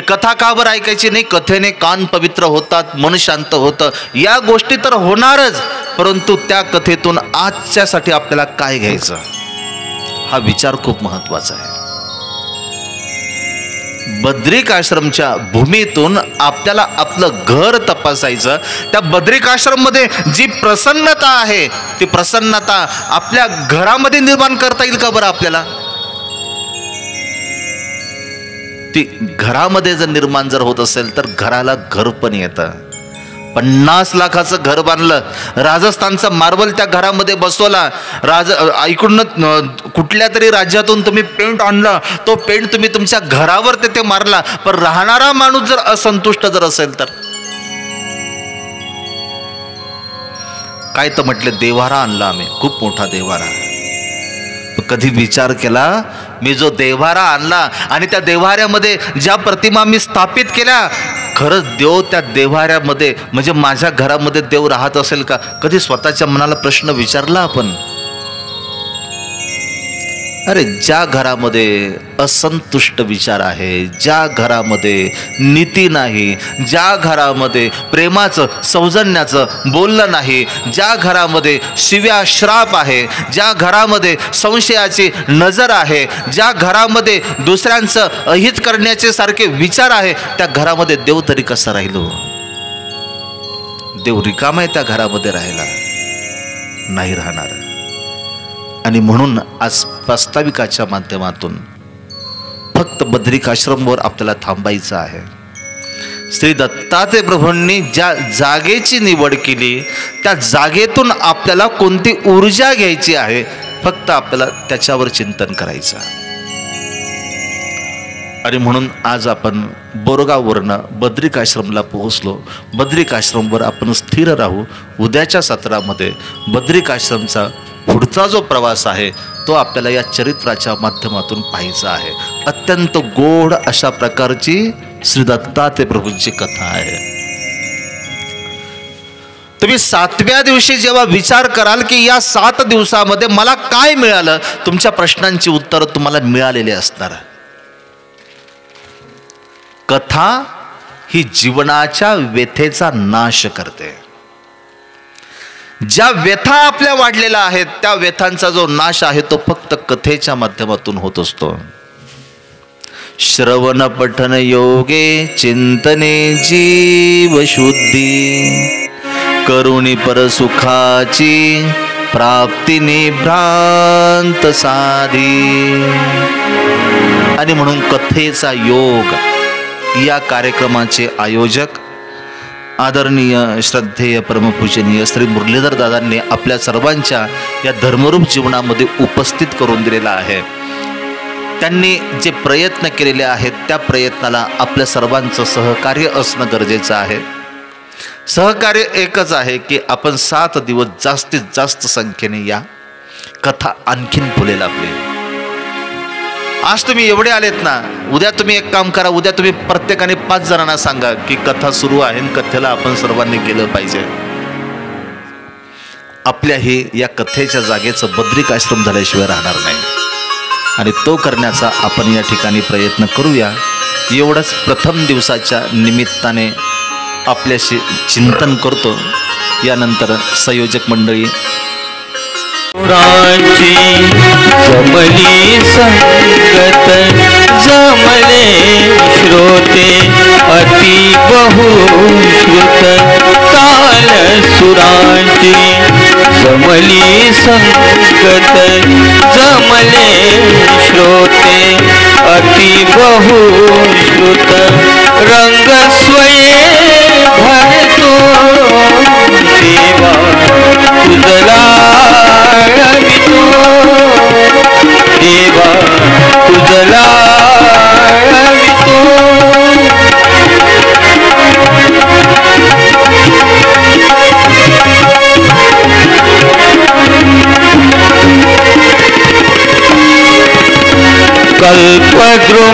कथा का बरं ऐकायची नाही? कथेने कान पवित्र होतात, मन शांत होतं, या गोष्टी तर होणारच, परंतु त्या कथेतून आजच्यासाठी आपल्याला काय घ्यायचं हा विचार खूप महत्वाचा आहे. बद्रिकाश्रमच्या भूमीतून आपल्याला आपलं घर तपासायचं. त्या बद्रिकाश्रम मध्ये जी प्रसन्नता आहे ती प्रसन्नता आपल्या घरामध्ये निर्माण करता येईल का बरं आपल्याला? ती घरामध्ये जर निर्माण जर होत असेल तर घराला घर पण येतं. 50 लाखाचं घर बांधलं, राजस्थानचा मार्बल त्या घरामध्ये बसवला, इकडून कुठल्या तरी राज्यातून तुम्ही पेंट आणला, तो पेंट तुम्ही तुमच्या घरावर तिथे मारला, पण राहणारा माणूस जर असंतुष्ट जर असेल तर काय? तर म्हटले देव्हारा आणला आम्ही, खूप मोठा देव्हारा. कधी विचार केला मी जो देव्हारा आणला आणि त्या देव्हाऱ्यामध्ये ज्या प्रतिमा मी स्थापित केल्या, खरंच देव त्या देव्हाऱ्यामध्ये म्हणजे माझ्या घरामध्ये देव राहत असेल का? कधी स्वतःच्या मनाला प्रश्न विचारला आपण? अरे ज्या घरामध्ये असंतुष्ट विचार आहे, ज्या घरामध्ये नीती नाही, ज्या घरामध्ये प्रेमाचं सौजन्याचं बोलणं नाही, ज्या घरामध्ये शिव्या श्राप आहे, ज्या घरामध्ये संशयाची नजर आहे, ज्या घरामध्ये दुसऱ्यांचं अहित करण्याचे सारखे विचार आहे, त्या घरामध्ये देव तरी कसा राहिलो? देव रिकामा आहे त्या घरामध्ये राहायला? नाही राहणार. आणि म्हणून आज प्रास्ताविकाच्या माध्यमातून फक्त बद्रिकाश्रमवर आपल्याला थांबायचं आहे. श्री दत्तात्रय प्रभूंनी ज्या जागेची निवड केली त्या जागेतून आपल्याला कोणती ऊर्जा घ्यायची आहे, फक्त आपल्याला त्याच्यावर चिंतन करायचं. आणि म्हणून आज आपण बोरगाववरनं बद्रिकाश्रमला पोहोचलो. बद्रिकाश्रमवर आपण स्थिर राहू. उद्याच्या सत्रामध्ये बद्रिकाश्रमचा पुढचा जो प्रवास आहे तो आपल्याला या चरित्राच्या माध्यमातून पाहायचा आहे. अत्यंत गोड अशा प्रकारची श्री दत्तात्रय प्रभूंची कथा आहे. तुम्ही 7व्या दिवशी जेव्हा विचार कराल की या 7 दिवसामध्ये मला काय मिळालं, तुमच्या प्रश्नांची उत्तरं तुम्हाला मिळालेली असणार. कथा ही जीवनाच्या व्यथेचा नाश करते. ज्या व्यथा आपल्या वाढलेल्या आहेत त्या व्यथांचा जो नाश आहे तो फक्त कथेच्या माध्यमातून होत असतो. श्रवण पठन योगे चिंतने जीव शुद्धी, करुणी परसुखाची प्राप्तीने भ्रांत साधी. आणि म्हणून कथेचा योग या कार्यक्रमाचे आयोजक आदरणीय श्रद्धेय परमपूजनीय श्री मुरलीधर दादांनी आपल्या सर्वांच्या या धर्मरूप जीवनामध्ये उपस्थित करून दिलेला आहे. त्यांनी जे प्रयत्न केलेले आहेत त्या प्रयत्नाला आपल्या सर्वांचं सहकार्य असणं गरजेचं आहे. सहकार्य एकच आहे की आपण 7 दिवस जास्तीत जास्त संख्येने या, कथा आणखीन फुलेल आपली. आज तुम्ही एवढे आलेत ना, उद्या तुम्ही एक काम करा, उद्या तुम्ही प्रत्येकाने 5 जणांना सांगा की कथा सुरू आहे आणि कथेला आपण सर्वांनी गेलं पाहिजे. आपल्या हे या कथेच्या जागेचं बद्रिक आश्रम झाल्याशिवाय राहणार नाही आणि तो करण्याचा आपण या ठिकाणी प्रयत्न करूया. एवढंच प्रथम दिवसाच्या निमित्ताने आपल्याशी चिंतन करतो. यानंतर संयोजक मंडळी रांची जमली संगत, जमले श्रोते अति बहुश्रुत. काल सुरांची जमली संगत, जमले श्रोते अति बहुश्रुत. रंग स्वये भरतो देवा तुझला देवा तुझला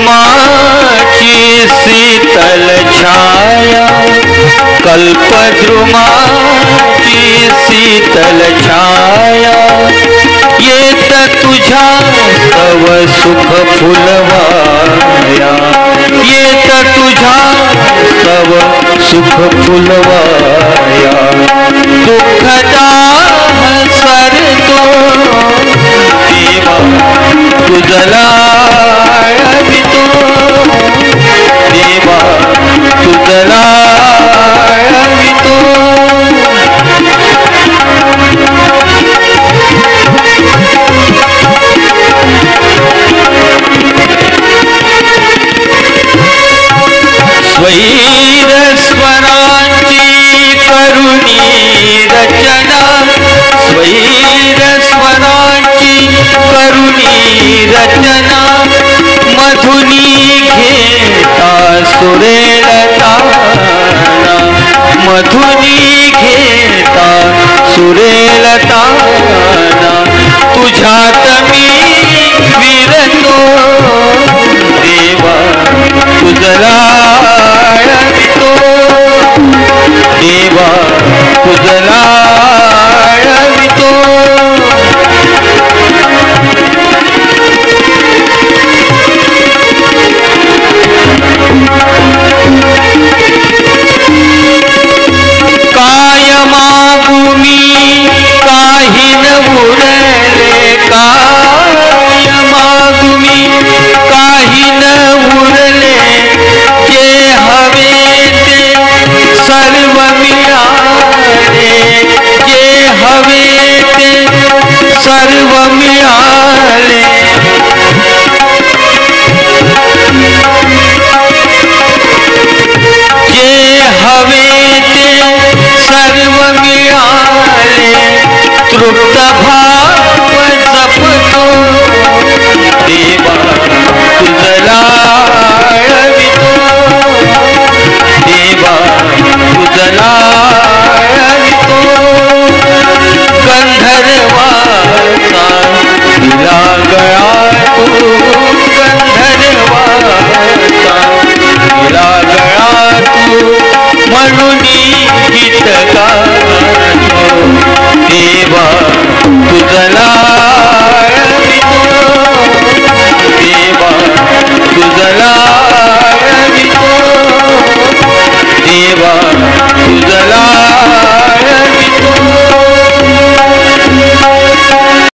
कल्पद्रुमाची शीतल छाया, कल्पद्रुमाची शीतल छाया. येत तुझ्या तव सुख फुलवाया, येत तुझ्या तव सुख फुलवाया. दुःखदाह सरतो देवा तुझला तो देवा तुझला तो. स्वैर स्वरांची करुणी रचना, स्वैर स्वरांची करुणी रचना. मधुनी घेता सुरेल ताना, मधुनी घेता सुरेल ताना. तुझ्यात मी विरतो देवा तुझला तो देवा तुझला तो. काय मागू मी काही न उरले, काय मागू मी काही न उरले. जे हवे ते सर्व मिळाले, जे हवे ते सर्व मिळाले. जे हवे ते सर्व मिळाले. तृप्त भा